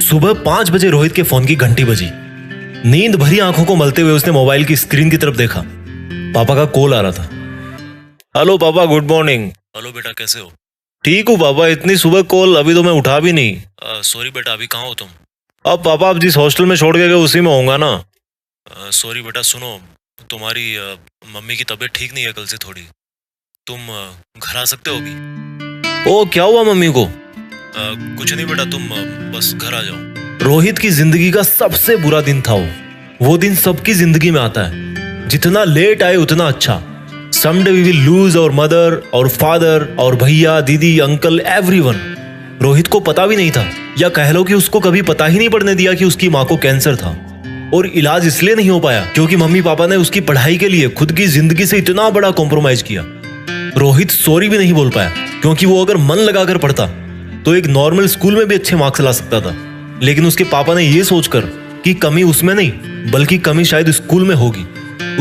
सुबह 5 बजे रोहित के फोन की घंटी बजी। नींद भरी आंखों को मलते हुए उसने मोबाइल की स्क्रीन की तरफ देखा। पापा का कॉल आ रहा था। हेलो पापा, गुड मॉर्निंग। हेलो बेटा, कैसे हो? ठीक हूँ पापा, इतनी सुबह कॉल, अभी तो मैं उठा भी नहीं। सॉरी बेटा, अभी कहाँ हो तुम? अब पापा, आप जिस हॉस्टल में छोड़ के गए उसी में होऊंगा ना। सॉरी बेटा, सुनो, तुम्हारी मम्मी की तबीयत ठीक नहीं है कल से थोड़ी। तुम घर आ सकते हो अभी? ओ, क्या हुआ मम्मी को? कुछ नहीं बेटा, तुम बस घर आ जाओ। रोहित की जिंदगी का सबसे बुरा दिन था वो दिन सबकी जिंदगी में आता है। जितना लेट आए उतना अच्छा। Someday we will lose our mother और फादर और भैया, दीदी, अंकल, एवरीवन। रोहित को पता भी नहीं था, या कह लो कि उसको कभी पता ही नहीं पड़ने दिया कि उसकी माँ को कैंसर था। और इलाज इसलिए नहीं हो पाया क्योंकि मम्मी पापा ने उसकी पढ़ाई के लिए खुद की जिंदगी से इतना बड़ा कॉम्प्रोमाइज किया। रोहित सॉरी भी नहीं बोल पाया क्योंकि वो अगर मन लगाकर पढ़ता तो एक नॉर्मल स्कूल में भी अच्छे मार्क्स ला सकता था। लेकिन उसके पापा ने ये सोचकर कि कमी उसमें नहीं बल्कि कमी शायद स्कूल में होगी,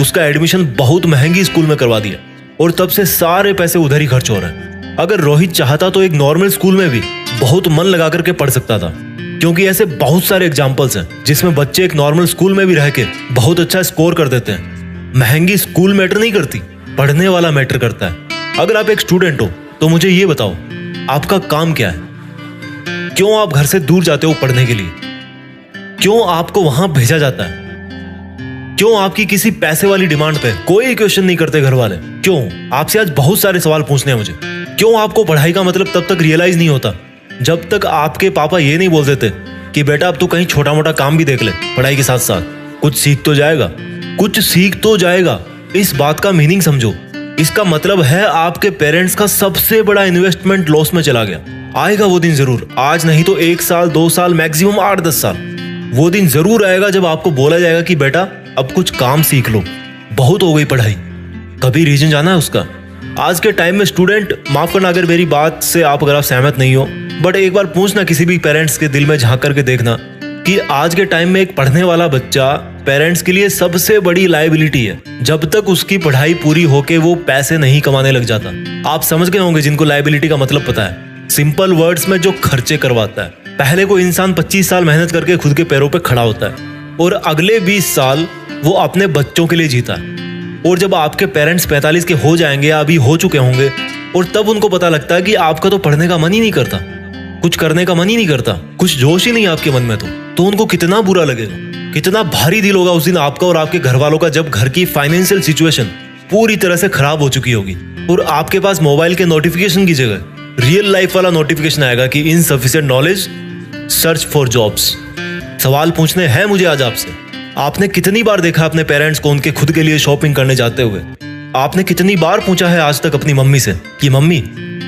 उसका एडमिशन बहुत महंगी स्कूल में करवा दिया और तब से सारे पैसे उधर ही खर्च हो रहे हैं। अगर रोहित चाहता तो एक नॉर्मल स्कूल में भी बहुत मन लगा करके पढ़ सकता था, क्योंकि ऐसे बहुत सारे एग्जाम्पल्स हैं जिसमें बच्चे एक नॉर्मल स्कूल में भी रह के बहुत अच्छा स्कोर कर देते हैं। महंगी स्कूल मैटर नहीं करती, पढ़ने वाला मैटर करता है। अगर आप एक स्टूडेंट हो तो मुझे ये बताओ, आपका काम क्या है? क्यों आप घर से दूर जाते हो पढ़ने के लिए? क्यों आपको वहां भेजा जाता है? क्यों आपकी किसी पैसे वाली डिमांड पे कोई क्वेश्चन नहीं करते घर वाले? क्यों? आपसे आज बहुत सारे सवाल पूछने हैं मुझे। क्यों आपको पढ़ाई का मतलब तब तक रियलाइज नहीं होता जब तक आपके पापा ये नहीं बोल देते कि बेटा अब तू कहीं छोटा मोटा काम भी देख ले, पढ़ाई के साथ साथ कुछ सीख तो जाएगा, कुछ सीख तो जाएगा। इस बात का मीनिंग समझो। इसका मतलब है आपके पेरेंट्स का सबसे बड़ा इन्वेस्टमेंट लॉस में चला गया। आएगा वो दिन जरूर, आज नहीं तो 1 साल 2 साल मैक्सिमम 8-10 साल। वो दिन जरूर आएगा जब आपको बोला जाएगा कि बेटा अब कुछ काम सीख लो, बहुत हो गई पढ़ाई। कभी रीजन जाना है उसका? आज के टाइम में स्टूडेंट, माफ करना अगर मेरी बात से आप अगर आप सहमत नहीं हो, बट एक बार पूछना किसी भी पेरेंट्स के दिल में झांक करके देखना कि आज के टाइम में एक पढ़ने वाला बच्चा पेरेंट्स के लिए सबसे बड़ी लायबिलिटी है जब तक उसकी पढ़ाई पूरी होके वो पैसे नहीं कमाने लग जाता। आप समझ गए होंगे जिनको लायबिलिटी का मतलब पता है। सिंपल वर्ड्स में जो खर्चे करवाता है। पहले कोई इंसान 25 साल मेहनत करके खुद के पैरों पे खड़ा होता है और अगले 20 साल वो अपने बच्चों के लिए जीता है। और जब आपके पेरेंट्स 45 के हो जाएंगे या अभी हो चुके होंगे और तब उनको पता लगता है कि आपका तो पढ़ने का मन ही नहीं करता, कुछ करने का मन ही नहीं करता, कुछ जोश ही नहीं आपके मन में, तो उनको कितना बुरा लगेगा, कितना भारी दिल होगा उस दिन आपका और आपके घर वालों का जब घर की फाइनेंशियल सिचुएशन पूरी तरह से खराब हो चुकी होगी और आपके पास मोबाइल के नोटिफिकेशन की जगह रियल लाइफ वाला नोटिफिकेशन आएगा कि insufficient knowledge, search for jobs. सवाल पूछने हैं मुझे आज आपसे, आपने कितनी बार देखा अपने पेरेंट्स को उनके खुद के लिए शॉपिंग करने जाते हुए? आपने कितनी बार पूछा है आज तक अपनी मम्मी से कि मम्मी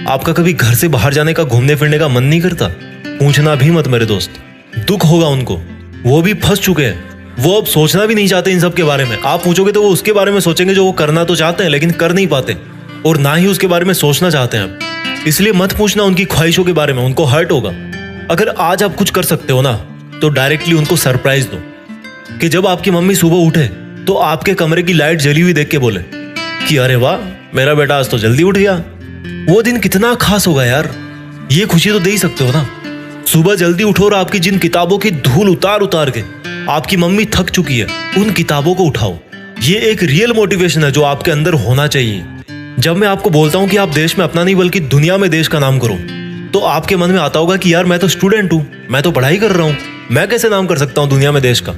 आपका कभी घर से बाहर जाने का, घूमने फिरने का मन नहीं करता? पूछना भी मत मेरे दोस्त, दुख होगा उनको। वो भी फंस चुके हैं, वो अब सोचना भी नहीं चाहते इन सब के बारे में। आप पूछोगे तो वो उसके बारे में सोचेंगे जो वो करना तो चाहते हैं लेकिन कर नहीं पाते, और ना ही उसके बारे में सोचना चाहते हैं। इसलिए मत पूछना उनकी ख्वाहिशों के बारे में, उनको हर्ट होगा। अगर आज आप कुछ कर सकते हो ना तो डायरेक्टली उनको सरप्राइज दो कि जब आपकी मम्मी सुबह उठे तो आपके कमरे की लाइट जली हुई देख के बोले कि अरे वाह, मेरा बेटा आज तो जल्दी उठ गया। वो दिन कितना खास होगा यार, ये खुशी तो दे ही सकते हो ना। सुबह जल्दी उठो और आपकी जिन किताबों की धूल उतार उतार के आपकी मम्मी थक चुकी है, उन किताबों को उठाओ। ये एक रियल मोटिवेशन है जो आपके अंदर होना चाहिए। जब मैं आपको बोलता हूं कि आप देश में अपना नहीं बल्कि दुनिया में देश का नाम करो, तो आपके मन में आता होगा कि यार मैं तो स्टूडेंट हूं, मैं तो पढ़ाई कर रहा हूं, मैं कैसे नाम कर सकता हूं दुनिया में देश का?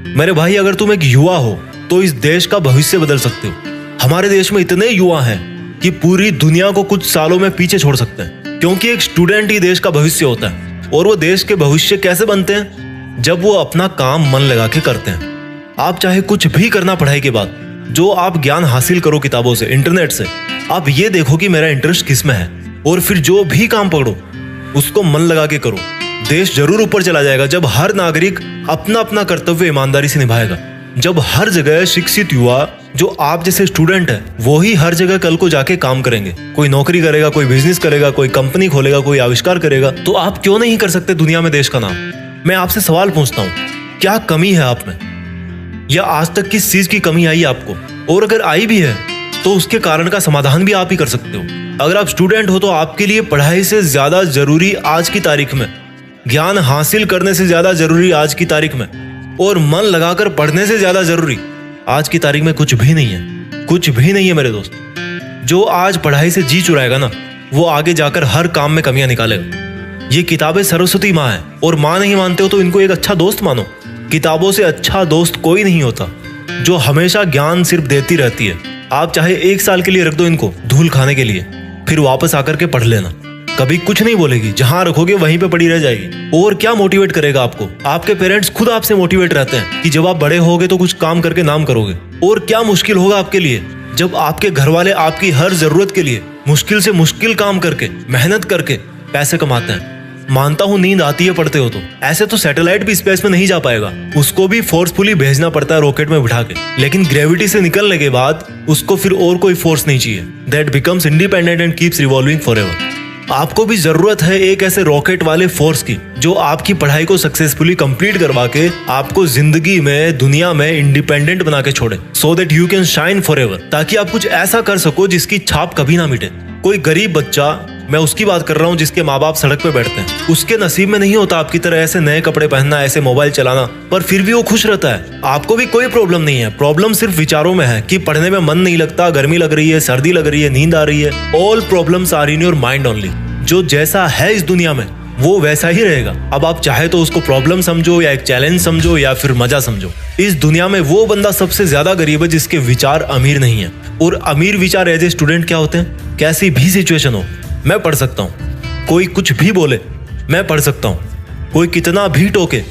मेरे भाई, अगर तुम एक युवा हो तो इस देश का भविष्य बदल सकते हो। हमारे देश में इतने युवा हैं कि पूरी दुनिया को कुछ सालों में पीछे छोड़ सकते हैं, क्योंकि एक स्टूडेंट ही देश का भविष्य होता है। और वो देश के भविष्य कैसे बनते हैं? जब वो अपना काम मन लगा के करते हैं। आप चाहे कुछ भी करना पढ़ाई के बाद, जो आप ज्ञान हासिल करो किताबों से, इंटरनेट से, आप ये देखो कि मेरा इंटरेस्ट किस में है, और फिर जो भी काम पकड़ो उसको मन लगा के करो। देश जरूर ऊपर चला जाएगा जब हर नागरिक अपना अपना कर्तव्य ईमानदारी से निभाएगा। जब हर जगह शिक्षित युवा जो आप जैसे स्टूडेंट है वो ही हर जगह कल को जाके काम करेंगे, कोई नौकरी करेगा, कोई बिजनेस करेगा, कोई कंपनी खोलेगा, कोई आविष्कार करेगा, तो आप क्यों नहीं कर सकते दुनिया में देश का नाम? मैं आपसे सवाल पूछता हूँ, क्या कमी है आप में? या आज तक किस चीज की कमी आई आपको? और अगर आई भी है तो उसके कारण का समाधान भी आप ही कर सकते हो। अगर आप स्टूडेंट हो तो आपके लिए पढ़ाई से ज्यादा जरूरी आज की तारीख में ज्ञान हासिल करने से ज्यादा जरूरी आज की तारीख में, और मन लगाकर पढ़ने से ज्यादा जरूरी आज की तारीख में कुछ भी नहीं है। कुछ भी नहीं है मेरे दोस्त। जो आज पढ़ाई से जी चुराएगा ना, वो आगे जाकर हर काम में कमियां निकालेगा। ये किताबें सरस्वती माँ है, और माँ नहीं मानते हो तो इनको एक अच्छा दोस्त मानो। किताबों से अच्छा दोस्त कोई नहीं होता, जो हमेशा ज्ञान सिर्फ देती रहती है। आप चाहे 1 साल के लिए रख दो इनको धूल खाने के लिए, फिर वापस आकर के पढ़ लेना, कभी कुछ नहीं बोलेगी। जहां रखोगे वहीं पे पड़ी रह जाएगी। और क्या मोटिवेट करेगा आपको? आपके पेरेंट्स खुद आपसे मोटिवेट रहते हैं कि जब आप बड़े होगे तो कुछ काम करके नाम करोगे। और क्या मुश्किल होगा आपके लिए जब आपके घर वाले आपकी हर जरूरत के लिए मुश्किल से मुश्किल काम करके, मेहनत करके पैसे कमाते हैं। मानता हूं नींद आती है पढ़ते हो तो, ऐसे तो सैटेलाइट भी स्पेस में नहीं जा पाएगा, उसको भी फोर्सफुली भेजना पड़ता है रॉकेट में बिठा के। लेकिन ग्रेविटी से निकलने के बाद उसको फिर और कोई फोर्स नहीं चाहिए। That becomes independent and keeps revolving forever. आपको भी जरूरत है एक ऐसे रॉकेट वाले फोर्स की, जो आपकी पढ़ाई को सक्सेसफुली कंप्लीट करवा के आपको जिंदगी में, दुनिया में इंडिपेंडेंट बना के छोड़े, so that you can shine forever. ताकि आप कुछ ऐसा कर सको जिसकी छाप कभी ना मिटे। कोई गरीब बच्चा, मैं उसकी बात कर रहा हूँ जिसके माँ बाप सड़क पे बैठते हैं, उसके नसीब में नहीं होता आपकी तरह ऐसे नए कपड़े पहनना, ऐसे मोबाइल चलाना, पर फिर भी वो खुश रहता है। आपको भी कोई प्रॉब्लम नहीं है। प्रॉब्लम सिर्फ विचारों में है कि पढ़ने में मन नहीं लगता, गर्मी लग रही है, सर्दी लग रही है, नींद आ रही है। All problems are in your mind only. जो जैसा है इस दुनिया में वो वैसा ही रहेगा। अब आप चाहे तो उसको प्रॉब्लम समझो, या एक चैलेंज समझो, या फिर मजा समझो। इस दुनिया में वो बंदा सबसे ज्यादा गरीब है जिसके विचार अमीर नहीं है। और अमीर विचार एज ए स्टूडेंट क्या होते हैं? कैसी भी सिचुएशन हो, मैं पढ़ सकता हूँ। कोई कुछ भी बोले, मैं पढ़ सकता हूँ। कोई कितना भी टोके,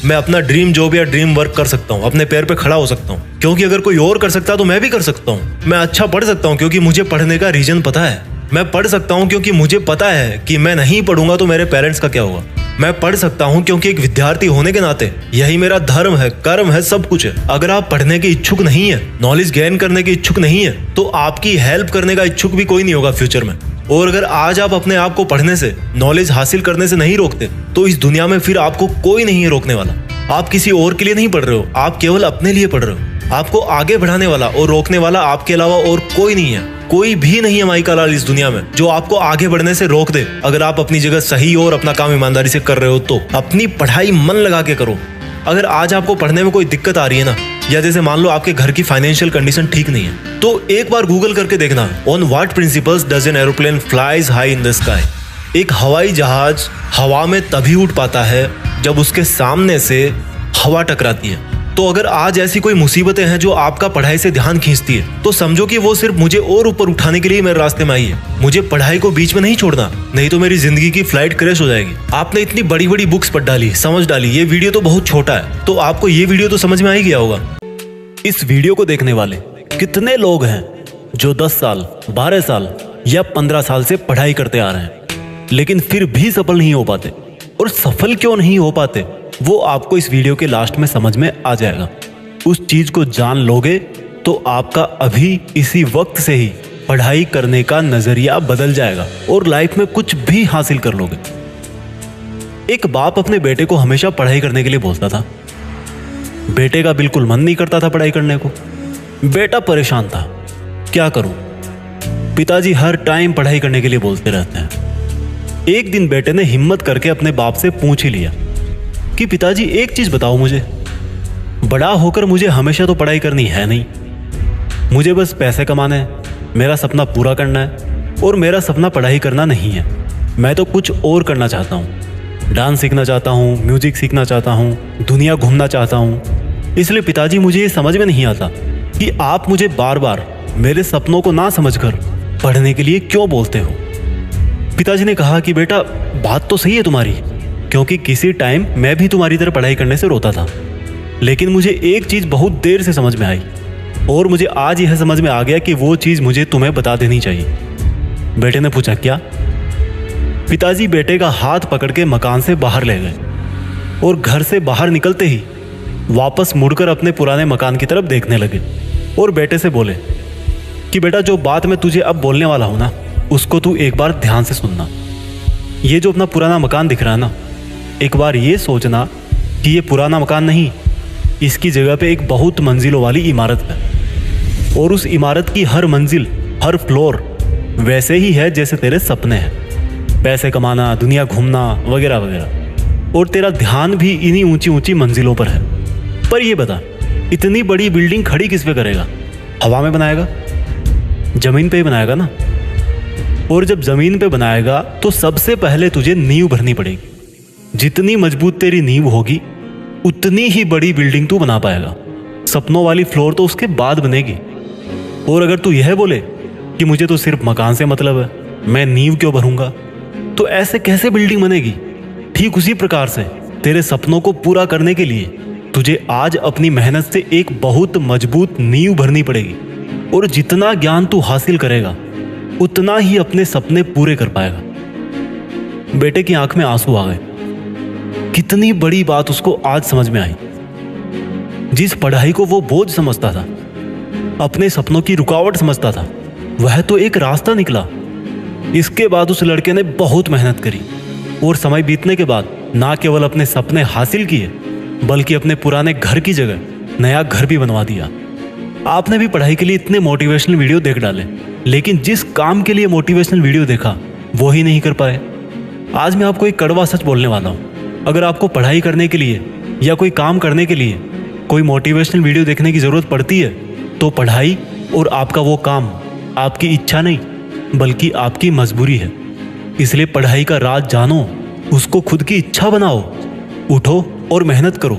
मैं अपना ड्रीम जॉब या ड्रीम वर्क कर सकता हूँ, अपने पैर पे खड़ा हो सकता हूँ। क्योंकि अगर कोई और कर सकता है तो मैं भी कर सकता हूँ। मैं अच्छा पढ़ सकता हूँ क्योंकि मुझे पढ़ने का रीजन पता है। मैं पढ़ सकता हूँ क्योंकि मुझे पता है कि मैं नहीं पढ़ूंगा तो मेरे पेरेंट्स का क्या होगा। मैं पढ़ सकता हूँ क्योंकि एक विद्यार्थी होने के नाते यही मेरा धर्म है, कर्म है, सब कुछ है। अगर आप पढ़ने के इच्छुक नहीं है, नॉलेज गेन करने के इच्छुक नहीं है, तो आपकी हेल्प करने का इच्छुक भी कोई नहीं होगा फ्यूचर में। और अगर आज आप अपने आप को पढ़ने से, नॉलेज हासिल करने से नहीं रोकते, तो इस दुनिया में फिर आपको कोई नहीं है रोकने वाला। आप किसी और के लिए नहीं पढ़ रहे हो, आप केवल अपने लिए पढ़ रहे हो। आपको आगे बढ़ाने वाला और रोकने वाला आपके अलावा और कोई नहीं है। कोई भी नहीं है माई का लाल इस दुनिया में जो आपको आगे बढ़ने से रोक दे। अगर आप अपनी जगह सही और अपना काम ईमानदारी से कर रहे हो तो अपनी पढ़ाई मन लगा के करो। अगर आज आपको पढ़ने में कोई दिक्कत आ रही है ना, या जैसे मान लो आपके घर की फाइनेंशियल कंडीशन ठीक नहीं है, तो एक बार गूगल करके देखना, on what principles does an aeroplane flies high in the sky. एक हवाई जहाज हवा में तभी उठ पाता है जब उसके सामने से हवा टकराती है। तो अगर आज ऐसी कोई मुसीबतें हैं जो आपका पढ़ाई से ध्यान खींचती है, तो समझो कि वो सिर्फ मुझे और ऊपर उठाने के लिए मेरे रास्ते में आई है। मुझे पढ़ाई को बीच में नहीं छोड़ना, नहीं तो मेरी जिंदगी की फ्लाइट क्रैश हो जाएगी। आपने इतनी बड़ी बड़ी बुक्स पढ़ डाली, समझ डाली, ये वीडियो तो बहुत छोटा है, तो आपको ये वीडियो तो समझ में आ ही गया होगा। इस वीडियो को देखने वाले कितने लोग हैं जो 10 साल, 12 साल या 15 साल से पढ़ाई करते आ रहे हैं, लेकिन फिर भी सफल नहीं हो पाते। और सफल क्यों नहीं हो पाते, वो आपको इस वीडियो के लास्ट में समझ में आ जाएगा। उस चीज को जान लोगे तो आपका अभी इसी वक्त से ही पढ़ाई करने का नजरिया बदल जाएगा और लाइफ में कुछ भी हासिल कर लोगे। एक बाप अपने बेटे को हमेशा पढ़ाई करने के लिए बोलता था। बेटे का बिल्कुल मन नहीं करता था पढ़ाई करने को। बेटा परेशान था, क्या करूं? पिताजी हर टाइम पढ़ाई करने के लिए बोलते रहते हैं। एक दिन बेटे ने हिम्मत करके अपने बाप से पूछ ही लिया कि पिताजी एक चीज बताओ मुझे, बड़ा होकर मुझे हमेशा तो पढ़ाई करनी है नहीं, मुझे बस पैसे कमाने हैं, मेरा सपना पूरा करना है। और मेरा सपना पढ़ाई करना नहीं है, मैं तो कुछ और करना चाहता हूँ। डांस सीखना चाहता हूँ, म्यूजिक सीखना चाहता हूँ, दुनिया घूमना चाहता हूँ। इसलिए पिताजी मुझे ये समझ में नहीं आता कि आप मुझे बार बार मेरे सपनों को ना समझकर पढ़ने के लिए क्यों बोलते हो। पिताजी ने कहा कि बेटा बात तो सही है तुम्हारी, क्योंकि किसी टाइम मैं भी तुम्हारी तरह पढ़ाई करने से रोता था, लेकिन मुझे एक चीज बहुत देर से समझ में आई और मुझे आज यह समझ में आ गया कि वो चीज मुझे तुम्हें बता देनी चाहिए। बेटे ने पूछा क्या? पिताजी बेटे का हाथ पकड़ के मकान से बाहर ले गए और घर से बाहर निकलते ही वापस मुड़कर अपने पुराने मकान की तरफ देखने लगे और बेटे से बोले कि बेटा जो बात मैं तुझे अब बोलने वाला हूं ना, उसको तू एक बार ध्यान से सुनना। ये जो अपना पुराना मकान दिख रहा है ना, एक बार ये सोचना कि ये पुराना मकान नहीं, इसकी जगह पे एक बहुत मंजिलों वाली इमारत है और उस इमारत की हर मंजिल, हर फ्लोर वैसे ही है जैसे तेरे सपने हैं, पैसे कमाना, दुनिया घूमना वगैरह वगैरह। और तेरा ध्यान भी इन्हीं ऊंची ऊंची मंजिलों पर है। पर ये बता, इतनी बड़ी बिल्डिंग खड़ी किस पे करेगा? हवा में बनाएगा? जमीन पे ही बनाएगा ना। और जब जमीन पे बनाएगा तो सबसे पहले तुझे नींव भरनी पड़ेगी। जितनी मजबूत तेरी नींव होगी उतनी ही बड़ी बिल्डिंग तू बना पाएगा। सपनों वाली फ्लोर तो उसके बाद बनेगी। और अगर तू यह बोले कि मुझे तो सिर्फ मकान से मतलब है, मैं नींव क्यों भरूंगा, तो ऐसे कैसे बिल्डिंग बनेगी? ठीक उसी प्रकार से तेरे सपनों को पूरा करने के लिए तुझे आज अपनी मेहनत से एक बहुत मजबूत नींव भरनी पड़ेगी। और जितना ज्ञान तू हासिल करेगा उतना ही अपने सपने पूरे कर पाएगा। बेटे की आंख में आंसू आ गए। कितनी बड़ी बात उसको आज समझ में आई। जिस पढ़ाई को वो बोझ समझता था, अपने सपनों की रुकावट समझता था, वह तो एक रास्ता निकला। इसके बाद उस लड़के ने बहुत मेहनत करी और समय बीतने के बाद ना केवल अपने सपने हासिल किए बल्कि अपने पुराने घर की जगह नया घर भी बनवा दिया। आपने भी पढ़ाई के लिए इतने मोटिवेशनल वीडियो देख डाले, लेकिन जिस काम के लिए मोटिवेशनल वीडियो देखा वो ही नहीं कर पाए। आज मैं आपको एक कड़वा सच बोलने वाला हूँ। अगर आपको पढ़ाई करने के लिए या कोई काम करने के लिए कोई मोटिवेशनल वीडियो देखने की ज़रूरत पड़ती है तो पढ़ाई और आपका वो काम आपकी इच्छा नहीं बल्कि आपकी मजबूरी है। इसलिए पढ़ाई का राज जानो, उसको खुद की इच्छा बनाओ, उठो और मेहनत करो।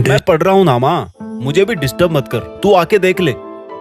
मैं पढ़ रहा हूँ ना माँ, मुझे भी डिस्टर्ब मत कर, तू आके देख ले।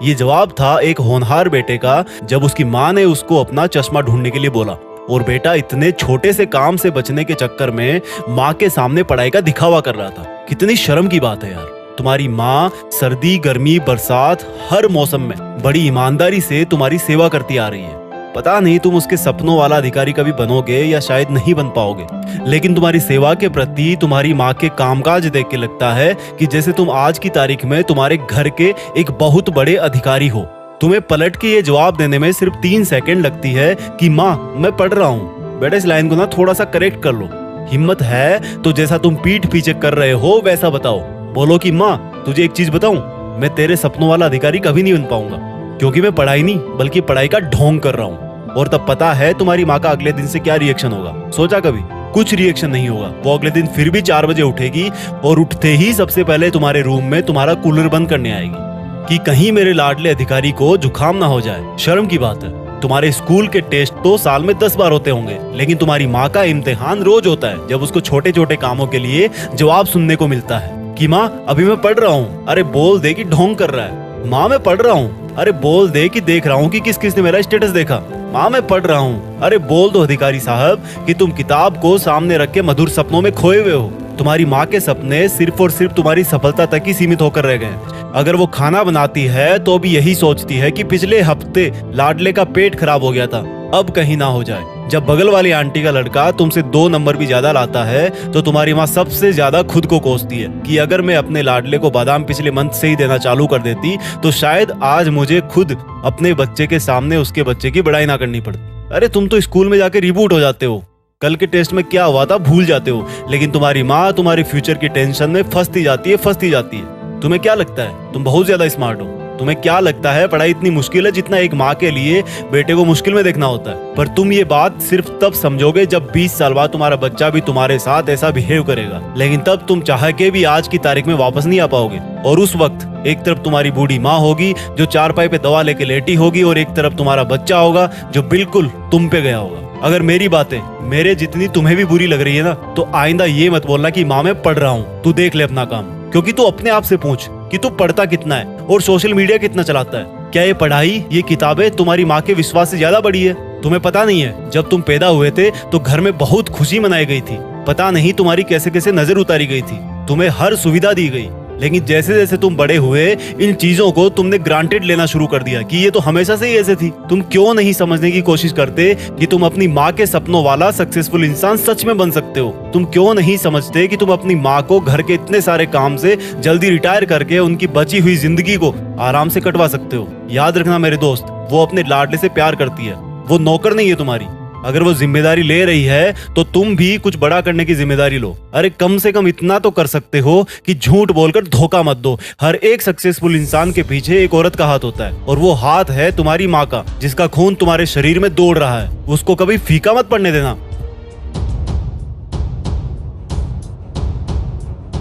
ये जवाब था एक होनहार बेटे का जब उसकी माँ ने उसको अपना चश्मा ढूंढने के लिए बोला। और बेटा इतने छोटे से काम से बचने के चक्कर में माँ के सामने पढ़ाई का दिखावा कर रहा था। कितनी शर्म की बात है यार। तुम्हारी माँ सर्दी गर्मी बरसात हर मौसम में बड़ी ईमानदारी से तुम्हारी सेवा करती आ रही है। पता नहीं तुम उसके सपनों वाला अधिकारी कभी बनोगे या शायद नहीं बन पाओगे, लेकिन तुम्हारी सेवा के प्रति तुम्हारी माँ के कामकाज देख के लगता है कि जैसे तुम आज की तारीख में तुम्हारे घर के एक बहुत बड़े अधिकारी हो। तुम्हें पलट के ये जवाब देने में सिर्फ 3 सेकंड लगती है कि माँ मैं पढ़ रहा हूँ। बेटा इस लाइन को ना थोड़ा सा करेक्ट कर लो। हिम्मत है तो जैसा तुम पीठ पीछे कर रहे हो वैसा बताओ। बोलो कि माँ तुझे एक चीज बताऊं, मैं तेरे सपनों वाला अधिकारी कभी नहीं बन पाऊंगा, क्योंकि मैं पढ़ाई नहीं बल्कि पढ़ाई का ढोंग कर रहा हूँ। और तब पता है तुम्हारी माँ का अगले दिन से क्या रिएक्शन होगा? सोचा कभी? कुछ रिएक्शन नहीं होगा। वो अगले दिन फिर भी 4 बजे उठेगी और उठते ही सबसे पहले तुम्हारे रूम में तुम्हारा कूलर बंद करने आएगी कि कहीं मेरे लाडले अधिकारी को जुकाम ना हो जाए। शर्म की बात है। तुम्हारे स्कूल के टेस्ट तो साल में 10 बार होते होंगे, लेकिन तुम्हारी माँ का इम्तिहान रोज होता है जब उसको छोटे छोटे कामों के लिए जवाब सुनने को मिलता है कि माँ अभी मैं पढ़ रहा हूँ। अरे बोल दे कि ढोंग कर रहा है। माँ मैं पढ़ रहा हूँ। अरे बोल दे कि देख रहा हूँ कि किस किस ने मेरा स्टेटस देखा। माँ मैं पढ़ रहा हूँ। अरे बोल दो अधिकारी साहब कि तुम किताब को सामने रख के मधुर सपनों में खोए हुए हो। तुम्हारी माँ के सपने सिर्फ और सिर्फ तुम्हारी सफलता तक ही सीमित होकर रह गए। अगर वो खाना बनाती है तो भी यही सोचती है कि पिछले हफ्ते लाडले का पेट खराब हो गया था, अब कहीं ना हो जाए। जब बगल वाली आंटी का लड़का तुमसे 2 नंबर भी ज्यादा लाता है तो तुम्हारी माँ सबसे ज्यादा खुद को कोसती है कि अगर मैं अपने लाडले को बादाम पिछले मंथ से ही देना चालू कर देती तो शायद आज मुझे खुद अपने बच्चे के सामने उसके बच्चे की बड़ाई ना करनी पड़ती। अरे तुम तो स्कूल में जाके रिबूट हो जाते हो, कल के टेस्ट में क्या हुआ था भूल जाते हो, लेकिन तुम्हारी माँ तुम्हारे फ्यूचर की टेंशन में फंसती जाती है। तुम्हें क्या लगता है तुम बहुत ज्यादा स्मार्ट हो? तुम्हें क्या लगता है पढ़ाई इतनी मुश्किल है जितना एक माँ के लिए बेटे को मुश्किल में देखना होता है? पर तुम ये बात सिर्फ तब समझोगे जब 20 साल बाद तुम्हारा बच्चा भी तुम्हारे साथ ऐसा बिहेव करेगा, लेकिन तब तुम चाह के भी आज की तारीख में वापस नहीं आ पाओगे। और उस वक्त एक तरफ तुम्हारी बूढ़ी माँ होगी जो चारपाई पे दवा लेके लेटी होगी और एक तरफ तुम्हारा बच्चा होगा जो बिल्कुल तुम पे गया होगा। अगर मेरी बातें मेरे जितनी तुम्हें भी बुरी लग रही है ना तो आइंदा ये मत बोलना कि माँ मैं पढ़ रहा हूँ, तू देख ले अपना काम। क्योंकि तू अपने आप से पूछ कि तू पढ़ता कितना है और सोशल मीडिया कितना चलाता है। क्या ये पढ़ाई ये किताबें तुम्हारी माँ के विश्वास से ज्यादा बड़ी है? तुम्हें पता नहीं है जब तुम पैदा हुए थे तो घर में बहुत खुशी मनाई गई थी। पता नहीं तुम्हारी कैसे कैसे नजर उतारी गई थी, तुम्हें हर सुविधा दी गई, लेकिन जैसे जैसे तुम बड़े हुए इन चीजों को तुमने ग्रांटेड लेना शुरू कर दिया कि ये तो हमेशा से ही ऐसे थी। तुम क्यों नहीं समझने की कोशिश करते कि तुम अपनी माँ के सपनों वाला सक्सेसफुल इंसान सच में बन सकते हो? तुम क्यों नहीं समझते कि तुम अपनी माँ को घर के इतने सारे काम से जल्दी रिटायर करके उनकी बची हुई जिंदगी को आराम से कटवा सकते हो? याद रखना मेरे दोस्त, वो अपने लाडले से प्यार करती है, वो नौकर नहीं है तुम्हारी। अगर वो जिम्मेदारी ले रही है तो तुम भी कुछ बड़ा करने की जिम्मेदारी लो। अरे कम से कम इतना तो कर सकते हो कि झूठ बोलकर धोखा मत दो। हर एक सक्सेसफुल इंसान के पीछे एक औरत का हाथ होता है और वो हाथ है तुम्हारी माँ का, जिसका खून तुम्हारे शरीर में दौड़ रहा है। उसको कभी फीका मत पड़ने देना।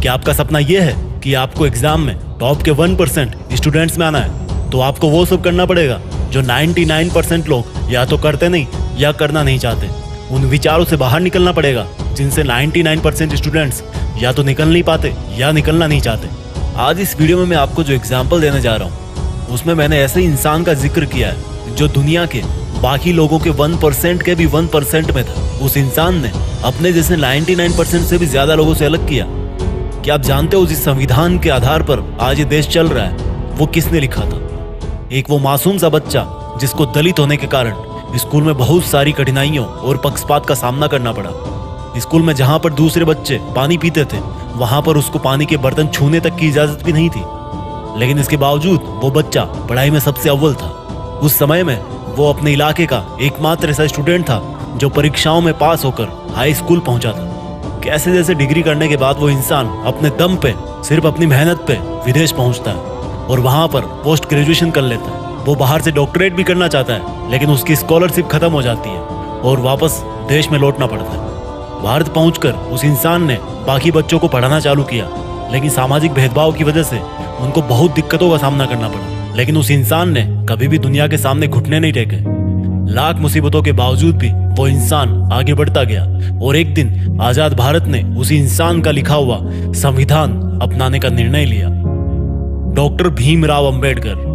कि आपका सपना ये है कि आपको एग्जाम में टॉप के 1% स्टूडेंट्स में आना है, तो आपको वो सब करना पड़ेगा जो 99% लोग या तो करते नहीं या करना नहीं चाहते। उन विचारों से बाहर निकलना पड़ेगा जिनसे 99% स्टूडेंट्स या तो निकल नहीं पाते या निकलना नहीं चाहते। आज इस वीडियो में मैं आपको जो एग्जाम्पल देने जा रहा हूँ उसमें मैंने ऐसे इंसान का जिक्र किया है जो दुनिया के बाकी लोगों के 1% के भी 1% में था। उस इंसान ने अपने जैसे 99% से भी ज्यादा लोगों से अलग किया। क्या आप जानते हो जिस संविधान के आधार पर आज ये देश चल रहा है वो किसने लिखा था? एक वो मासूम सा बच्चा जिसको दलित होने के कारण स्कूल में बहुत सारी कठिनाइयों और पक्षपात का सामना करना पड़ा। स्कूल में जहां पर दूसरे बच्चे पानी पीते थे वहां पर उसको पानी के बर्तन छूने तक की इजाजत भी नहीं थी, लेकिन इसके बावजूद वो बच्चा पढ़ाई में सबसे अव्वल था। उस समय में वो अपने इलाके का एकमात्र ऐसा स्टूडेंट था जो परीक्षाओं में पास होकर हाई स्कूल पहुंचा था। कैसे जैसे डिग्री करने के बाद वो इंसान अपने दम पे सिर्फ अपनी मेहनत पे विदेश पहुंचता है और वहां पर पोस्ट ग्रेजुएशन कर लेता है। वो बाहर से डॉक्टरेट भी करना चाहता है, लेकिन उसकी स्कॉलरशिप खत्म हो जाती है और वापस देश में लौटना पड़ता है। भारत पहुंचकर उस इंसान ने बाकी बच्चों को पढ़ाना चालू किया, लेकिन सामाजिक भेदभाव की वजह से उनको बहुत दिक्कतों का सामना करना पड़ा। लेकिन उस इंसान ने कभी भी दुनिया के सामने घुटने नहीं टेके। लाख मुसीबतों के बावजूद भी वो इंसान आगे बढ़ता गया और एक दिन आजाद भारत ने उसी इंसान का लिखा हुआ संविधान अपनाने का निर्णय लिया। डॉक्टर भीमराव अंबेडकर,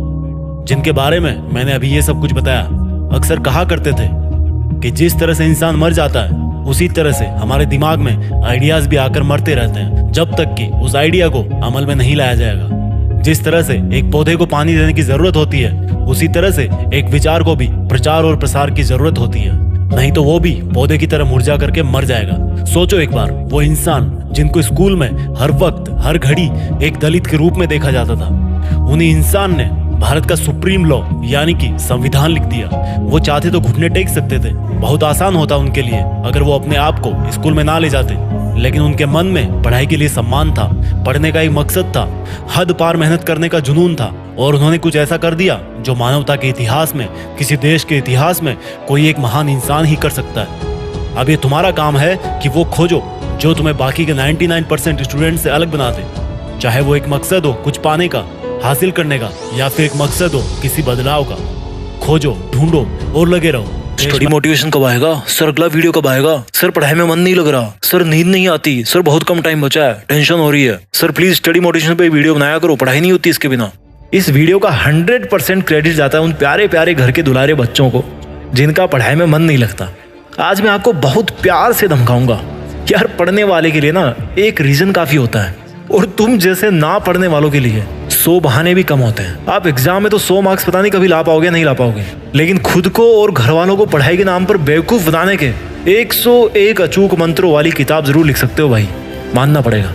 जिनके बारे में मैंने अभी ये सब कुछ बताया, अक्सर कहा करते थे कि जिस तरह से इंसान मर जाता है उसी तरह से हमारे दिमाग में आइडियाज भी आकर मरते रहते हैं जब तक कि उस आइडिया को अमल में नहीं लाया जाएगा। जिस तरह से एक पौधे को पानी देने की जरूरत होती है उसी तरह से एक विचार को भी प्रचार और प्रसार की जरूरत होती है, नहीं तो वो भी पौधे की तरह मुरझा करके मर जाएगा। सोचो एक बार, वो इंसान जिनको स्कूल में हर वक्त हर घड़ी एक दलित के रूप में देखा जाता था, उन्हीं इंसान ने भारत का सुप्रीम लॉ यानी कि संविधान लिख दिया। वो चाहते तो घुटने टेक सकते थे, बहुत आसान होता उनके लिए अगर वो अपने आप को स्कूल में ना ले जाते, लेकिन उनके मन में पढ़ाई के लिए सम्मान था, पढ़ने का एक मकसद था, हद पार मेहनत करने का जुनून था और उन्होंने कुछ ऐसा कर दिया जो मानवता के इतिहास में, किसी देश के इतिहास में कोई एक महान इंसान ही कर सकता है। अब ये तुम्हारा काम है कि वो खोजो जो तुम्हें बाकी के 99% स्टूडेंट से अलग बना दे, चाहे वो एक मकसद हो कुछ पाने का, हासिल करने का, या फिर एक मकसद हो किसी बदलाव का। खोजो, ढूंढो और लगे रहो। स्टडी मोटिवेशन कब आएगा सर? अगला वीडियो कब आएगा सर? पढ़ाई में मन नहीं लग रहा सर, नींद नहीं आती सर, बहुत कम टाइम बचा है, टेंशन हो रही है सर, प्लीज स्टडी मोटिवेशन पे वीडियो बनाया करो, पढ़ाई नहीं होती इसके बिना। इस वीडियो का 100% क्रेडिट जाता है उन प्यारे प्यारे घर के दुलारे बच्चों को जिनका पढ़ाई में मन नहीं लगता। आज मैं आपको बहुत प्यार से धमकाऊंगा। यार, पढ़ने वाले के लिए ना एक रीजन काफी होता है और तुम जैसे ना पढ़ने वालों के लिए 100 बहाने भी कम होते हैं। आप एग्जाम में तो 100 मार्क्स पता नहीं कभी ला पाओगे, नहीं ला पाओगे, लेकिन खुद को और घर वालों को पढ़ाई के नाम पर बेवकूफ बनाने के 101 अचूक मंत्रों वाली किताब जरूर लिख सकते हो भाई, मानना पड़ेगा।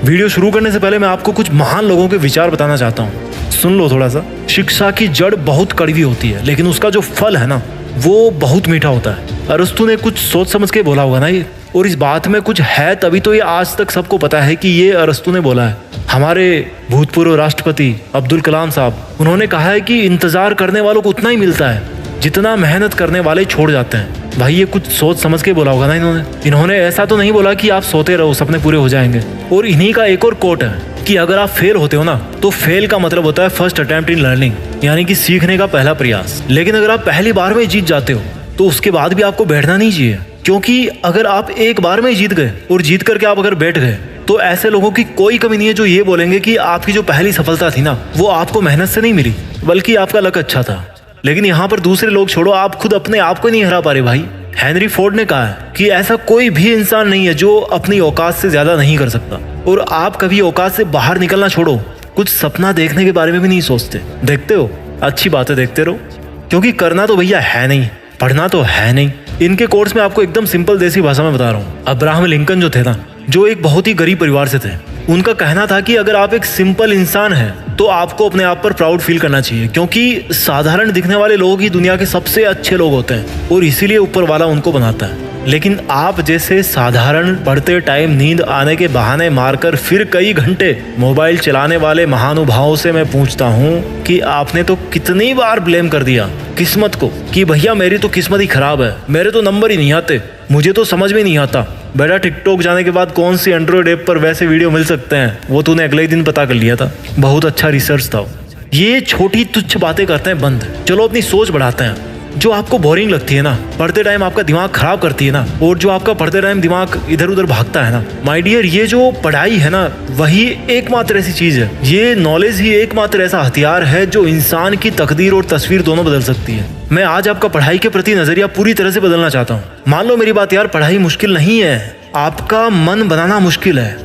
वीडियो शुरू करने से पहले मैं आपको कुछ महान लोगों के विचार बताना चाहता हूँ, सुन लो थोड़ा सा। शिक्षा की जड़ बहुत कड़वी होती है, लेकिन उसका जो फल है ना वो बहुत मीठा होता है। अरस्तु ने कुछ सोच समझ के बोला होगा ना ये, और इस बात में कुछ है तभी तो ये आज तक सबको पता है कि ये अरस्तु ने बोला है। हमारे भूतपूर्व राष्ट्रपति अब्दुल कलाम साहब, उन्होंने कहा है कि इंतजार करने वालों को उतना ही मिलता है जितना मेहनत करने वाले छोड़ जाते हैं। भाई, ये कुछ सोच समझ के बोला होगा ना इन्होंने ऐसा तो नहीं बोला कि आप सोते रहो सपने पूरे हो जाएंगे। और इन्हीं का एक और कोट है कि अगर आप फेल होते हो ना तो फेल का मतलब होता है फर्स्ट अटेम्प्ट इन लर्निंग, यानी कि सीखने का पहला प्रयास। लेकिन अगर आप पहली बार में जीत जाते हो तो उसके बाद भी आपको बैठना नहीं चाहिए, क्योंकि अगर आप एक बार में जीत गए और जीत करके आप अगर बैठ गए तो ऐसे लोगों की कोई कमी नहीं है जो ये बोलेंगे कि आपकी जो पहली सफलता थी ना वो आपको मेहनत से नहीं मिली बल्कि आपका लक अच्छा था। लेकिन यहाँ पर दूसरे लोग छोड़ो, आप खुद अपने आप को नहीं हरा पा रहे भाई। हेनरी फोर्ड ने कहा है कि ऐसा कोई भी इंसान नहीं है जो अपनी औकात से ज्यादा नहीं कर सकता। और आप कभी औकात से बाहर निकलना छोड़ो, कुछ सपना देखने के बारे में भी नहीं सोचते। देखते हो, अच्छी बातें देखते रहो, क्योंकि करना तो भैया है नहीं, पढ़ना तो है नहीं। इनके कोर्स में आपको एकदम सिंपल देसी भाषा में बता रहा हूँ। अब्राहम लिंकन जो थे ना, जो एक बहुत ही गरीब परिवार से थे, उनका कहना था कि अगर आप एक सिंपल इंसान हैं तो आपको अपने आप पर प्राउड फील करना चाहिए, क्योंकि साधारण दिखने वाले लोग ही दुनिया के सबसे अच्छे लोग होते हैं और इसीलिए ऊपर वाला उनको बनाता है। लेकिन आप जैसे साधारण पढ़ते टाइम नींद आने के बहाने मारकर फिर कई घंटे मोबाइल चलाने वाले महानुभावों से मैं पूछता हूँ कि आपने तो कितनी बार ब्लेम कर दिया किस्मत को कि भैया मेरी तो किस्मत ही खराब है, मेरे तो नंबर ही नहीं आते, मुझे तो समझ में नहीं आता। बेटा टिकटॉक जाने के बाद कौन सी एंड्रॉइड ऐप पर वैसे वीडियो मिल सकते हैं वो तूने अगले ही दिन पता कर लिया था। बहुत अच्छा रिसर्च था। ये छोटी तुच्छ बातें करते हैं बंद, चलो अपनी सोच बढ़ाते हैं। जो आपको बोरिंग लगती है ना, पढ़ते टाइम आपका दिमाग खराब करती है ना, और जो आपका पढ़ते टाइम दिमाग इधर उधर भागता है ना, माय डियर, ये जो पढ़ाई है ना, वही एकमात्र ऐसी चीज है, ये नॉलेज ही एकमात्र ऐसा हथियार है जो इंसान की तकदीर और तस्वीर दोनों बदल सकती है। मैं आज आपका पढ़ाई के प्रति नजरिया पूरी तरह से बदलना चाहता हूँ। मान लो मेरी बात यार, पढ़ाई मुश्किल नहीं है, आपका मन बनाना मुश्किल है।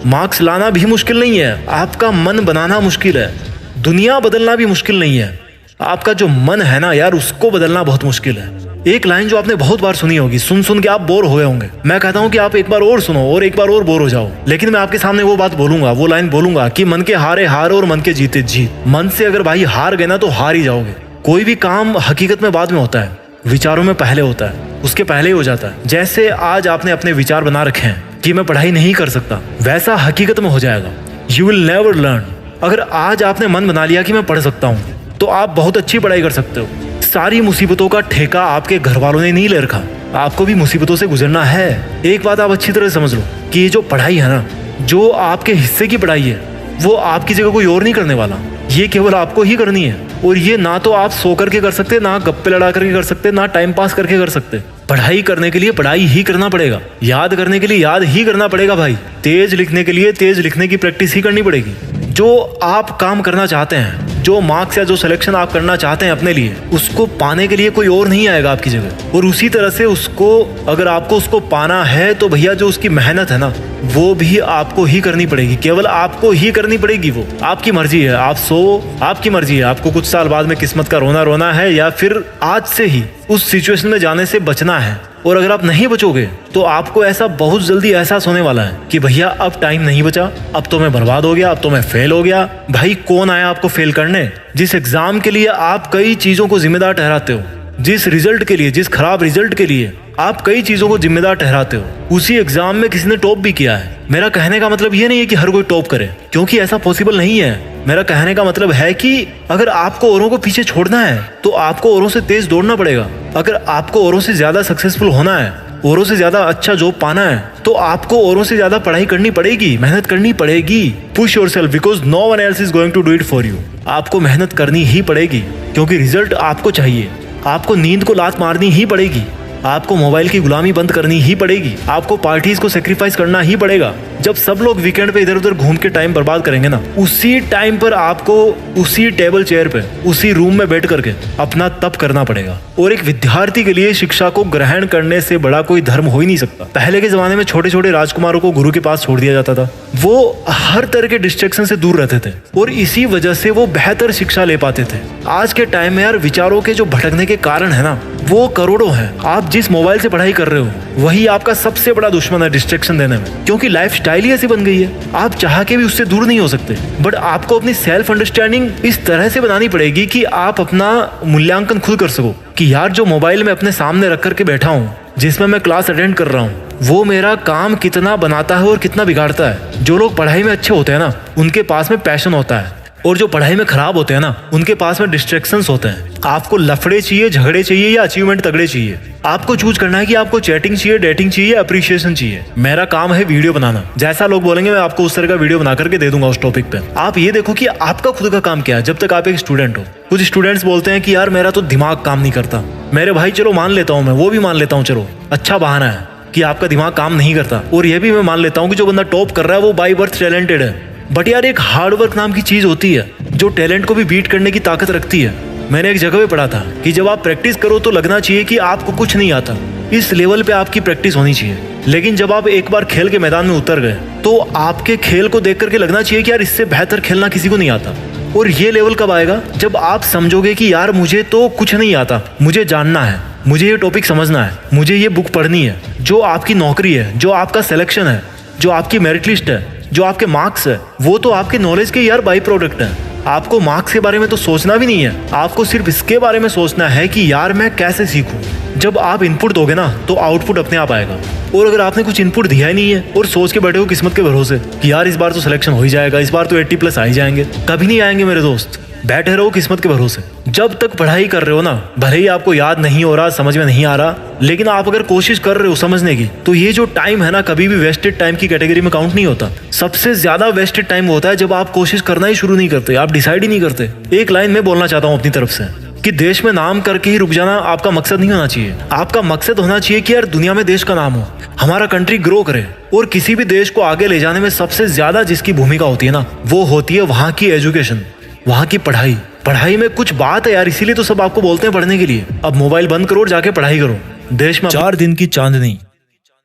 मार्क्स लाना भी मुश्किल नहीं है, आपका मन बनाना मुश्किल है। दुनिया बदलना भी मुश्किल नहीं है, आपका जो मन है ना यार, उसको बदलना बहुत मुश्किल है। एक लाइन जो आपने बहुत बार सुनी होगी, सुन सुन के आप बोर हो गए होंगे। मैं कहता हूँ कि आप एक बार और सुनो और एक बार और बोर हो जाओ, लेकिन मैं आपके सामने वो बात बोलूंगा, वो लाइन बोलूंगा कि मन के हारे हार और मन के जीते जीत। मन से अगर भाई हार गए ना तो हार ही जाओगे। कोई भी काम हकीकत में बाद में होता है, विचारों में पहले होता है, उसके पहले ही हो जाता है। जैसे आज आपने अपने विचार बना रखे हैं कि मैं पढ़ाई नहीं कर सकता, वैसा हकीकत में हो जाएगा। You will never learn. अगर आज आपने मन बना लिया कि मैं पढ़ सकता हूँ, तो आप बहुत अच्छी पढ़ाई कर सकते हो। सारी मुसीबतों का ठेका आपके घर वालों ने नहीं ले रखा, आपको भी मुसीबतों से गुजरना है। एक बात आप अच्छी तरह समझ लो कि ये जो पढ़ाई है ना, जो आपके हिस्से की पढ़ाई है, वो आपकी जगह कोई और नहीं करने वाला, ये केवल आपको ही करनी है। और ये ना तो आप सो करके कर सकते, ना गप्पे लड़ा करके कर सकते, ना टाइम पास करके कर सकते। पढ़ाई करने के लिए पढ़ाई ही करना पड़ेगा, याद करने के लिए याद ही करना पड़ेगा भाई, तेज लिखने के लिए तेज लिखने की प्रैक्टिस ही करनी पड़ेगी। जो आप काम करना चाहते हैं, जो मार्क्स या जो सिलेक्शन आप करना चाहते हैं अपने लिए, उसको पाने के लिए कोई और नहीं आएगा आपकी जगह। और उसी तरह से उसको, अगर आपको उसको पाना है तो भैया जो उसकी मेहनत है ना, वो भी आपको ही करनी पड़ेगी, केवल आपको ही करनी पड़ेगी। वो आपकी मर्जी है, आप सो, आपकी मर्जी है, आपको कुछ साल बाद में किस्मत का रोना रोना है या फिर आज से ही उस सिचुएशन में जाने से बचना है। और अगर आप नहीं बचोगे तो आपको ऐसा बहुत जल्दी एहसास होने वाला है कि भैया अब टाइम नहीं बचा, अब तो मैं बर्बाद हो गया, अब तो मैं फेल हो गया। भाई कौन आया आपको फेल करने? जिस एग्जाम के लिए आप कई चीजों को जिम्मेदार ठहराते हो, जिस रिजल्ट के लिए, जिस खराब रिजल्ट के लिए आप कई चीजों को जिम्मेदार ठहराते हो, उसी एग्जाम में किसी ने टॉप भी किया है। मेरा कहने का मतलब ये नहीं है कि हर कोई टॉप करे, क्योंकि ऐसा पॉसिबल नहीं है। मेरा कहने का मतलब है कि अगर आपको औरों को पीछे छोड़ना है तो आपको औरों से तेज दौड़ना पड़ेगा। अगर आपको औरों से ज्यादा सक्सेसफुल होना है, औरों से ज्यादा अच्छा जॉब पाना है, तो आपको औरों से ज्यादा पढ़ाई करनी पड़ेगी, मेहनत करनी पड़ेगी। Push yourself because no one else is going to do it for you. आपको मेहनत करनी ही पड़ेगी, क्योंकि रिजल्ट आपको चाहिए। आपको नींद को लात मारनी ही पड़ेगी, आपको मोबाइल की गुलामी बंद करनी ही पड़ेगी, आपको पार्टीज को सेक्रीफाइस करना ही पड़ेगा। जब सब लोग वीकेंड पे इधर उधर घूम के टाइम बर्बाद करेंगे ना, उसी टाइम पर आपको उसी टेबल चेयर पे, उसी रूम में बैठ करके अपना तप करना पड़ेगा। और एक विद्यार्थी के लिए शिक्षा को ग्रहण करने से बड़ा कोई धर्म हो ही नहीं सकता। पहले के जमाने में छोटे छोटे राजकुमारों को गुरु के पास छोड़ दिया जाता था, वो हर तरह के डिस्ट्रैक्शन से दूर रहते थे और इसी वजह से वो बेहतर शिक्षा ले पाते थे। आज के टाइम में यार विचारों के जो भटकने के कारण है ना, वो करोड़ों हैं। आप जिस मोबाइल से पढ़ाई कर रहे हो वही आपका सबसे बड़ा दुश्मन है डिस्ट्रैक्शन देने में, क्योंकि लाइफ स्टाइल ही ऐसी बन गई है, आप चाह के भी उससे दूर नहीं हो सकते। बट आपको अपनी सेल्फ अंडरस्टैंडिंग इस तरह से बनानी पड़ेगी कि आप अपना मूल्यांकन खुद कर सको कि यार जो मोबाइल में अपने सामने रख करके बैठा हूँ, जिसमें मैं क्लास अटेंड कर रहा हूँ, वो मेरा काम कितना बनाता है और कितना बिगाड़ता है। जो लोग पढ़ाई में अच्छे होते हैं ना, उनके पास में पैशन होता है, और जो पढ़ाई में खराब होते हैं ना, उनके पास में डिस्ट्रैक्शंस होते हैं। आपको लफड़े चाहिए, झगड़े चाहिए या अचीवमेंट तगड़े चाहिए? आपको चूज करना है कि आपको चैटिंग चाहिए, डेटिंग चाहिए, अप्रिशिएशन चाहिए। मेरा काम है वीडियो बनाना, जैसा लोग बोलेंगे मैं आपको उस तरह का वीडियो बना करके दे दूंगा उस टॉपिक पे। आप ये देखो कि आपका खुद का काम क्या है जब तक आप एक स्टूडेंट हो। कुछ स्टूडेंट्स बोलते हैं कि यार मेरा तो दिमाग काम नहीं करता। मेरे भाई चलो मान लेता हूँ, मैं वो भी मान लेता हूँ, चलो अच्छा बहाना है कि आपका दिमाग काम नहीं करता। और ये भी मैं मान लेता हूँ कि जो बंदा टॉप कर रहा है वो बाय बर्थ टैलेंटेड है। बट यार एक हार्डवर्क नाम की चीज होती है जो टैलेंट को भी बीट करने की ताकत रखती है। मैंने एक जगह पे पढ़ा था कि जब आप प्रैक्टिस करो तो लगना चाहिए कि आपको कुछ नहीं आता, इस लेवल पे आपकी प्रैक्टिस होनी चाहिए। लेकिन जब आप एक बार खेल के मैदान में उतर गए तो आपके खेल को देख करके लगना चाहिए कि यार इससे बेहतर खेलना किसी को नहीं आता। और ये लेवल कब आएगा? जब आप समझोगे कि यार मुझे तो कुछ नहीं आता, मुझे जानना है, मुझे ये टॉपिक समझना है, मुझे ये बुक पढ़नी है। जो आपकी नौकरी है, जो आपका सिलेक्शन है, जो आपकी मेरिट लिस्ट है, जो आपके मार्क्स है, वो तो आपके नॉलेज के यार बाई प्रोडक्ट है। आपको मार्क्स के बारे में तो सोचना भी नहीं है, आपको सिर्फ इसके बारे में सोचना है कि यार मैं कैसे सीखूं। जब आप इनपुट दोगे ना तो आउटपुट अपने आप आएगा। और अगर आपने कुछ इनपुट दिया ही नहीं है और सोच के बैठे हो किस्मत के भरोसे कि यार इस बार तो सिलेक्शन हो ही जाएगा, इस बार तो 80+ आ ही जाएंगे, कभी नहीं आएंगे मेरे दोस्त। बैठे रहो किस्मत के भरोसे। जब तक पढ़ाई कर रहे हो ना, भले ही आपको याद नहीं हो रहा, समझ में नहीं आ रहा, लेकिन आप अगर कोशिश कर रहे हो समझने की, तो ये जो टाइम है ना, कभी भी वेस्टेड टाइम की कैटेगरी में काउंट नहीं होता। सबसे ज्यादा वेस्टेड टाइम होता है जब आप कोशिश करना ही शुरू नहीं करते, आप डिसाइड ही नहीं करते। एक लाइन में बोलना चाहता हूँ अपनी तरफ से कि देश में नाम करके ही रुक जाना आपका मकसद नहीं होना चाहिए। आपका मकसद होना चाहिए कि यार दुनिया में देश का नाम हो, हमारा कंट्री ग्रो करे। और किसी भी देश को आगे ले जाने में सबसे ज्यादा जिसकी भूमिका होती है ना, वो होती है वहाँ की एजुकेशन, वहाँ की पढ़ाई। पढ़ाई में कुछ बात है यार, इसीलिए तो सब आपको बोलते हैं पढ़ने के लिए। अब मोबाइल बंद करो और जाके पढ़ाई करो। देश में 4 दिन की चांदनी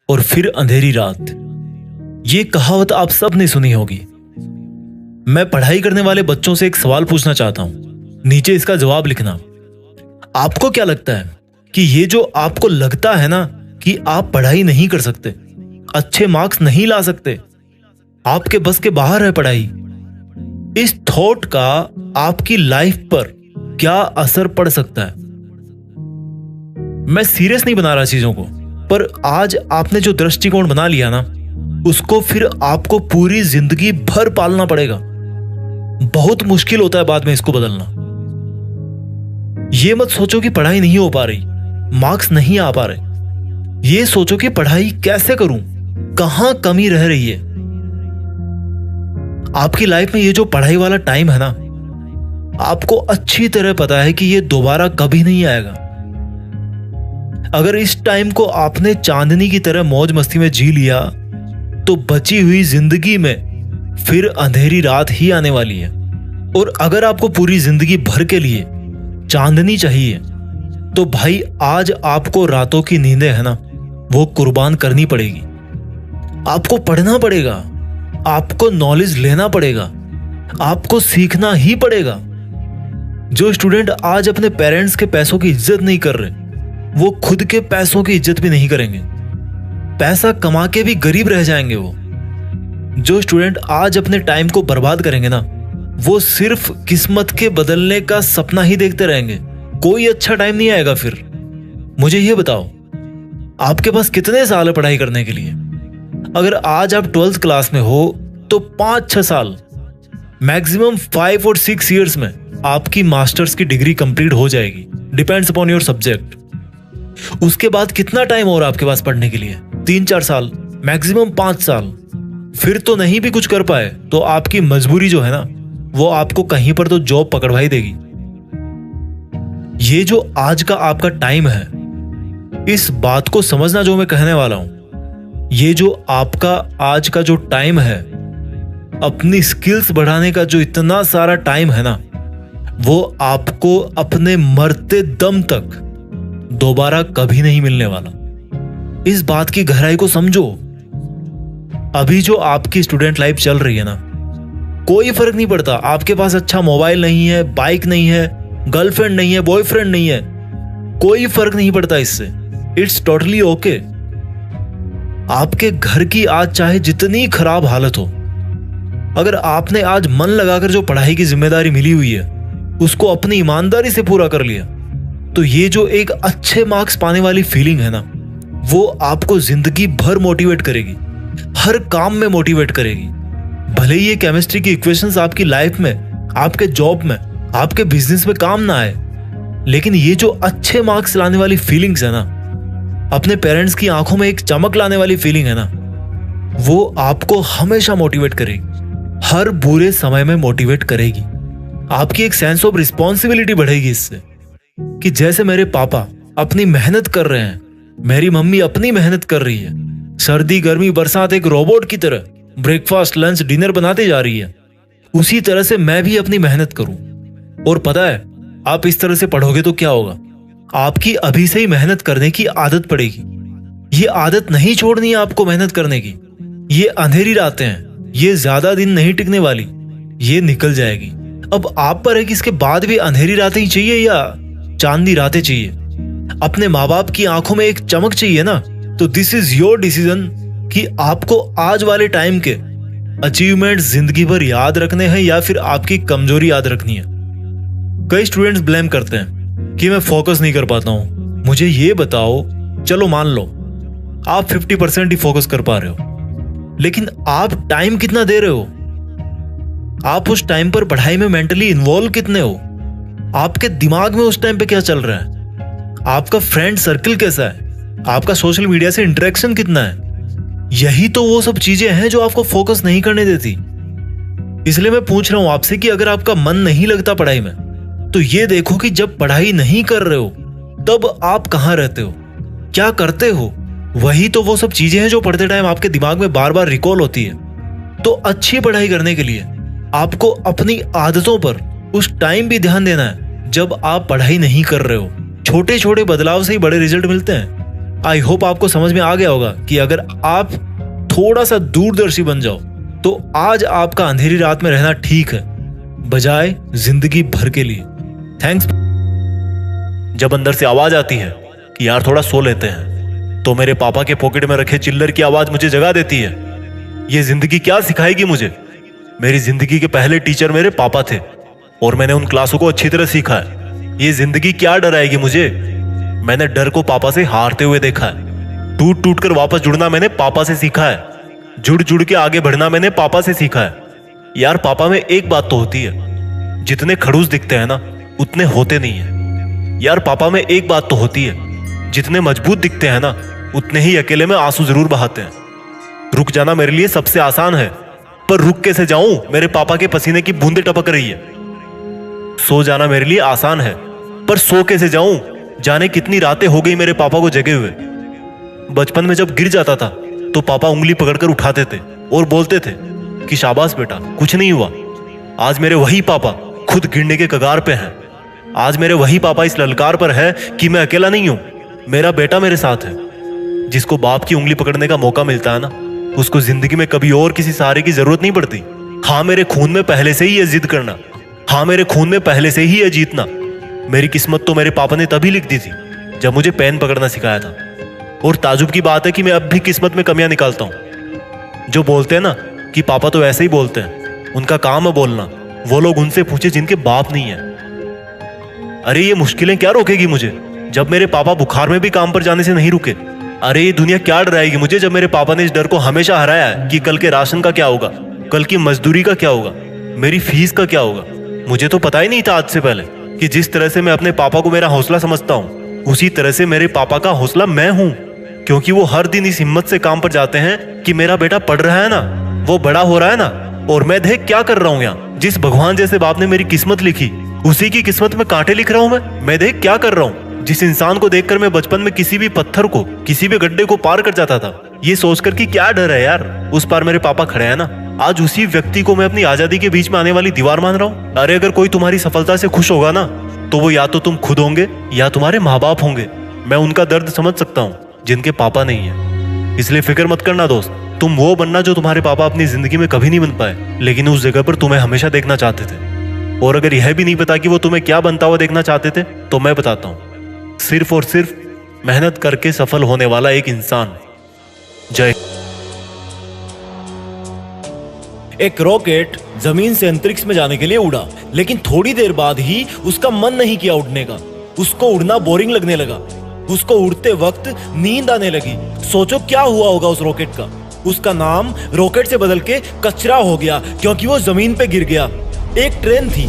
और फिर अंधेरी रात, ये कहावत आप सब ने सुनी होगी। मैं पढ़ाई करने वाले बच्चों से एक सवाल पूछना चाहता हूं, नीचे इसका जवाब लिखना। आपको क्या लगता है कि ये जो आपको लगता है ना कि आप पढ़ाई नहीं कर सकते, अच्छे मार्क्स नहीं ला सकते, आपके बस के बाहर है पढ़ाई, इस थॉट का आपकी लाइफ पर क्या असर पड़ सकता है? मैं सीरियस नहीं बना रहा चीजों को, पर आज आपने जो दृष्टिकोण बना लिया ना, उसको फिर आपको पूरी जिंदगी भर पालना पड़ेगा। बहुत मुश्किल होता है बाद में इसको बदलना। ये मत सोचो कि पढ़ाई नहीं हो पा रही, मार्क्स नहीं आ पा रहे। ये सोचो कि पढ़ाई कैसे करूं, कहां कमी रह रही है। आपकी लाइफ में ये जो पढ़ाई वाला टाइम है ना, आपको अच्छी तरह पता है कि ये दोबारा कभी नहीं आएगा। अगर इस टाइम को आपने चांदनी की तरह मौज मस्ती में जी लिया, तो बची हुई जिंदगी में फिर अंधेरी रात ही आने वाली है। और अगर आपको पूरी जिंदगी भर के लिए चांदनी चाहिए, तो भाई आज आपको रातों की नींदें है ना, वो कुर्बान करनी पड़ेगी। आपको पढ़ना पड़ेगा, आपको नॉलेज लेना पड़ेगा, आपको सीखना ही पड़ेगा। जो स्टूडेंट आज अपने पेरेंट्स के पैसों की इज्जत नहीं कर रहे, वो खुद के पैसों की इज्जत भी नहीं करेंगे। पैसा कमा के भी गरीब रह जाएंगे वो। जो स्टूडेंट आज अपने टाइम को बर्बाद करेंगे ना, वो सिर्फ किस्मत के बदलने का सपना ही देखते रहेंगे। कोई अच्छा टाइम नहीं आएगा फिर। मुझे ये बताओ, आपके पास कितने साल है पढ़ाई करने के लिए? अगर आज आप 12th क्लास में हो तो 5-6 साल, मैक्सिमम 5 और 6 इयर्स में आपकी मास्टर्स की डिग्री कंप्लीट हो जाएगी, डिपेंड्स अपॉन योर सब्जेक्ट। उसके बाद कितना टाइम और आपके पास पढ़ने के लिए? 3-4 साल, मैक्सिमम 5 साल। फिर तो नहीं भी कुछ कर पाए तो आपकी मजबूरी जो है ना, वो आपको कहीं पर तो जॉब पकड़वा ही देगी। ये जो आज का आपका टाइम है, इस बात को समझना जो मैं कहने वाला हूं। ये जो आपका आज का जो टाइम है, अपनी स्किल्स बढ़ाने का जो इतना सारा टाइम है ना, वो आपको अपने मरते दम तक दोबारा कभी नहीं मिलने वाला। इस बात की गहराई को समझो। अभी जो आपकी स्टूडेंट लाइफ चल रही है ना, कोई फर्क नहीं पड़ता आपके पास अच्छा मोबाइल नहीं है, बाइक नहीं है, गर्लफ्रेंड नहीं है, बॉयफ्रेंड नहीं है, कोई फर्क नहीं पड़ता इससे। It's totally okay. आपके घर की आज चाहे जितनी खराब हालत हो, अगर आपने आज मन लगाकर जो पढ़ाई की जिम्मेदारी मिली हुई है उसको अपनी ईमानदारी से पूरा कर लिया, तो ये जो एक अच्छे मार्क्स पाने वाली फीलिंग है ना, वो आपको जिंदगी भर मोटिवेट करेगी, हर काम में मोटिवेट करेगी। भले ही ये केमिस्ट्री की इक्वेशंस आपकी लाइफ में, आपके जॉब में, आपके बिजनेस में काम ना आए, लेकिन ये जो अच्छे मार्क्स लाने वाली फीलिंग्स है ना, अपने पेरेंट्स की आंखों में एक चमक लाने वाली फीलिंग है ना, वो आपको हमेशा मोटिवेट करेगी, हर बुरे समय में मोटिवेट करेगी। आपकी एक सेंस ऑफ रिस्पॉन्सिबिलिटी बढ़ेगी इससे, कि जैसे मेरे पापा अपनी मेहनत कर रहे हैं, मेरी मम्मी अपनी मेहनत कर रही है, सर्दी गर्मी बरसात एक रोबोट की तरह ब्रेकफास्ट लंच डिनर बनाते जा रही है, उसी तरह से मैं भी अपनी मेहनत करूं। और पता है, आप इस तरह से पढ़ोगे तो क्या होगा, आपकी अभी से ही मेहनत करने की आदत पड़ेगी। ये आदत नहीं छोड़नी है आपको मेहनत करने की। ये अंधेरी रातें हैं, ये ज्यादा दिन नहीं टिकने वाली, ये निकल जाएगी। अब आप पर है कि इसके बाद भी अंधेरी रातें ही चाहिए या चांदनी रातें चाहिए। अपने माँ बाप की आंखों में एक चमक चाहिए ना, तो दिस इज योर डिसीजन कि आपको आज वाले टाइम के अचीवमेंट जिंदगी भर याद रखने हैं या फिर आपकी कमजोरी याद रखनी है। कई स्टूडेंट्स ब्लेम करते हैं कि मैं फोकस नहीं कर पाता हूं। मुझे ये बताओ, चलो मान लो आप 50% ही फोकस कर पा रहे हो, लेकिन आप टाइम कितना दे रहे हो? आप उस टाइम पर पढ़ाई में मेंटली इन्वॉल्व कितने हो? आपके दिमाग में उस टाइम पे क्या चल रहा है, आपका फ्रेंड सर्कल कैसा है, आपका सोशल मीडिया से इंटरेक्शन कितना है। यही तो वो सब चीजें हैं जो आपको फोकस नहीं करने देती। इसलिए मैं पूछ रहा हूं आपसे कि अगर आपका मन नहीं लगता पढ़ाई में, तो ये देखो कि जब पढ़ाई नहीं कर रहे हो तब आप कहाँ रहते हो, क्या करते हो। वही तो वो सब चीजें हैं जो पढ़ते टाइम आपके दिमाग में बार बार रिकॉल होती है। तो अच्छी पढ़ाई करने के लिए आपको अपनी आदतों पर उस टाइम भी ध्यान देना है जब आप पढ़ाई नहीं कर रहे हो। छोटे छोटे बदलाव से ही बड़े रिजल्ट मिलते हैं। आई होप आपको समझ में आ गया होगा कि अगर आप थोड़ा सा दूरदर्शी बन जाओ तो आज आपका अंधेरी रात में रहना ठीक है, बजाय जिंदगी भर के लिए। थैंक्स। जब अंदर से आवाज आती है कि यार थोड़ा सो लेते हैं, तो मेरे पापा के पॉकेट में रखे चिल्लर की आवाज मुझे जगा देती है। ये जिंदगी क्या सिखाएगी मुझे। मेरी जिंदगी के पहले टीचर मेरे पापा थे और मैंने उन क्लासों को अच्छी तरह सीखा है। ये जिंदगी क्या डराएगी मुझे। मैंने डर को पापा से हारते हुए देखा है। टूट टूट कर वापस जुड़ना मैंने पापा से सीखा है। जुड़ जुड़ के आगे बढ़ना मैंने पापा से सीखा है। यार पापा में एक बात तो होती है, जितने खड़ूस दिखते हैं ना उतने होते नहीं है। यार पापा में एक बात तो होती है, जितने मजबूत दिखते हैं ना उतने ही अकेले में आंसू जरूर बहाते हैं। रुक जाना मेरे लिए सबसे आसान है, पर रुक कैसे जाऊं, मेरे पापा के पसीने की बूंदें टपक रही है। सो जाना मेरे लिए आसान है, पर सो कैसे जाऊं, जाने कितनी रातें हो गई मेरे पापा को जगे हुए। बचपन में जब गिर जाता था तो पापा उंगली पकड़कर उठाते थे और बोलते थे कि शाबाश बेटा, कुछ नहीं हुआ। आज मेरे वही पापा खुद गिरने के कगार पे हैं। आज मेरे वही पापा इस ललकार पर है कि मैं अकेला नहीं हूं, मेरा बेटा मेरे साथ है। जिसको बाप की उंगली पकड़ने का मौका मिलता है ना, उसको जिंदगी में कभी और किसी सहारे की जरूरत नहीं पड़ती। हाँ, मेरे खून में पहले से ही है जिद करना। हाँ, मेरे खून में पहले से ही है जीतना। मेरी किस्मत तो मेरे पापा ने तभी लिख दी थी जब मुझे पेन पकड़ना सिखाया था। और ताजुब की बात है कि मैं अब भी किस्मत में कमियां निकालता हूं। जो बोलते हैं ना कि पापा तो ऐसे ही बोलते हैं, उनका काम है बोलना। वो लोग उनसे पूछे जिनके बाप नहीं है। अरे ये मुश्किलें क्या रोकेगी मुझे जब मेरे पापा बुखार में भी काम पर जाने से नहीं रुके। अरे ये दुनिया क्या डराएगी मुझे जब मेरे पापा ने इस डर को हमेशा हराया है कि कल के राशन का क्या होगा, कल की मजदूरी का क्या होगा, मेरी फीस का क्या होगा। मुझे तो पता ही नहीं था आज से पहले कि जिस तरह से मैं अपने पापा को मेरा हौसला समझता हूँ, उसी तरह से मेरे पापा का हौसला मैं हूँ। क्योंकि वो हर दिन इस हिम्मत से काम पर जाते हैं कि मेरा बेटा पढ़ रहा है ना, वो बड़ा हो रहा है ना, और मैं देख क्या कर रहा हूँ यहाँ। जिस भगवान जैसे बाप ने मेरी किस्मत लिखी, उसी की किस्मत में कांटे लिख रहा हूँ मैं देख क्या कर रहा हूँ। जिस इंसान को देखकर मैं बचपन में किसी भी पत्थर को, किसी भी गड्ढे को पार कर जाता था, ये सोचकर कि क्या डर है यार, उस पार मेरे पापा खड़े हैं ना। आज उसी व्यक्ति को मैं अपनी आजादी के बीच में आने वाली दीवार मान रहा हूँ। अरे अगर कोई तुम्हारी सफलता से खुश होगा ना, तो वो या तो तुम खुद होंगे या तुम्हारे माँ बाप होंगे। मैं उनका दर्द समझ सकता हूँ जिनके पापा नहीं है। इसलिए फिक्र मत करना दोस्त, तुम वो बनना जो तुम्हारे पापा अपनी जिंदगी में कभी नहीं बन पाए, लेकिन उस जगह पर तुम्हें हमेशा देखना चाहते थे। और अगर यह भी नहीं पता कि वो तुम्हें क्या बनता हुआ देखना चाहते थे, तो मैं बताता हूँ, सिर्फ और सिर्फ मेहनत करके सफल होने वाला एक इंसान। जय। एक रॉकेट जमीन से अंतरिक्ष में जाने के लिए उड़ा, लेकिन थोड़ी देर बाद ही उसका मन नहीं किया उड़ने का। उसको उड़ना बोरिंग लगने लगा। उसको उड़ते वक्त नींद आने लगी। सोचो क्या हुआ होगा उस रॉकेट का। उसका नाम रॉकेट से बदल के कचरा हो गया, क्योंकि वो जमीन पे गिर गया। एक ट्रेन थी,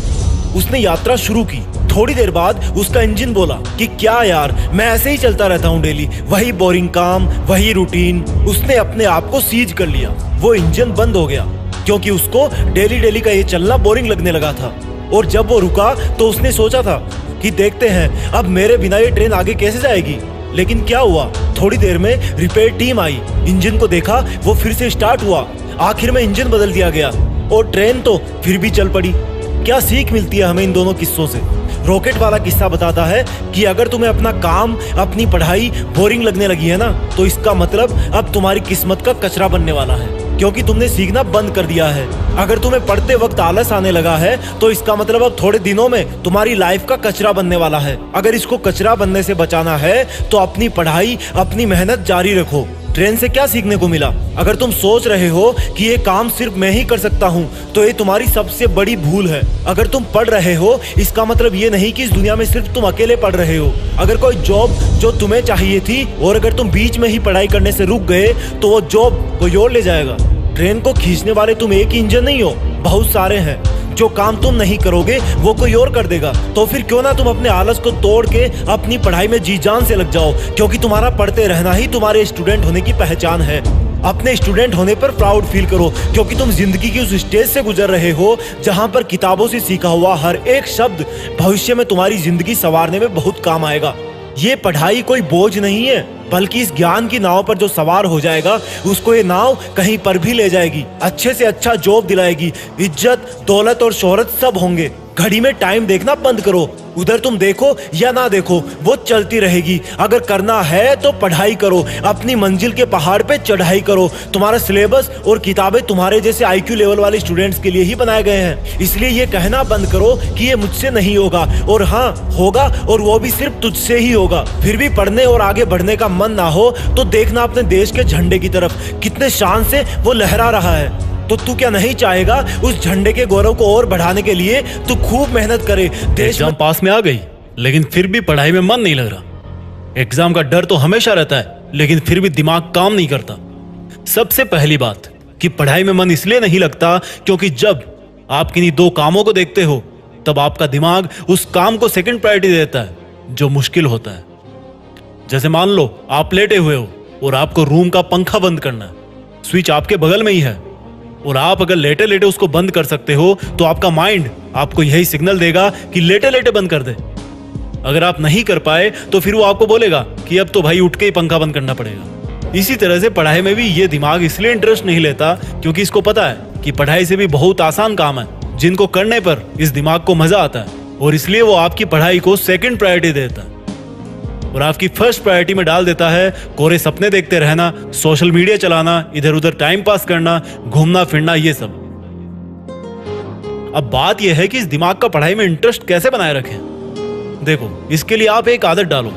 उसने यात्रा शुरू की। थोड़ी देर बाद उसका इंजन बोला कि क्या यार, मैं ऐसे ही चलता रहता हूँ डेली, वही बोरिंग काम, वही रूटीन। उसने अपने आप को सीज कर लिया। वो इंजन बंद हो गया क्योंकि उसको डेली डेली का ये चलना बोरिंग लगने लगा था। और जब वो रुका तो उसने सोचा था कि देखते हैं अब मेरे बिना ये ट्रेन आगे कैसे जाएगी। लेकिन क्या हुआ, थोड़ी देर में रिपेयर टीम आई, इंजन को देखा, वो फिर से स्टार्ट हुआ। आखिर में इंजन बदल दिया गया और ट्रेन तो फिर भी चल पड़ी। क्या सीख मिलती है हमें इन दोनों किस्सों से। रॉकेट वाला किस्सा बताता है कि अगर तुम्हें अपना काम, अपनी पढ़ाई बोरिंग लगने लगी है ना, तो इसका मतलब अब तुम्हारी किस्मत का कचरा बनने वाला है, क्योंकि तुमने सीखना बंद कर दिया है। अगर तुम्हें पढ़ते वक्त आलस आने लगा है, तो इसका मतलब अब थोड़े दिनों में तुम्हारी लाइफ का कचरा बनने वाला है। अगर इसको कचरा बनने से बचाना है तो अपनी पढ़ाई, अपनी मेहनत जारी रखो। ट्रेन से क्या सीखने को मिला? अगर तुम सोच रहे हो कि ये काम सिर्फ मैं ही कर सकता हूँ, तो ये तुम्हारी सबसे बड़ी भूल है। अगर तुम पढ़ रहे हो, इसका मतलब ये नहीं कि इस दुनिया में सिर्फ तुम अकेले पढ़ रहे हो। अगर कोई जॉब जो तुम्हें चाहिए थी और अगर तुम बीच में ही पढ़ाई करने से रुक गए, तो वो जॉब कोई और ले जाएगा। ट्रेन को खींचने वाले तुम एक ही इंजन नहीं हो, बहुत सारे हैं। जो काम तुम नहीं करोगे वो कोई और कर देगा। तो फिर क्यों ना तुम अपने आलस को तोड़ के अपनी पढ़ाई में जी जान से लग जाओ, क्योंकि तुम्हारा पढ़ते रहना ही तुम्हारे स्टूडेंट होने की पहचान है। अपने स्टूडेंट होने पर प्राउड फील करो, क्योंकि तुम जिंदगी की उस स्टेज से गुजर रहे हो जहां पर किताबों से सीखा हुआ हर एक शब्द भविष्य में तुम्हारी जिंदगी संवारने में बहुत काम आएगा। ये पढ़ाई कोई बोझ नहीं है, बल्कि इस ज्ञान की नाव पर जो सवार हो जाएगा उसको ये नाव कहीं पर भी ले जाएगी, अच्छे से अच्छा जॉब दिलाएगी, इज्जत, दौलत और शोहरत सब होंगे। घड़ी में टाइम देखना बंद करो, उधर तुम देखो या ना देखो वो चलती रहेगी। अगर करना है तो पढ़ाई करो, अपनी मंजिल के पहाड़ पे चढ़ाई करो। तुम्हारा सिलेबस और किताबें तुम्हारे जैसे IQ लेवल वाले स्टूडेंट्स के लिए ही बनाए गए हैं, इसलिए ये कहना बंद करो कि ये मुझसे नहीं होगा। और हाँ, होगा, और वो भी सिर्फ तुझसे ही होगा। फिर भी पढ़ने और आगे बढ़ने का मन ना हो तो देखना अपने देश के झंडे की तरफ, कितने शान से वो लहरा रहा है। तो तू क्या नहीं चाहेगा उस झंडे के गौरव को और बढ़ाने के लिए तू खूब मेहनत करे। देश एग्जाम पास में आ गई, लेकिन फिर भी पढ़ाई में मन नहीं लग रहा। एग्जाम का डर तो हमेशा रहता है, लेकिन फिर भी दिमाग काम नहीं करता। सबसे पहली बात कि पढ़ाई में मन इसलिए नहीं लगता क्योंकि जब आप किन्हीं दो कामों को देखते हो तब आपका दिमाग उस काम को सेकंड प्रायोरिटी देता है जो मुश्किल होता है। जैसे मान लो आप लेटे हुए हो और आपको रूम का पंखा बंद करना है, स्विच आपके बगल में ही है और आप अगर लेटे लेटे उसको बंद कर सकते हो तो आपका माइंड आपको यही सिग्नल देगा कि लेटे लेटे बंद कर दे। अगर आप नहीं कर पाए तो फिर वो आपको बोलेगा कि अब तो भाई उठ के ही पंखा बंद करना पड़ेगा। इसी तरह से पढ़ाई में भी ये दिमाग इसलिए इंटरेस्ट नहीं लेता क्योंकि इसको पता है कि पढ़ाई से भी बहुत आसान काम है जिनको करने पर इस दिमाग को मजा आता है, और इसलिए वो आपकी पढ़ाई को सेकंड प्रायोरिटी देता है और आपकी फर्स्ट प्रायोरिटी में डाल देता है कोरे सपने देखते रहना, सोशल मीडिया चलाना, इधर उधर टाइम पास करना, घूमना फिरना, ये सब। अब बात यह है कि इस दिमाग का पढ़ाई में इंटरेस्ट कैसे बनाए रखें। देखो, इसके लिए आप एक आदत डालो।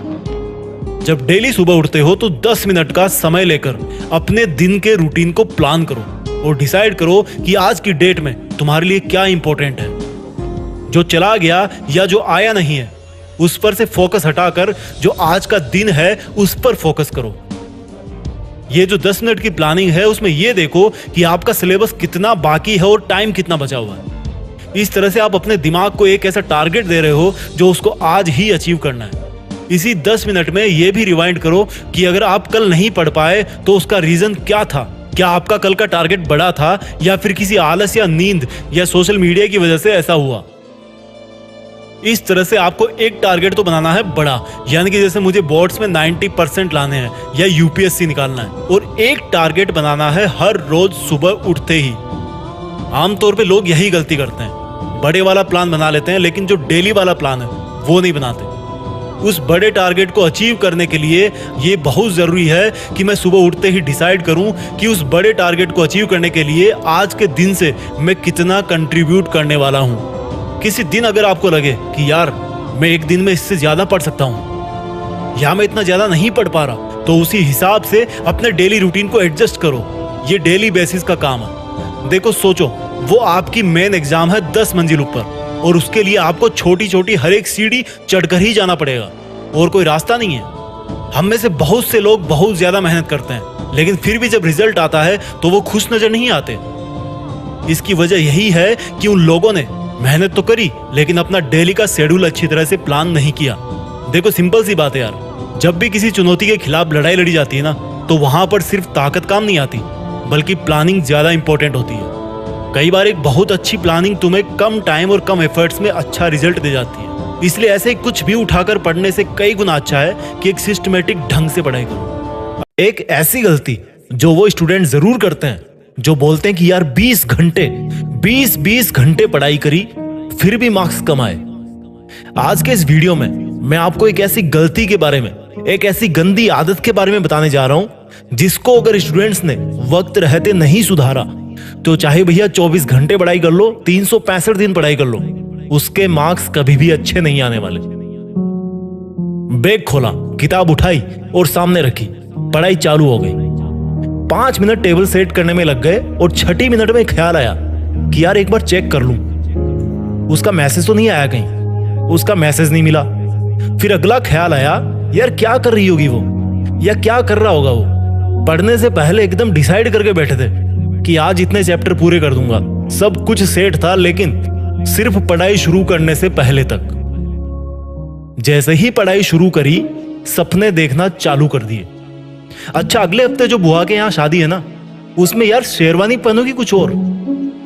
जब डेली सुबह उठते हो तो 10 मिनट का समय लेकर अपने दिन के रूटीन को प्लान करो और डिसाइड करो कि आज की डेट में तुम्हारे लिए क्या इंपॉर्टेंट है। जो चला गया या जो आया नहीं है उस पर से फोकस हटाकर जो आज का दिन है उस पर फोकस करो। ये जो 10 मिनट की प्लानिंग है उसमें ये देखो कि आपका सिलेबस कितना बाकी है और टाइम कितना बचा हुआ है। इस तरह से आप अपने दिमाग को एक ऐसा टारगेट दे रहे हो जो उसको आज ही अचीव करना है। इसी 10 मिनट में ये भी रिवाइंड करो कि अगर आप कल नहीं पढ़ पाए तो उसका रीजन क्या था। क्या आपका कल का टारगेट बड़ा था या फिर किसी आलस या नींद या सोशल मीडिया की वजह से ऐसा हुआ। इस तरह से आपको एक टारगेट तो बनाना है बड़ा, यानी कि जैसे मुझे बोर्ड्स में 90% लाने हैं या UPSC निकालना है, और एक टारगेट बनाना है हर रोज सुबह उठते ही। आमतौर पे लोग यही गलती करते हैं, बड़े वाला प्लान बना लेते हैं लेकिन जो डेली वाला प्लान है वो नहीं बनाते। उस बड़े टारगेट को अचीव करने के लिए ये बहुत जरूरी है कि मैं सुबह उठते ही डिसाइड करूं कि उस बड़े टारगेट को अचीव करने के लिए आज के दिन से मैं कितना कंट्रीब्यूट करने वाला हूं। किसी दिन अगर आपको लगे कि यार मैं एक दिन में इससे ज्यादा पढ़ सकता हूं या मैं इतना ज्यादा नहीं पढ़ पा रहा, तो उसी हिसाब से अपने डेली रूटीन को एडजस्ट करो। ये डेली बेसिस का काम है। देखो, सोचो वो आपकी मेन एग्जाम है 10 मंजिल ऊपर और उसके लिए आपको छोटी छोटी हर एक सीढ़ी चढ़कर ही जाना पड़ेगा और कोई रास्ता नहीं है। हम में से बहुत से लोग बहुत ज्यादा मेहनत करते हैं लेकिन फिर भी जब रिजल्ट आता है तो वो खुश नजर नहीं आते। इसकी वजह यही है कि उन लोगों ने मेहनत तो करी लेकिन अपना डेली का शेड्यूल अच्छी तरह से प्लान नहीं किया। देखो, सिंपल सी बात है यार, जब भी किसी चुनौती के खिलाफ लड़ाई लड़ी जाती है ना तो वहां पर सिर्फ ताकत काम नहीं आती बल्कि प्लानिंग ज्यादा इंपॉर्टेंट होती है। कई बार एक बहुत अच्छी प्लानिंग तुम्हें कम टाइम और कम एफर्ट्स में अच्छा रिजल्ट दे जाती है। इसलिए ऐसे कुछ भी उठाकर पढ़ने से कई गुना अच्छा है कि एक सिस्टमेटिक ढंग से पढ़ाई करो। एक ऐसी गलती जो वो स्टूडेंट जरूर करते हैं जो बोलते हैं कि यार 20 घंटे पढ़ाई करी फिर भी मार्क्स कम आए। आज के इस वीडियो में मैं आपको एक ऐसी गलती के बारे में, एक ऐसी गंदी आदत के बारे में बताने जा रहा हूं जिसको अगर स्टूडेंट्स ने वक्त रहते नहीं सुधारा तो चाहे भैया 24 घंटे पढ़ाई कर लो, 365 दिन पढ़ाई कर लो, उसके मार्क्स कभी भी अच्छे नहीं आने वाले। बैग खोला, किताब उठाई और सामने रखी, पढ़ाई चालू हो गई। 5 मिनट टेबल सेट करने में लग गए और 6 मिनट में ख्याल आया कि यार एक बार चेक कर लूं, उसका मैसेज तो नहीं आया कहीं। उसका मैसेज नहीं मिला। फिर अगला ख्याल आया, यार क्या कर रही होगी वो या क्या कर रहा होगा वो। पढ़ने से पहले एकदम डिसाइड करके बैठे थे कि आज इतने चैप्टर पूरे कर दूंगा, सब कुछ सेट था, लेकिन सिर्फ पढ़ाई शुरू करने से पहले तक। जैसे ही पढ़ाई शुरू करी, सपने देखना चालू कर दिए। अच्छा, अगले हफ्ते जो बुआ के यहाँ शादी है ना, उसमें यार शेरवानी पहनोगी कुछ और।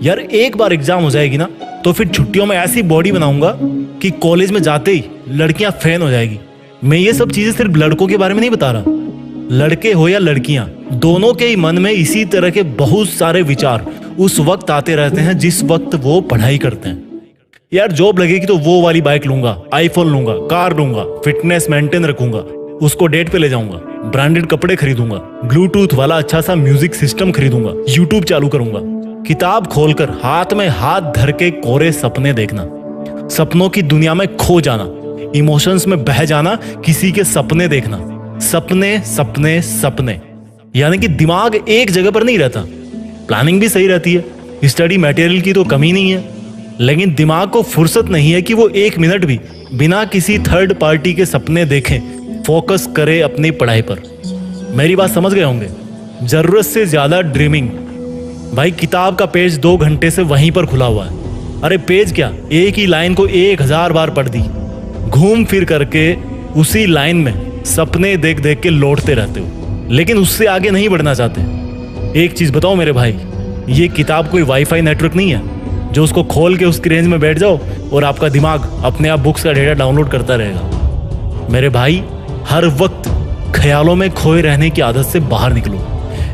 यार एक बार एग्जाम हो जाएगी ना, तो फिर छुट्टियों में ऐसी बॉडी बनाऊंगा कि कॉलेज में जाते ही लड़कियां फैन हो जाएगी। मैं ये सब चीजें सिर्फ लड़कों के बारे में नहीं बता रहा, लड़के हो या लड़कियां, दोनों के ही मन में इसी तरह के बहुत सारे विचार उस वक्त आते रहते हैं जिस वक्त वो पढ़ाई करते हैं। यार जॉब लगेगी तो वो वाली बाइक लूंगा, आईफोन लूंगा, कार लूंगा, फिटनेस मेंटेन रखूंगा, उसको डेट पे ले जाऊंगा, ब्रांडेड कपड़े खरीदूंगा, ब्लूटूथ वाला अच्छा सा म्यूजिक सिस्टम खरीदूंगा, यूट्यूब चालू करूंगा, किताब खोलकर हाथ में हाथ धर के कोरे सपने देखना, सपनों की दुनिया में खो जाना, इमोशंस में बह जाना, किसी के सपने देखना, सपने सपने सपने। यानी कि दिमाग एक जगह पर नहीं रहता। प्लानिंग भी सही रहती है, स्टडी मटेरियल की तो कमी नहीं है, लेकिन दिमाग को फुर्सत नहीं है कि वो एक मिनट भी बिना किसी थर्ड पार्टी के सपने देखें, फोकस करे अपनी पढ़ाई पर। मेरी बात समझ गए होंगे। जरूरत से ज्यादा ड्रीमिंग। भाई किताब का पेज 2 घंटे से वहीं पर खुला हुआ है। अरे पेज क्या, एक ही लाइन को 1000 बार पढ़ दी, घूम फिर करके उसी लाइन में सपने देख देख के लौटते रहते हो, लेकिन उससे आगे नहीं बढ़ना चाहते। एक चीज बताओ मेरे भाई, ये किताब कोई वाईफाई नेटवर्क नहीं है जो उसको खोल के उसकी रेंज में बैठ जाओ और आपका दिमाग अपने आप बुक्स का डेटा डाउनलोड करता रहेगा। मेरे भाई, हर वक्त ख्यालों में खोए रहने की आदत से बाहर निकलो।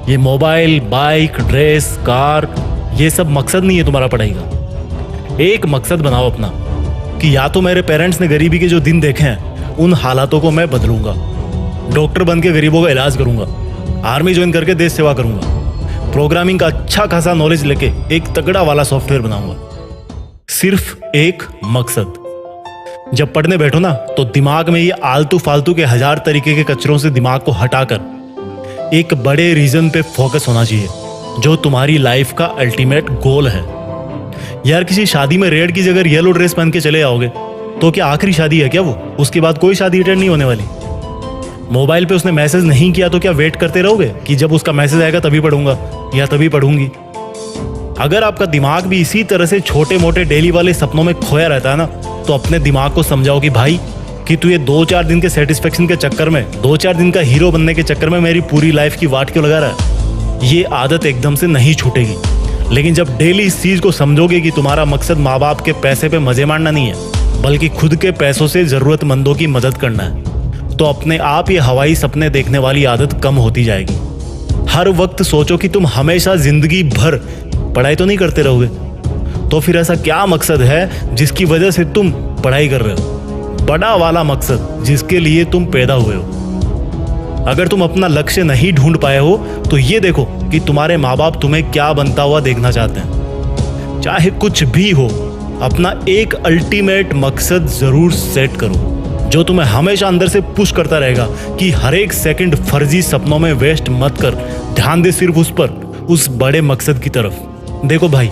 ये मोबाइल, बाइक, ड्रेस, कार, ये सब मकसद नहीं है तुम्हारा पढ़ाई का। एक मकसद बनाओ अपना कि या तो मेरे पेरेंट्स ने गरीबी के जो दिन देखे हैं उन हालातों को मैं बदलूंगा, डॉक्टर बन के गरीबों का इलाज करूंगा, आर्मी ज्वाइन करके देश सेवा करूंगा, प्रोग्रामिंग का अच्छा खासा नॉलेज लेके एक तगड़ा वाला सॉफ्टवेयर बनाऊंगा। सिर्फ एक मकसद। जब पढ़ने बैठो ना, तो दिमाग में ये आलतू फालतू के 1000 तरीके के कचरों से दिमाग को हटाकर एक बड़े रीजन पे फोकस होना चाहिए, जो तुम्हारी लाइफ का अल्टीमेट गोल है। यार किसी शादी में रेड की जगह येलो ड्रेस पहन के चले आओगे तो क्या आखिरी शादी है क्या वो? उसके बाद कोई शादी अटेंड नहीं होने वाली। मोबाइल पे उसने मैसेज नहीं किया तो क्या वेट करते रहोगे कि जब उसका मैसेज आएगा तभी पढ़ूंगा या तभी पढ़ूंगी? अगर आपका दिमाग भी इसी तरह से छोटे मोटे डेली वाले सपनों में खोया रहता है ना, तो अपने दिमाग को समझाओ कि भाई कि तू ये 2-4 दिन के सेटिस्फेक्शन के चक्कर में, 2-4 दिन का हीरो बनने के चक्कर में मेरी पूरी लाइफ की वाट क्यों लगा रहा है? ये आदत एकदम से नहीं छूटेगी। लेकिन जब डेली इस चीज को समझोगे कि तुम्हारा मकसद माँ बाप के पैसे पे मजे मारना नहीं है, बल्कि खुद के पैसों से जरूरतमंदों की मदद करना है, तो अपने आप ये हवाई सपने देखने वाली आदत कम होती जाएगी। हर वक्त सोचो कि तुम हमेशा जिंदगी भर पढ़ाई तो नहीं करते रहोगे, तो फिर ऐसा क्या मकसद है जिसकी वजह से तुम पढ़ाई कर रहे हो? बड़ा वाला मकसद जिसके लिए तुम पैदा हुए हो। अगर तुम अपना लक्ष्य नहीं ढूंढ पाए हो तो ये देखो कि तुम्हारे माँ बाप तुम्हें क्या बनता हुआ देखना चाहते हैं। चाहे कुछ भी हो, अपना एक अल्टीमेट मकसद जरूर सेट करो जो तुम्हें हमेशा अंदर से पुश करता रहेगा कि हर एक सेकंड फर्जी सपनों में वेस्ट मत कर, ध्यान दे सिर्फ उस पर, उस बड़े मकसद की तरफ। देखो भाई,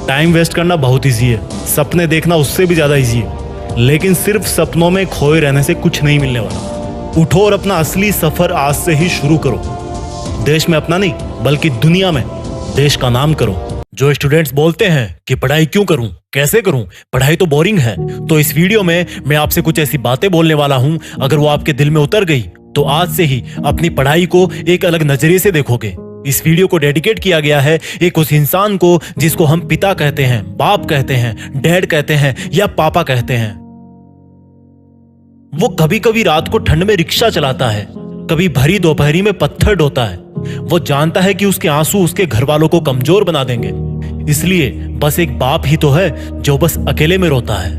टाइम वेस्ट करना बहुत ईजी है, सपने देखना उससे भी ज्यादा ईजी है, लेकिन सिर्फ सपनों में खोए रहने से कुछ नहीं मिलने वाला। उठो और अपना असली सफर आज से ही शुरू करो। देश में अपना नहीं, बल्कि दुनिया में देश का नाम करो। जो स्टूडेंट्स बोलते हैं कि पढ़ाई क्यों करूं, कैसे करूं, पढ़ाई तो बोरिंग है, तो इस वीडियो में मैं आपसे कुछ ऐसी बातें बोलने वाला हूं, अगर वो आपके दिल में उतर गई तो आज से ही अपनी पढ़ाई को एक अलग नजरिए से देखोगे। इस वीडियो को डेडिकेट किया गया है एक उस इंसान को जिसको हम पिता कहते हैं, बाप कहते हैं, डैड कहते हैं या पापा कहते हैं। वो कभी कभी रात को ठंड में रिक्शा चलाता है, कभी भरी दोपहरी में पत्थर ढोता है। वो जानता है कि उसके आंसू उसके घर वालों को कमजोर बना देंगे, इसलिए बस एक बाप ही तो है जो बस अकेले में रोता है।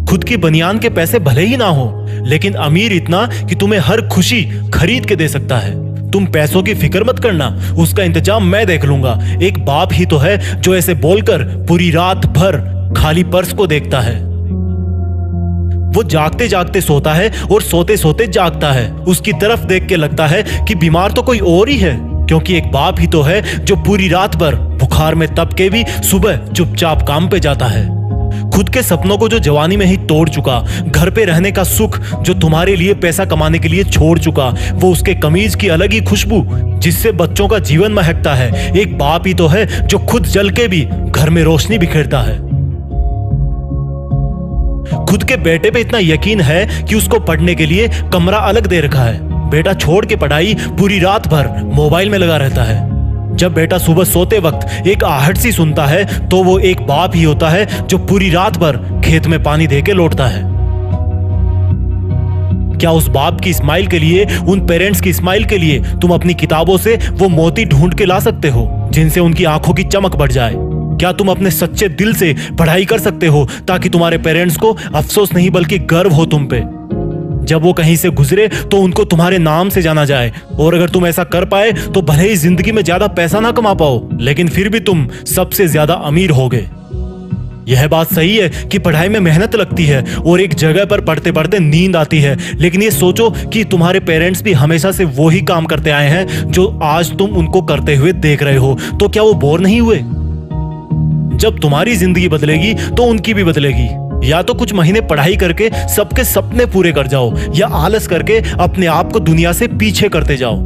खुद की बनियान के पैसे भले ही ना हो, लेकिन अमीर इतना कि तुम्हें हर खुशी खरीद के दे सकता है। तुम पैसों की फिक्र मत करना, उसका इंतजाम मैं देख लूंगा। एक बाप ही तो है जो ऐसे बोलकर पूरी रात भर खाली पर्स को देखता है। वो जागते जागते सोता है और सोते सोते जागता है। उसकी तरफ देख के लगता है कि बीमार तो कोई और ही है, क्योंकि एक बाप ही तो है जो पूरी रात भर बुखार में तप के भी सुबह चुपचाप काम पे जाता है। खुद के सपनों को जो जवानी में ही तोड़ चुका, घर पे रहने का सुख जो तुम्हारे लिए पैसा कमाने के लिए छोड़ चुका, वो उसके कमीज की अलग ही खुशबू जिससे बच्चों का जीवन महकता है, एक बाप ही तो है जो खुद जल के भी घर में रोशनी बिखेरता है। खुद के बेटे पे इतना यकीन है कि उसको पढ़ने के लिए कमरा अलग दे रखा है। बेटा छोड़ के पढ़ाई पूरी रात भर मोबाइल में लगा रहता है। जब बेटा सुबह सोते वक्त एक आहट सी सुनता है तो वो एक बाप ही होता है जो पूरी रात भर खेत में पानी दे के लौटता है। क्या उस बाप की स्माइल के लिए, उन पेरेंट्स की स्माइल के लिए तुम अपनी किताबों से वो मोती ढूंढ के ला सकते हो जिनसे उनकी आंखों की चमक बढ़ जाए? क्या तुम अपने सच्चे दिल से पढ़ाई कर सकते हो ताकि तुम्हारे पेरेंट्स को अफसोस नहीं बल्कि गर्व हो तुम पे? जब वो कहीं से गुजरे तो उनको तुम्हारे नाम से जाना जाए। और अगर तुम ऐसा कर पाए तो भले ही जिंदगी में ज्यादा पैसा ना कमा पाओ, लेकिन फिर भी तुम सबसे ज्यादा अमीर होगे। यह बात सही है कि पढ़ाई में मेहनत लगती है और एक जगह पर पढ़ते पढ़ते नींद आती है, लेकिन ये सोचो कि तुम्हारे पेरेंट्स भी हमेशा से वो ही काम करते आए हैं जो आज तुम उनको करते हुए देख रहे हो, तो क्या वो बोर नहीं हुए? जब तुम्हारी जिंदगी बदलेगी तो उनकी भी बदलेगी। या तो कुछ महीने पढ़ाई करके सबके सपने पूरे कर जाओ, या आलस करके अपने आप को दुनिया से पीछे करते जाओ।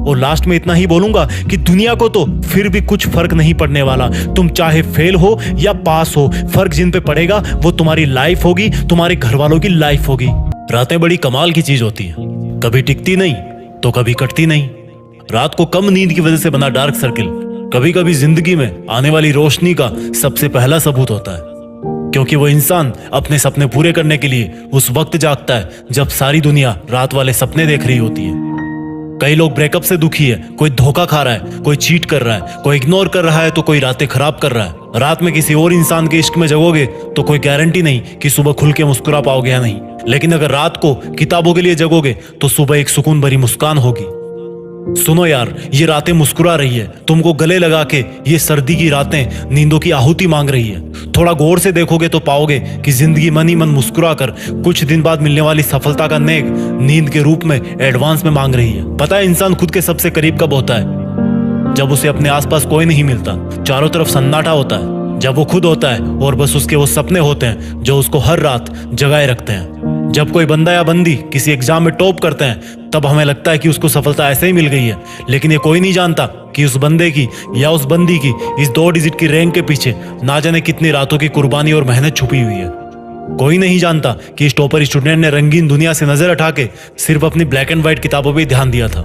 और लास्ट में इतना ही बोलूंगा कि दुनिया को तो फिर भी कुछ फर्क नहीं पड़ने वाला। तुम चाहे फेल हो या पास हो, फर्क जिन पे पड़ेगा वो तुम्हारी लाइफ होगी, तुम्हारे घर वालों की लाइफ होगी। रातें बड़ी कमाल की चीज होती हैं, कभी टिकती नहीं तो कभी कटती नहीं। रात को कम नींद की वजह से बना डार्क सर्किल कभी कभी जिंदगी में आने वाली रोशनी का सबसे पहला सबूत होता है, क्योंकि वो इंसान अपने सपने पूरे करने के लिए उस वक्त जागता है जब सारी दुनिया रात वाले सपने देख रही होती है। कई लोग ब्रेकअप से दुखी है, कोई धोखा खा रहा है, कोई चीट कर रहा है, कोई इग्नोर कर रहा है तो कोई रातें खराब कर रहा है। रात में किसी और इंसान के इश्क में जगोगे तो कोई गारंटी नहीं कि सुबह खुल के मुस्कुरा पाओगे या नहीं, लेकिन अगर रात को किताबों के लिए जगोगे तो सुबह एक सुकून भरी मुस्कान होगी। सुनो यार, ये रातें मुस्कुरा रही है, तुमको गले लगा के ये सर्दी की रातें नींदों की आहुति मांग रही है। थोड़ा गौर से देखोगे तो पाओगे कि जिंदगी मन ही मन मुस्कुरा कर कुछ दिन बाद मिलने वाली सफलता का नेक नींद के रूप में एडवांस में मांग रही है। पता है इंसान खुद के सबसे करीब कब होता है? जब उसे अपने आसपास कोई नहीं मिलता, चारों तरफ सन्नाटा होता है, जब वो खुद होता है और बस उसके वो सपने होते हैं जो उसको हर रात जगाए रखते हैं। जब कोई बंदा या बंदी किसी एग्जाम में टॉप करते हैं तब हमें लगता है कि उसको सफलता ऐसे ही मिल गई है, लेकिन ये कोई नहीं जानता कि उस बंदे की या उस बंदी की इस 2 डिजिट की रैंक के पीछे ना जाने कितनी रातों की कुर्बानी और मेहनत छुपी हुई है। कोई नहीं जानता कि इस टॉपर स्टूडेंट ने रंगीन दुनिया से नजर हटा के सिर्फ अपनी ब्लैक एंड व्हाइट किताबों पर ध्यान दिया था।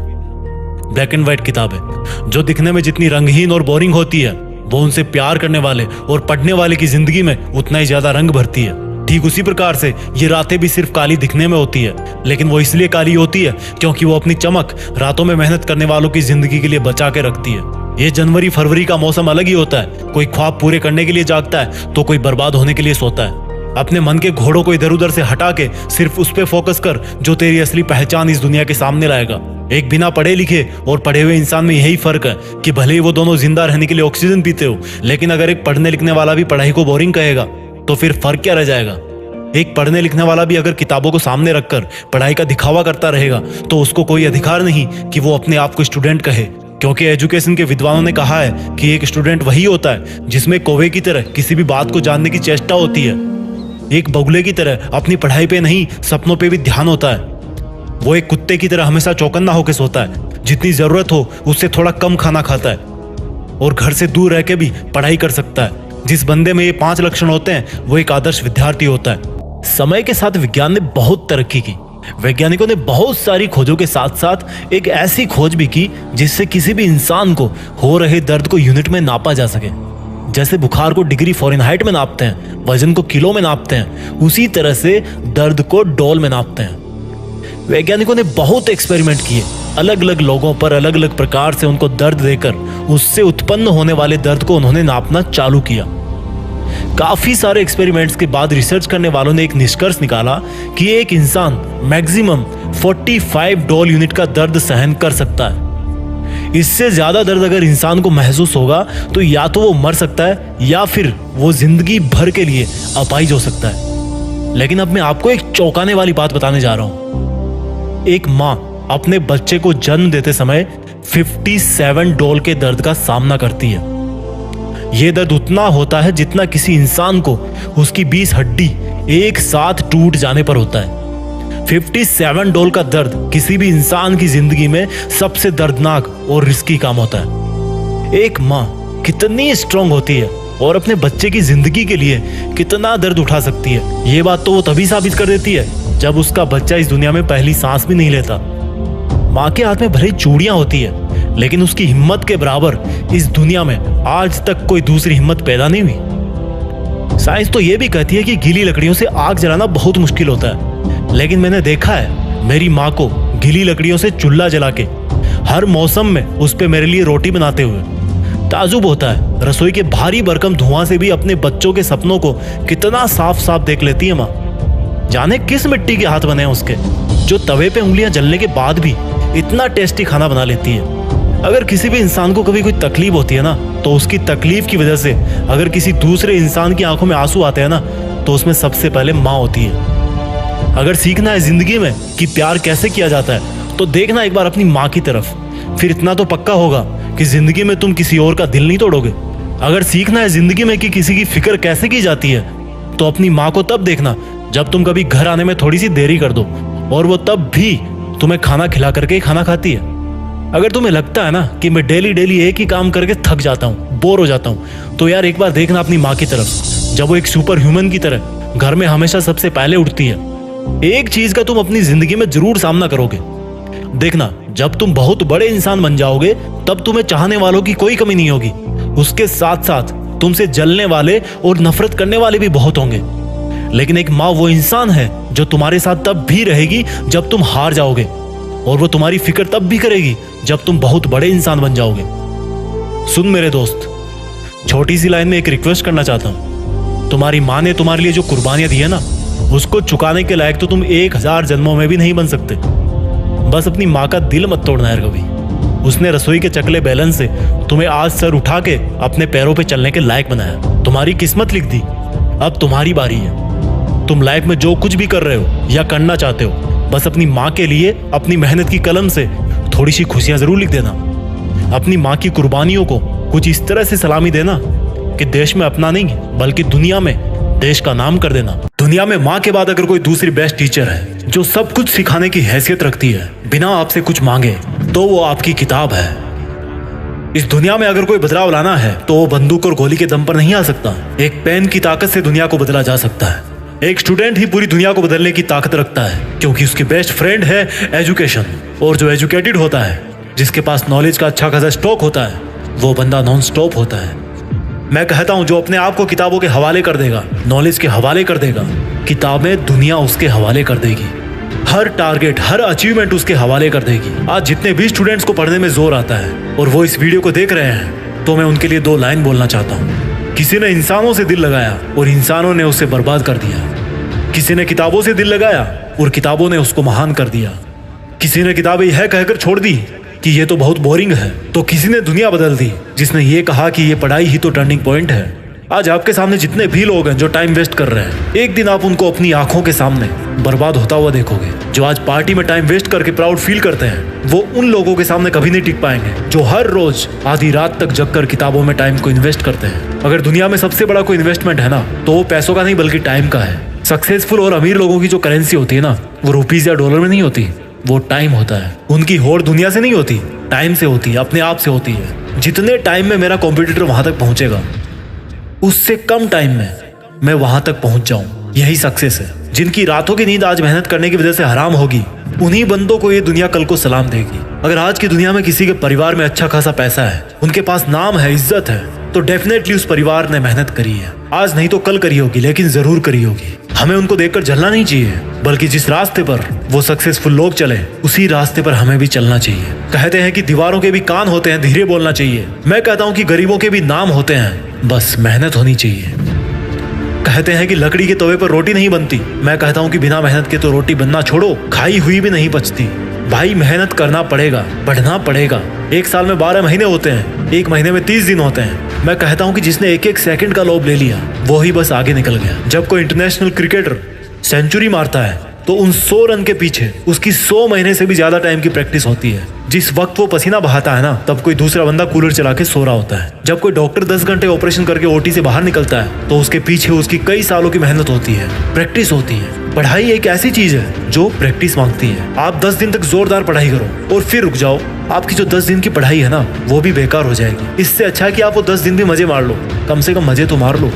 ब्लैक एंड व्हाइट किताबें जो दिखने में जितनी रंगहीन और बोरिंग होती है, वो उनसे प्यार करने वाले और पढ़ने वाले की जिंदगी में उतना ही ज्यादा रंग भरती है। ठीक उसी प्रकार से ये रातें भी सिर्फ काली दिखने में होती है, लेकिन वो इसलिए काली होती है क्योंकि वो अपनी चमक रातों में मेहनत करने वालों की जिंदगी के लिए बचा के रखती है। ये जनवरी फरवरी का मौसम अलग ही होता है। कोई ख्वाब पूरे करने के लिए जागता है तो कोई बर्बाद होने के लिए सोता है। अपने मन के घोड़ों को इधर उधर से हटा के सिर्फ उस पे फोकस कर जो तेरी असली पहचान इस दुनिया के सामने लाएगा। एक बिना पढ़े लिखे और पढ़े हुए इंसान में यही फर्क है कि भले ही वो दोनों जिंदा रहने के लिए ऑक्सीजन पीते हो, लेकिन अगर एक पढ़ने लिखने वाला भी पढ़ाई को बोरिंग कहेगा तो फिर फर्क क्या रह जाएगा? एक पढ़ने लिखने वाला भी अगर किताबों को सामने रखकर पढ़ाई का दिखावा करता रहेगा तो उसको कोई अधिकार नहीं कि वो अपने आप को स्टूडेंट कहे, क्योंकि एजुकेशन के विद्वानों ने कहा है कि एक स्टूडेंट वही होता है जिसमें कौवे की तरह किसी भी बात को जानने की चेष्टा होती है। एक बगुले की तरह अपनी पढ़ाई पे नहीं सपनों पे भी ध्यान होता है। वो एक कुत्ते की तरह हमेशा चौकन्ना होकर सोता है, जितनी जरूरत हो उससे थोड़ा कम खाना खाता है और घर से दूर रह के भी पढ़ाई कर सकता है। जिस बंदे में ये 5 लक्षण होते हैं वो एक आदर्श विद्यार्थी होता है। समय के साथ विज्ञान ने बहुत तरक्की की। वैज्ञानिकों ने बहुत सारी खोजों के साथ साथ एक ऐसी खोज भी की जिससे किसी भी इंसान को हो रहे दर्द को यूनिट में नापा जा सके। जैसे बुखार को डिग्री फ़ारेनहाइट में नापते हैं, वजन को किलो में नापते हैं, उसी तरह से दर्द को डोल में नापते हैं। वैज्ञानिकों ने बहुत एक्सपेरिमेंट किए, अलग अलग लोगों पर अलग अलग प्रकार से उनको दर्द देकर उससे उत्पन्न होने वाले दर्द को उन्होंने नापना चालू किया। काफी सारे एक्सपेरिमेंट्स के बाद रिसर्च करने वालों ने एक निष्कर्ष निकाला कि एक इंसान मैक्सिमम 45 डोल यूनिट का दर्द सहन कर सकता है। इससे ज्यादा दर्द अगर इंसान को महसूस होगा तो या तो वो मर सकता है या फिर वो जिंदगी भर के लिए अपाहिज हो सकता है। लेकिन अब मैं आपको एक चौंकाने वाली बात बताने जा रहा हूं। एक माँ अपने बच्चे को जन्म देते समय 57 डोल के दर्द का सामना करती है। ये दर्द उतना होता है जितना किसी इंसान को उसकी 20 हड्डी एक साथ टूट जाने पर होता है। 57 डॉल का दर्द किसी भी इंसान की जिंदगी में सबसे दर्दनाक और रिस्की काम होता है। एक माँ कितनी स्ट्रांग होती है और अपने बच्चे की जिंदगी के लिए कितना दर्द उठा सकती है, ये बात तो वो तभी साबित कर देती है जब उसका बच्चा इस दुनिया में पहली सांस भी नहीं लेता। माँ के हाथ में भले चूड़ियां होती है, लेकिन उसकी हिम्मत के बराबर इस दुनिया में आज तक कोई दूसरी हिम्मत पैदा नहीं हुई। साइंस तो ये भी कहती है कि गीली लकड़ियों से आग जलाना बहुत मुश्किल होता है, लेकिन मैंने देखा है मेरी माँ को गीली लकड़ियों से चूल्हा जला के हर मौसम में उस पे मेरे लिए रोटी बनाते हुए। ताजुब होता है रसोई के भारी भरकम धुआं से भी अपने बच्चों के सपनों को कितना साफ साफ देख लेती है माँ। जाने किस मिट्टी के हाथ बने हैं उसके, जो तवे पे उंगलियां जलने के बाद भी इतना टेस्टी खाना बना लेती है। अगर किसी भी इंसान को कभी कोई तकलीफ होती है ना, तो उसकी तकलीफ की वजह से अगर किसी दूसरे इंसान की आंखों में आंसू आते हैं ना, तो उसमें सबसे पहले माँ होती है। अगर सीखना है जिंदगी में कि प्यार कैसे किया जाता है, तो देखना एक बार अपनी माँ की तरफ, फिर इतना तो पक्का होगा कि जिंदगी में तुम किसी और का दिल नहीं तोड़ोगे। अगर सीखना है जिंदगी में कि किसी की फिक्र कैसे की जाती है, तो अपनी माँ को तब देखना जब तुम कभी घर आने में थोड़ी सी देरी कर दो, और वो तब भी तुम्हें खाना खिला करके ही खाना खाती है। अगर तुम्हें लगता है ना कि मैं डेली डेली एक ही काम करके थक जाता हूँ, बोर हो जाता हूँ, तो यार एक बार देखना अपनी माँ की तरफ, जब वो एक सुपर ह्यूमन की तरह घर में हमेशा सबसे पहले उठती है। एक चीज का तुम अपनी जिंदगी में जरूर सामना करोगे। देखना, जब तुम बहुत बड़े इंसान बन जाओगे तब तुम्हें चाहने वालों की कोई कमी नहीं होगी। उसके साथ साथ तुमसे जलने वाले और नफरत करने वाले भी बहुत होंगे। लेकिन एक माँ वो इंसान है जो तुम्हारे साथ तब भी रहेगी जब तुम हार जाओगे, और वो तुम्हारी फिक्र तब भी करेगी जब तुम बहुत बड़े इंसान बन जाओगे। सुन मेरे दोस्त, छोटी सी लाइन में एक रिक्वेस्ट करना चाहता हूं। तुम्हारी माँ ने तुम्हारे लिए जो कुर्बानियां दी है ना, उसको चुकाने के लायक तो तुम 1000 जन्मों में भी नहीं बन सकते। बस अपनी माँ का दिल मत तोड़ना यार कभी। उसने रसोई के चकले बैलेंस से तुम्हें आज सर उठा के अपने पैरों पे चलने के लायक बनाया, तुम्हारी किस्मत लिख दी। अब तुम्हारी बारी है। तुम लाइफ में जो कुछ भी कर रहे हो या करना चाहते हो, बस अपनी माँ के लिए अपनी मेहनत की कलम से थोड़ी सी खुशियां जरूर लिख देना। अपनी माँ की कुर्बानियों को कुछ इस तरह से सलामी देना कि देश में अपना नहीं बल्कि दुनिया में देश का नाम कर देना। दुनिया में माँ के बाद अगर कोई दूसरी बेस्ट टीचर है जो सब कुछ सिखाने की हैसियत रखती है बिना आपसे कुछ मांगे, तो वो आपकी किताब है। इस दुनिया में अगर कोई बदलाव लाना है तो वो बंदूक और गोली के दम पर नहीं आ सकता। एक पेन की ताकत से दुनिया को बदला जा सकता है। एक स्टूडेंट ही पूरी दुनिया को बदलने की ताकत रखता है, क्योंकि उसकी बेस्ट फ्रेंड है एजुकेशन। और जो एजुकेटेड होता है, जिसके पास नॉलेज का अच्छा खासा स्टॉक होता है, वो बंदा नॉन स्टॉप होता है। मैं कहता हूं, जो अपने आप को किताबों के हवाले कर देगा, नॉलेज के हवाले कर देगा, किताबें दुनिया उसके हवाले कर देगी। हर टारगेट, हर अचीवमेंट उसके हवाले कर देगी। आज जितने भी स्टूडेंट्स को पढ़ने में जोर आता है और वो इस वीडियो को देख रहे हैं, तो मैं उनके लिए 2 लाइन बोलना चाहता हूँ। किसी ने इंसानों से दिल लगाया और इंसानों ने उसे बर्बाद कर दिया। किसी ने किताबों से दिल लगाया और किताबों ने उसको महान कर दिया। किसी ने किताबें यह कहकर छोड़ दी कि ये तो बहुत बोरिंग है, तो किसी ने दुनिया बदल दी जिसने ये कहा कि ये पढ़ाई ही तो टर्निंग पॉइंट है। आज आपके सामने जितने भी लोग हैं जो टाइम वेस्ट कर रहे हैं, एक दिन आप उनको अपनी आंखों के सामने बर्बाद होता हुआ देखोगे। जो आज पार्टी में टाइम वेस्ट करके प्राउड फील करते हैं, वो उन लोगों के सामने कभी नहीं टिक पाएंगे जो हर रोज आधी रात तक जग कर किताबों में टाइम को इन्वेस्ट करते हैं। अगर दुनिया में सबसे बड़ा कोई इन्वेस्टमेंट है ना, तो वो पैसों का नहीं बल्कि टाइम का है। सक्सेसफुल और अमीर लोगों की जो करेंसी होती है ना, वो रुपीज या डॉलर में नहीं होती, वो टाइम होता है। उनकी होड़ दुनिया से नहीं होती, टाइम से होती है, अपने आप से होती है। जितने टाइम में मेरा कॉम्पिटिटर वहां तक पहुंचेगा, उससे कम टाइम में मैं वहां तक पहुंच जाऊं, यही सक्सेस है। जिनकी रातों की नींद आज मेहनत करने की वजह से हराम होगी, उन्हीं बंदों को ये दुनिया कल को सलाम देगी। अगर आज की दुनिया में किसी के परिवार में अच्छा खासा पैसा है, उनके पास नाम है, इज्जत है, तो डेफिनेटली उस परिवार ने मेहनत करी है। आज नहीं तो कल करी होगी, लेकिन जरूर करी होगी। हमें उनको देखकर जलना नहीं चाहिए, बल्कि जिस रास्ते पर वो सक्सेसफुल लोग चले, उसी रास्ते पर हमें भी चलना चाहिए। कहते हैं कि दीवारों के भी कान होते हैं, धीरे बोलना चाहिए। मैं कहता हूँ कि गरीबों के भी नाम होते हैं, बस मेहनत होनी चाहिए। कहते हैं कि लकड़ी के तवे पर रोटी नहीं बनती, मैं कहता हूँ कि बिना मेहनत के तो रोटी बनना छोड़ो, खाई हुई भी नहीं पचती। भाई मेहनत करना पड़ेगा, बढ़ना पड़ेगा। एक साल में 12 महीने होते हैं, एक महीने में 30 दिन होते हैं। मैं कहता हूँ कि जिसने एक एक सेकंड का लोभ ले लिया, वो ही बस आगे निकल गया। जब कोई इंटरनेशनल क्रिकेटर सेंचुरी मारता है, तो उन 100 रन के पीछे उसकी 100 महीने से भी ज्यादा टाइम की प्रैक्टिस होती है। जिस वक्त वो पसीना बहाता है ना, तब कोई दूसरा बंदा कूलर चला के सो रहा होता है। जब कोई डॉक्टर 10 घंटे ऑपरेशन करके ओटी से बाहर निकलता है, तो उसके पीछे उसकी कई सालों की मेहनत होती है, प्रैक्टिस होती है। पढ़ाई एक ऐसी चीज है जो प्रैक्टिस मांगती है। आप 10 दिन तक जोरदार पढ़ाई करो और फिर रुक जाओ, आपकी जो 10 दिन की पढ़ाई है ना, वो भी बेकार हो जाएगी। इससे अच्छा है कि आप वो 10 दिन भी मजे मार लो, कम से कम मजे तो मार लो।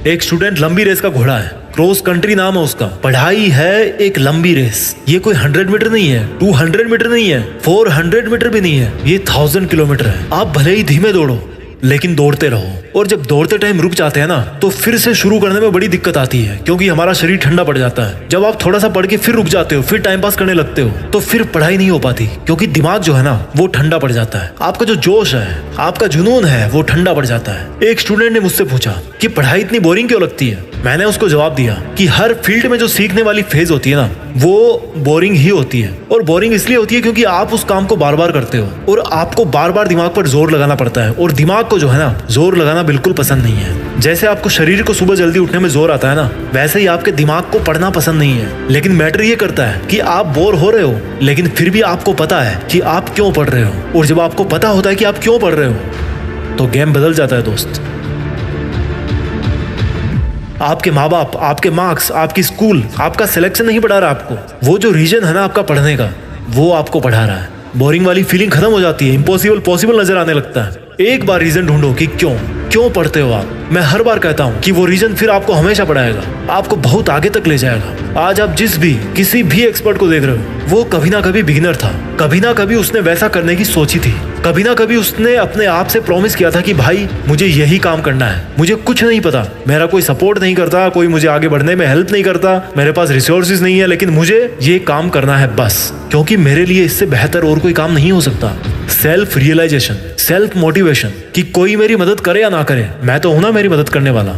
एक स्टूडेंट लंबी रेस का घोड़ा है, क्रॉस कंट्री नाम है उसका। पढ़ाई है एक लंबी रेस। ये कोई 100 मीटर नहीं है, 200 मीटर नहीं है, 400 मीटर भी नहीं है, ये 1000 किलोमीटर है। आप भले ही धीमे दौड़ो, लेकिन दौड़ते रहो। और जब दौड़ते टाइम रुक जाते हैं ना, तो फिर से शुरू करने में बड़ी दिक्कत आती है, क्योंकि हमारा शरीर ठंडा पड़ जाता है। जब आप थोड़ा सा पढ़ के फिर रुक जाते हो, फिर टाइम पास करने लगते हो, तो फिर पढ़ाई नहीं हो पाती, क्योंकि दिमाग जो है ना, वो ठंडा पड़ जाता है। आपका जो जोश है, आपका जुनून है, वो ठंडा पड़ जाता है। एक स्टूडेंट ने मुझसे पूछा कि पढ़ाई इतनी बोरिंग क्यों लगती है। मैंने उसको जवाब दिया कि हर फील्ड में जो सीखने वाली फेज होती है ना, वो बोरिंग ही होती है। और बोरिंग इसलिए होती है क्योंकि आप उस काम को बार बार करते हो और आपको बार बार दिमाग पर जोर लगाना पड़ता है। और दिमाग को जो है ना, जोर लगाना बिल्कुल पसंद नहीं है। जैसे आपको शरीर को सुबह जल्दी उठने में जोर आता है ना, वैसे ही आपके दिमाग को पढ़ना पसंद नहीं है। लेकिन मैटर ये करता है कि आप बोर हो रहे हो, लेकिन फिर भी आपको पता है कि आप क्यों पढ़ रहे हो। और जब आपको पता होता है कि आप क्यों पढ़ रहे हो, तो गेम बदल जाता है दोस्त। आपके माँ बाप, आपके मार्क्स, आपकी स्कूल, आपका सिलेक्शन नहीं पढ़ा रहा आपको। वो जो रीजन है ना आपका पढ़ने का, वो आपको पढ़ा रहा है। बोरिंग वाली फीलिंग खत्म हो जाती है, इम्पॉसिबल पॉसिबल नजर आने लगता है। एक बार रीजन ढूंढो कि क्यों पढ़ते हो आप। मैं हर बार कहता हूँ कि वो रीजन फिर आपको हमेशा पढ़ाएगा, आपको बहुत आगे तक ले जाएगा। आज आप किसी भी एक्सपर्ट को देख रहे हो, वो कभी ना कभी बिगिनर था, कभी ना कभी उसने वैसा करने की सोची थी, कभी ना कभी उसने अपने आप से प्रॉमिस किया था कि भाई मुझे यही काम करना है, मुझे कुछ नहीं पता, मेरा कोई सपोर्ट नहीं करता, कोई मुझे आगे बढ़ने में हेल्प नहीं करता, मेरे पास रिसोर्सेज नहीं है, लेकिन मुझे ये काम करना है बस, क्योंकि मेरे लिए इससे बेहतर और कोई काम नहीं हो सकता। सेल्फ रियलाइजेशन, सेल्फ मोटिवेशन कि कोई मेरी मदद करे या ना करे, मैं तो हूं ना मेरी मदद करने वाला।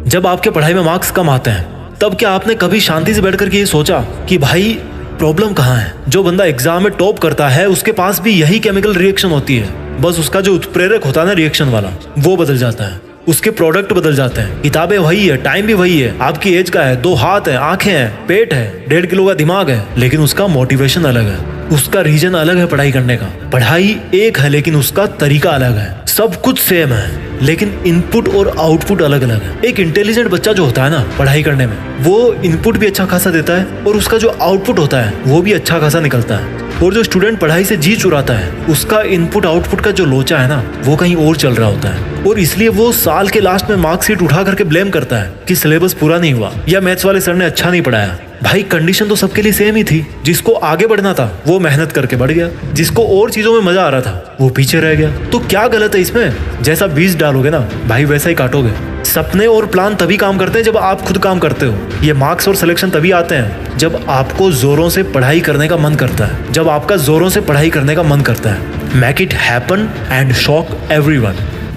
जब आपके पढ़ाई में मार्क्स कम आते हैं, तब क्या आपने कभी शांति से बैठकर के ये सोचा कि भाई प्रॉब्लम कहाँ है। जो बंदा एग्जाम में टॉप करता है उसके पास भी यही केमिकल रिएक्शन होती है, बस उसका जो उत्प्रेरक होता है ना रिएक्शन वाला, वो बदल जाता है, उसके प्रोडक्ट बदल जाते हैं। किताबें वही है, टाइम भी वही है, आपकी एज का है, 2 हाथ है, आंखें हैं, पेट है, 1.5 किलो का दिमाग है, लेकिन उसका मोटिवेशन अलग है, उसका रीजन अलग है पढ़ाई करने का। पढ़ाई एक है लेकिन उसका तरीका अलग है। सब कुछ सेम है लेकिन इनपुट और आउटपुट अलग अलग है। एक इंटेलिजेंट बच्चा जो होता है ना पढ़ाई करने में, वो इनपुट भी अच्छा खासा देता है और उसका जो आउटपुट होता है वो भी अच्छा खासा निकलता है। और जो स्टूडेंट पढ़ाई से जी चुराता है, उसका इनपुट आउटपुट का जो लोचा है ना, वो कहीं और चल रहा होता है। और इसलिए वो साल के लास्ट में मार्कशीट उठा करके ब्लेम करता है कि सिलेबस पूरा नहीं हुआ या मैथ्स वाले सर ने अच्छा नहीं पढ़ाया। भाई कंडीशन तो सबके लिए सेम ही थी। जिसको आगे बढ़ना था वो मेहनत करके बढ़ गया, जिसको और चीजों में मजा आ रहा था वो पीछे रह गया। तो क्या गलत है इसमें? जैसा बीज डालोगे ना भाई वैसा ही काटोगे। सपने और प्लान तभी काम करते हैं जब आप खुद काम करते हो। ये मार्क्स और सिलेक्शन तभी आते हैं जब आपको जोरों से पढ़ाई करने का मन करता है, जब आपका जोरों से पढ़ाई करने का मन करता है। Make it happen and shock everyone.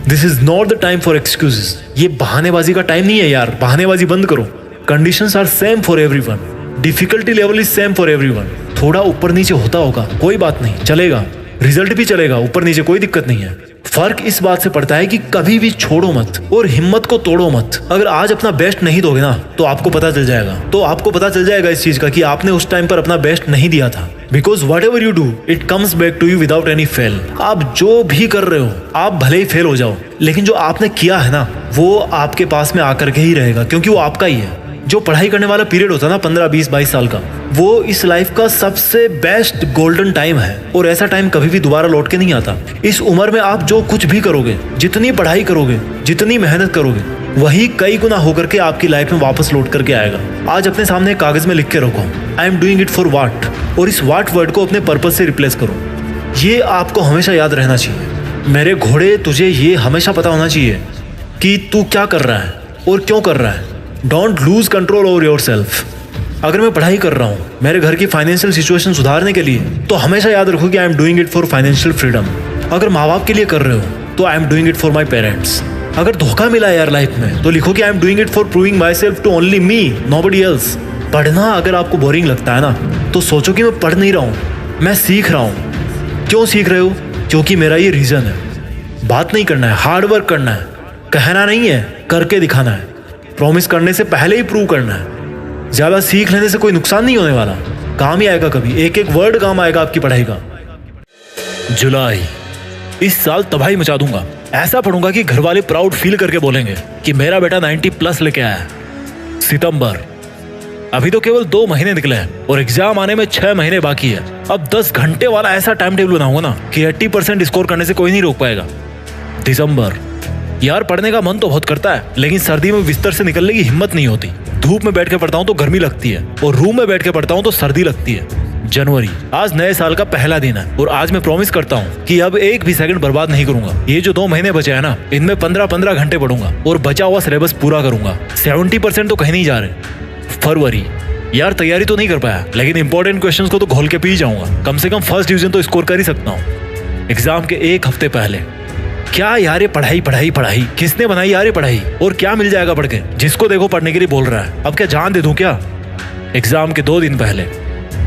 This is not the time for excuses. ये बहानेबाजी का टाइम नहीं है यार, बहानेबाजी बंद करो। Conditions are same for everyone, difficulty level is same for everyone. थोड़ा ऊपर नीचे होता होगा, कोई बात नहीं, चलेगा, रिजल्ट भी चलेगा, ऊपर नीचे कोई दिक्कत नहीं है। फर्क इस बात से पड़ता है कि कभी भी छोड़ो मत और हिम्मत को तोड़ो मत। अगर आज अपना बेस्ट नहीं दोगे ना तो आपको पता चल जाएगा, इस चीज का कि आपने उस टाइम पर अपना बेस्ट नहीं दिया था। Because whatever you do it comes back to you without any fail. आप जो भी कर रहे हो, आप भले ही फेल हो जाओ, लेकिन जो आपने किया है ना वो आपके पास में आकर के ही रहेगा, क्योंकि वो आपका ही है। जो पढ़ाई करने वाला पीरियड होता है ना 15, 20, 22 साल का, वो इस लाइफ का सबसे बेस्ट गोल्डन टाइम है। और ऐसा टाइम कभी भी दोबारा लौट के नहीं आता। इस उम्र में आप जो कुछ भी करोगे, जितनी पढ़ाई करोगे, जितनी मेहनत करोगे, वही कई गुना होकर के आपकी लाइफ में वापस लौट करके आएगा। आज अपने सामने कागज में लिख के रखो, आई am doing it for what, और इस व्हाट वर्ड को अपने पर्पज से रिप्लेस करो। ये आपको हमेशा याद रहना चाहिए। मेरे घोड़े, तुझे ये हमेशा पता होना चाहिए कि तू क्या कर रहा है और क्यों कर रहा है। Don't lose control over your self. अगर मैं पढ़ाई कर रहा हूँ मेरे घर की फाइनेंशियल सिचुएशन सुधारने के लिए, तो हमेशा याद रखो कि I am doing it for financial freedom. अगर माँ बाप के लिए कर रहे हो तो I am doing it for my parents. अगर धोखा मिला यार लाइफ में तो लिखो कि I am doing it for proving myself to only me, nobody else. पढ़ना अगर आपको बोरिंग लगता है ना तो सोचो कि मैं पढ़ नहीं रहा हूँ, मैं सीख रहा हूँ। क्यों सीख रहे हो? क्योंकि मेरा ये रीजन है। बात नहीं करना है, हार्ड वर्क करना है, कहना नहीं है, करके दिखाना है। प्रॉमिस करने से पहले ही प्रूव करना है। ज्यादा सीख लेने से कोई नुकसान नहीं होने वाला, काम ही आएगा कभी, एक एक वर्ड काम आएगा आपकी पढ़ाई का। जुलाई, इस साल तबाही मचा दूंगा। ऐसा पढ़ूंगा कि घर वाले प्राउड फील करके बोलेंगे कि मेरा बेटा 90+ लेके आया है। सितंबर, अभी तो केवल 2 महीने निकले हैं और एग्जाम आने में 6 महीने बाकी है। अब 10 घंटे वाला ऐसा टाइम टेबल बनाऊंगा ना कि 80% स्कोर करने से कोई नहीं रोक पाएगा। दिसंबर, यार पढ़ने का मन तो बहुत करता है, लेकिन सर्दी में बिस्तर से निकलने की हिम्मत नहीं होती। धूप में बैठ के पढ़ता हूँ तो गर्मी लगती है और रूम में बैठ के पढ़ता हूँ तो सर्दी लगती है। जनवरी, आज नए साल का पहला दिन है और आज मैं प्रॉमिस करता हूँ कि अब एक भी सेकंड बर्बाद नहीं करूंगा। ये जो 2 महीने बचे हैं ना, इनमें 15-15 घंटे पढ़ूंगा और बचा हुआ सिलेबस पूरा करूंगा। 70% तो कहीं नहीं जा रहे। फरवरी, यार तैयारी तो नहीं कर पाया, लेकिन इंपॉर्टेंट क्वेश्चंस को तो घोल के पी जाऊंगा। कम से कम फर्स्ट डिवीजन तो स्कोर कर ही सकता हूँ। एग्जाम के 1 हफ्ते पहले, क्या यार ये पढ़ाई पढ़ाई पढ़ाई, किसने बनाई यार ये पढ़ाई, और क्या मिल जाएगा पढ़ के, जिसको देखो पढ़ने के लिए बोल रहा है, अब क्या जान दे दूं क्या। एग्जाम के 2 दिन पहले,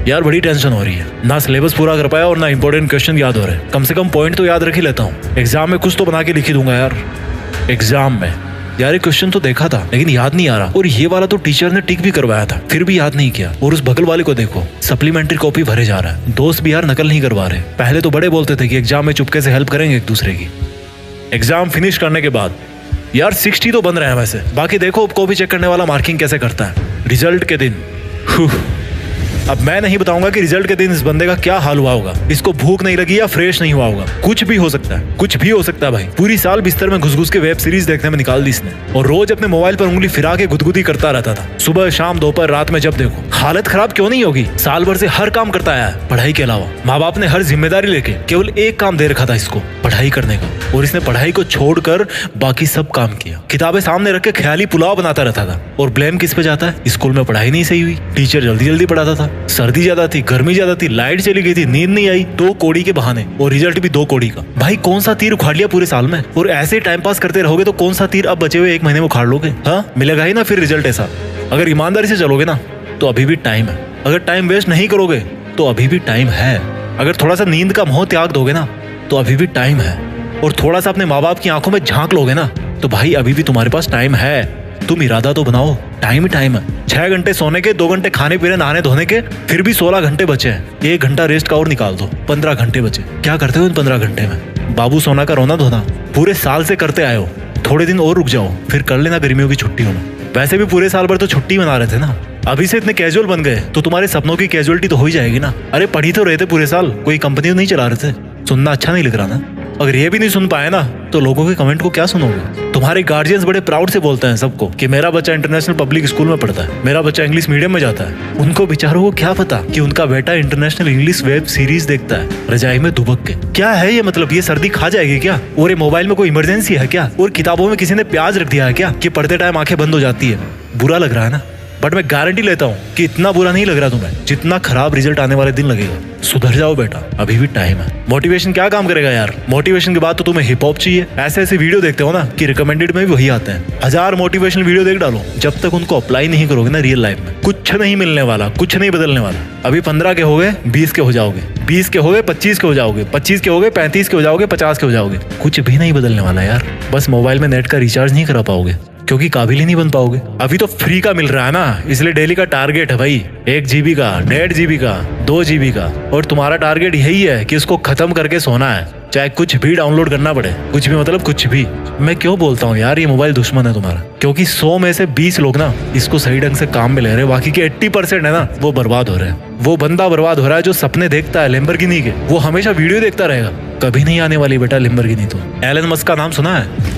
यार बड़ी टेंशन हो रही है, ना सिलेबस पूरा कर पाया और ना इंपॉर्टेंट क्वेश्चन याद हो रहे। कम से कम पॉइंट तो याद रख ही लेता हूँ, एग्जाम में कुछ तो बना के लिख ही दूंगा यार। एग्जाम में यार ये क्वेश्चन तो देखा था लेकिन याद नहीं आ रहा, और ये वाला तो टीचर ने टिक भी करवाया था फिर भी याद नहीं किया। और उस बगल वाले को देखो, सप्लीमेंट्री कॉपी भरे जा रहा है। दोस्त भी यार नकल नहीं करवा रहे। पहले तो बड़े बोलते थे कि एग्जाम में चुपके से हेल्प करेंगे एक दूसरे की। एग्जाम फिनिश करने के बाद यार 60 तो बन रहे हैं वैसे, बाकी देखो अब कॉपी चेक करने वाला मार्किंग कैसे करता है। रिजल्ट के दिन, अब मैं नहीं बताऊंगा कि रिजल्ट के दिन इस बंदे का क्या हाल हुआ होगा। इसको भूख नहीं लगी या फ्रेश नहीं हुआ होगा, कुछ भी हो सकता है, कुछ भी हो सकता है भाई। पूरी साल बिस्तर में घुस घुस के वेब सीरीज देखने में निकाल दी इसने, और रोज अपने मोबाइल पर उंगली फिरा के गुदगुदी करता रहता था। सुबह शाम दोपहर रात में जब देखो। हालत खराब क्यों नहीं होगी, साल भर से हर काम करता आया है पढ़ाई के अलावा। माँ बाप ने हर जिम्मेदारी लेके केवल एक काम दे रखा था इसको, पढ़ाई करने का, और इसने पढ़ाई को छोड़कर बाकी सब काम किया। किताबें सामने रख के ख्याली पुलाव बनाता रहता था। और ब्लेम किस पे जाता है, स्कूल में पढ़ाई नहीं सही हुई, टीचर जल्दी जल्दी पढ़ाता था, सर्दी ज्यादा थी, गर्मी ज्यादा थी, लाइट चली गई थी, नींद नहीं आई, 2 कौड़ी के बहाने, और रिजल्ट भी 2 कौड़ी का। भाई कौन सा तीर उखाड़ लिया पूरे साल में, और ऐसे टाइम पास करते रहोगे तो कौन सा तीर अब बचे हुए 1 महीने में उखाड़ लोगे। हाँ, मिलेगा ही ना फिर रिजल्ट ऐसा। अगर ईमानदारी से चलोगे ना तो अभी भी टाइम है। अगर टाइम वेस्ट नहीं करोगे तो अभी भी टाइम है। अगर थोड़ा सा नींद का मोह त्याग दोगे ना तो अभी भी टाइम है। और थोड़ा सा अपने माँ बाप की आंखों में झांक लोगे ना तो भाई अभी भी तुम्हारे पास टाइम है। तुम इरादा तो बनाओ, टाइम ही टाइम है। 6 घंटे सोने के, 2 घंटे खाने पीने नहाने धोने के, फिर भी 16 घंटे बचे हैं। 1 घंटा रेस्ट का और निकाल दो, 15 घंटे बचे। क्या करते हो इन 15 घंटे में? बाबू सोना का रोना धोना पूरे साल से करते आए हो, थोड़े दिन और रुक जाओ, फिर कर लेना गर्मियों की छुट्टियों में। वैसे भी पूरे साल भर तो छुट्टी मना रहे थे ना, अभी से इतने कैजुअल बन गए तो तुम्हारे सपनों की कैजुअलिटी तो हो ही जाएगी ना। अरे पढ़ी तो रहे थे पूरे साल, कोई कंपनी तो नहीं चला रहे थे। सुनना अच्छा नहीं लग रहा ना? अगर ये भी नहीं सुन पाए ना तो लोगों के कमेंट को क्या सुनोगे? तुम्हारे गार्जियंस बड़े प्राउड से बोलते हैं सबको कि मेरा बच्चा इंटरनेशनल पब्लिक स्कूल में पढ़ता है, मेरा बच्चा इंग्लिश मीडियम में जाता है। उनको बेचारों को क्या पता कि उनका बेटा इंटरनेशनल इंग्लिश वेब सीरीज देखता है रजाई में दुबक के। क्या है ये मतलब, ये सर्दी खा जाएगी क्या? और ये मोबाइल में कोई इमरजेंसी है क्या? और किताबों में किसी ने प्याज रख दिया है क्या कि पढ़ते टाइम आंखें बंद हो जाती है? बुरा लग रहा है ना? बट मैं गारंटी लेता हूँ कि इतना बुरा नहीं लग रहा तुम्हें जितना खराब रिजल्ट आने वाले दिन लगेगा। सुधर जाओ बेटा, अभी भी टाइम है। मोटिवेशन क्या काम करेगा यार? मोटिवेशन के बाद तो तुम्हें हिप हॉप चाहिए। ऐसे ऐसे वीडियो देखते हो ना कि रिकमेंडेड में भी वही आते हैं। 1000 मोटिवेशनल वीडियो देख डालो, जब तक उनको अप्लाई नहीं करोगे ना रियल लाइफ में, कुछ नहीं मिलने वाला, कुछ नहीं बदलने वाला। अभी 15 के हो गए 20 के हो जाओगे, 20 के हो गए 25 के हो जाओगे, 25 के हो गए 35 के हो जाओगे, 50 के हो जाओगे। कुछ भी नहीं बदलने वाला यार। बस मोबाइल में नेट का रिचार्ज नहीं करा पाओगे क्योंकि काबिल ही नहीं बन पाओगे। अभी तो फ्री का मिल रहा है ना, इसलिए डेली का टारगेट है भाई 1 GB का, 1.5 GB का, 2 GB का। और तुम्हारा टारगेट यही है कि इसको खत्म करके सोना है, चाहे कुछ भी डाउनलोड करना पड़े। कुछ भी मतलब कुछ भी। मैं क्यों बोलता हूँ यार ये मोबाइल दुश्मन है तुम्हारा? क्योंकि 100 में से 20 लोग ना इसको सही ढंग से काम में ले रहे हैं, बाकी के 80% है ना वो बर्बाद हो रहे हैं। वो बंदा बर्बाद हो रहा है जो सपने देखता है लैम्बोर्गिनी के, वो हमेशा वीडियो देखता रहेगा, कभी नहीं आने वाली बेटा लैम्बोर्गिनी। तो एलन मस्क का नाम सुना है?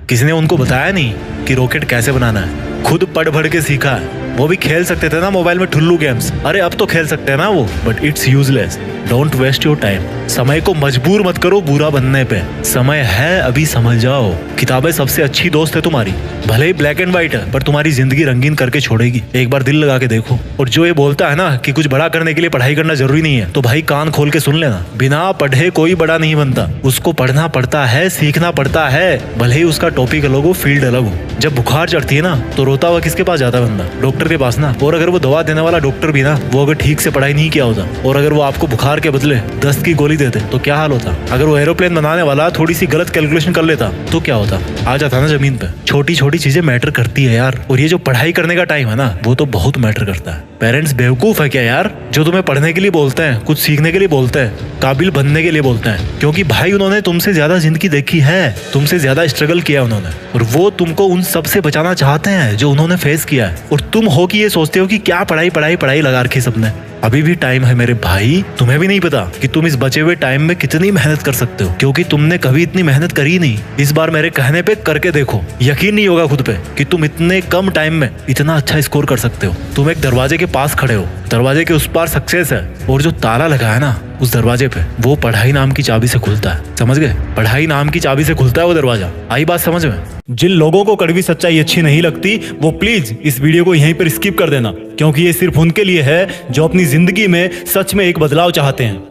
किसी ने उनको बताया नहीं कि रॉकेट कैसे बनाना है, खुद पढ़ भड़ के सीखा है। वो भी खेल सकते थे ना मोबाइल में ठुल्लू गेम्स, अरे अब तो खेल सकते हैं ना वो, but it's useless. Don't waste your time. समय को मजबूर मत करो बुरा बनने पे, समय है अभी समझ जाओ। किताबें सबसे अच्छी दोस्त है तुम्हारी, भले ही ब्लैक एंड व्हाइट है पर तुम्हारी जिंदगी रंगीन करके छोड़ेगी। एक बार दिल लगा के देखो। और जो ये बोलता है ना कि कुछ बड़ा करने के लिए पढ़ाई करना जरूरी नहीं है, तो भाई कान खोल के सुन लेना, बिना पढ़े कोई बड़ा नहीं बनता। उसको पढ़ना पड़ता है, सीखना पड़ता है, भले ही उसका टॉपिक अलग हो, फील्ड अलग हो। जब बुखार चढ़ती है ना तो रोता हुआ किसके पास जाता है बंदा? डॉक्टर के पास ना। और अगर वो दवा देने वाला डॉक्टर भी ना, वो अगर ठीक से पढ़ाई नहीं किया होता और अगर वो आपको बुखार मार के बदले 10 की गोली देते तो क्या हाल होता? अगर वो एरोप्लेन बनाने वाला थोड़ी सी गलत कैलकुलेशन कर लेता तो क्या होता? आ जाता ना जमीन पे। छोटी छोटी चीजें मैटर करती है यार। और ये जो पढ़ाई करने का टाइम है ना, वो तो बहुत मैटर करता है। पेरेंट्स बेवकूफ है क्या यार, जो तुम्हें पढ़ने के लिए बोलते हैं, कुछ सीखने के लिए बोलते हैं, काबिल बनने के लिए बोलते हैं? क्योंकि भाई उन्होंने तुमसे ज्यादा जिंदगी देखी है, तुमसे ज्यादा स्ट्रगल किया उन्होंने, और वो तुमको उन सब से बचाना चाहते हैं जो उन्होंने फेस किया है। और तुम हो कि ये सोचते हो कि क्या पढ़ाई पढ़ाई पढ़ाई लगा रखी सबने। अभी भी टाइम है मेरे भाई। तुम्हें भी नहीं पता कि तुम इस बचे हुए टाइम में कितनी मेहनत कर सकते हो, क्योंकि तुमने कभी इतनी मेहनत करी नहीं। इस बार मेरे कहने पे करके देखो, यकीन नहीं होगा खुद पे कि तुम इतने कम टाइम में इतना अच्छा स्कोर कर सकते हो। तुम एक दरवाजे के पास खड़े हो, दरवाजे के उस पार सक्सेस है, और जो ताला लगा है ना उस दरवाजे पे, वो पढ़ाई नाम की चाबी से खुलता है। समझ गए? पढ़ाई नाम की चाबी से खुलता है वो दरवाजा। आई बात समझ में? जिन लोगों को कड़वी सच्चाई अच्छी नहीं लगती वो प्लीज इस वीडियो को यहीं पर स्किप कर देना, क्योंकि ये सिर्फ उनके लिए है जो अपनी जिंदगी में सच में एक बदलाव चाहते हैं।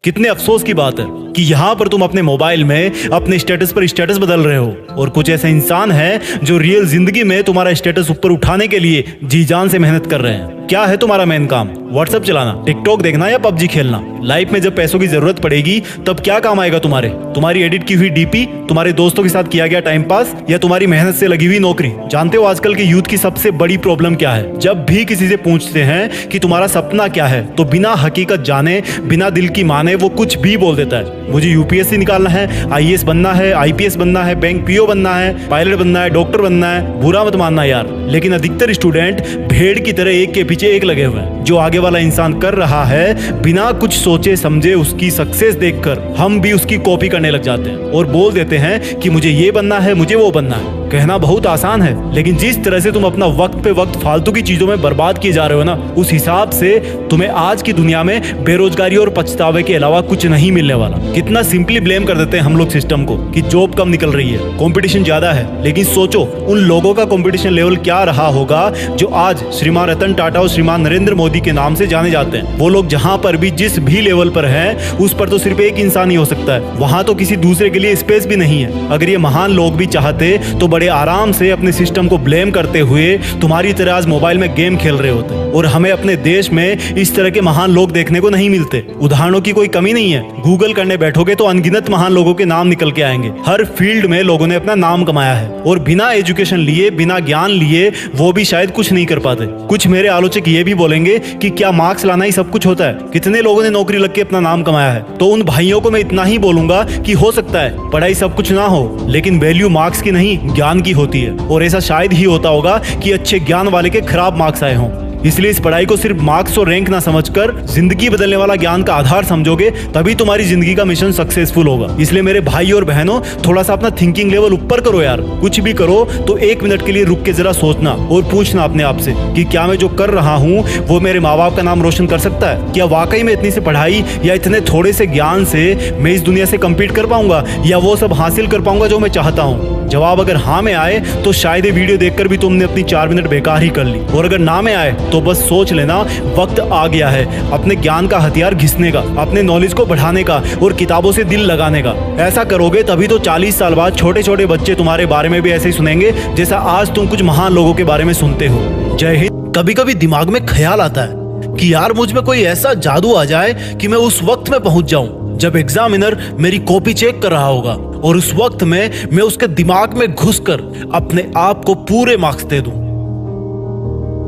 कितने अफसोस की बात है कि यहाँ पर तुम अपने मोबाइल में अपने स्टेटस पर स्टेटस बदल रहे हो, और कुछ ऐसे इंसान हैं जो रियल जिंदगी में तुम्हारा स्टेटस ऊपर उठाने के लिए जी जान से मेहनत कर रहे हैं। क्या है तुम्हारा मेन काम? व्हाट्सएप चलाना, टिकटॉक देखना या पबजी खेलना? लाइफ में जब पैसों की जरूरत पड़ेगी तब क्या काम आएगा तुम्हारे? तुम्हारी एडिट की हुई डीपी, तुम्हारे दोस्तों के साथ किया गया टाइम पास, या तुम्हारी मेहनत से लगी हुई नौकरी? जानते हो आजकल के यूथ की सबसे बड़ी प्रॉब्लम क्या है? जब भी किसी से पूछते हैं कि तुम्हारा सपना क्या है, तो बिना हकीकत जाने, बिना दिल की माने वो कुछ भी बोल देता है। मुझे यूपीएससी निकालना है, आईएएस बनना है, आईपीएस बनना है, बैंक पीओ बनना है, पायलट बनना है, डॉक्टर बनना है। बुरा मत मानना यार, लेकिन अधिकतर स्टूडेंट भेड़ की तरह एक के पीछे एक लगे हुए हैं। जो आगे वाला इंसान कर रहा है, बिना कुछ सोचे समझे उसकी सक्सेस देखकर हम भी उसकी कॉपी करने लग जाते हैं और बोल देते हैं कि मुझे ये बनना है, मुझे वो बनना है। कहना बहुत आसान है, लेकिन जिस तरह से तुम अपना वक्त पे वक्त फालतू की चीजों में बर्बाद किए जा रहे हो ना, उस हिसाब से तुम्हें आज की दुनिया में बेरोजगारी और पछतावे के अलावा कुछ नहीं मिलने वाला। कितना सिंपली ब्लेम कर देते हैं हम लोग सिस्टम को कि जॉब कम निकल रही है, कंपटीशन ज्यादा है। लेकिन सोचो उन लोगों का कंपटीशन लेवल क्या रहा होगा जो आज श्रीमान रतन टाटा और श्रीमान नरेंद्र मोदी के नाम से जाने जाते हैं। वो लोग जहां पर भी जिस भी लेवल पर हैं, उस पर तो सिर्फ एक इंसान ही हो सकता है। वहां तो किसी दूसरे के लिए स्पेस भी नहीं है। अगर ये महान लोग भी चाहते तो बड़े आराम से अपने सिस्टम को ब्लेम करते हुए तुम्हारी तरह आज मोबाइल में गेम खेल रहे होते। और हमें अपने देश में इस तरह के महान लोग देखने को नहीं मिलते। उदाहरणों की कोई कमी नहीं है। गूगल करने बैठोगे तो अनगिनत महान लोगों के नाम निकल के आएंगे। हर फील्ड में लोगों ने अपना नाम कमाया है, और बिना एजुकेशन लिए, बिना ज्ञान लिए वो भी शायद कुछ नहीं कर पाते। कुछ मेरे आलोचक ये भी बोलेंगे कि क्या मार्क्स लाना ही सब कुछ होता है? कितने लोगों ने नौकरी लग के अपना नाम कमाया है? तो उन भाइयों को मैं इतना ही बोलूंगा कि हो सकता है पढ़ाई सब कुछ ना हो, लेकिन वैल्यू मार्क्स की नहीं ज्ञान की होती है। और ऐसा शायद ही होता होगा कि अच्छे ज्ञान वाले के खराब मार्क्स आए हों। इसलिए इस पढ़ाई को सिर्फ मार्क्स और रैंक ना समझकर जिंदगी बदलने वाला ज्ञान का आधार समझोगे, तभी तुम्हारी जिंदगी का मिशन सक्सेसफुल होगा। इसलिए मेरे भाई और बहनों, थोड़ा सा अपना थिंकिंग लेवल ऊपर करो यार। कुछ भी करो तो 1 मिनट के लिए रुक के जरा सोचना और पूछना अपने आप से कि क्या मैं जो कर रहा हूँ वो मेरे माँ बाप का नाम रोशन कर सकता है? क्या वाकई में इतनी से पढ़ाई या इतने थोड़े से ज्ञान से मैं इस दुनिया से कम्पीट कर पाऊंगा, या वो सब हासिल कर पाऊंगा जो मैं चाहता हूँ? जवाब अगर हाँ में आए तो शायद ये वीडियो देखकर भी तुमने अपनी 4 मिनट बेकार ही कर ली, और अगर ना में आए तो बस सोच लेना वक्त आ गया है अपने ज्ञान का हथियार घिसने का, अपने नॉलेज को बढ़ाने का और किताबों से दिल लगाने का। ऐसा करोगे तभी तो 40 साल बाद छोटे छोटे बच्चे तुम्हारे बारे में भी ऐसे ही सुनेंगे जैसा आज तुम कुछ महान लोगों के बारे में सुनते हो। जय हिंद। कभी कभी दिमाग में ख्याल आता है कि यार मुझ में कोई ऐसा जादू आ जाए कि मैं उस वक्त में पहुंच जाऊं जब एग्जामिनर मेरी कॉपी चेक कर रहा होगा, और उस वक्त में मैं उसके दिमाग में घुसकर अपने आप को पूरे मार्क्स दे दूं।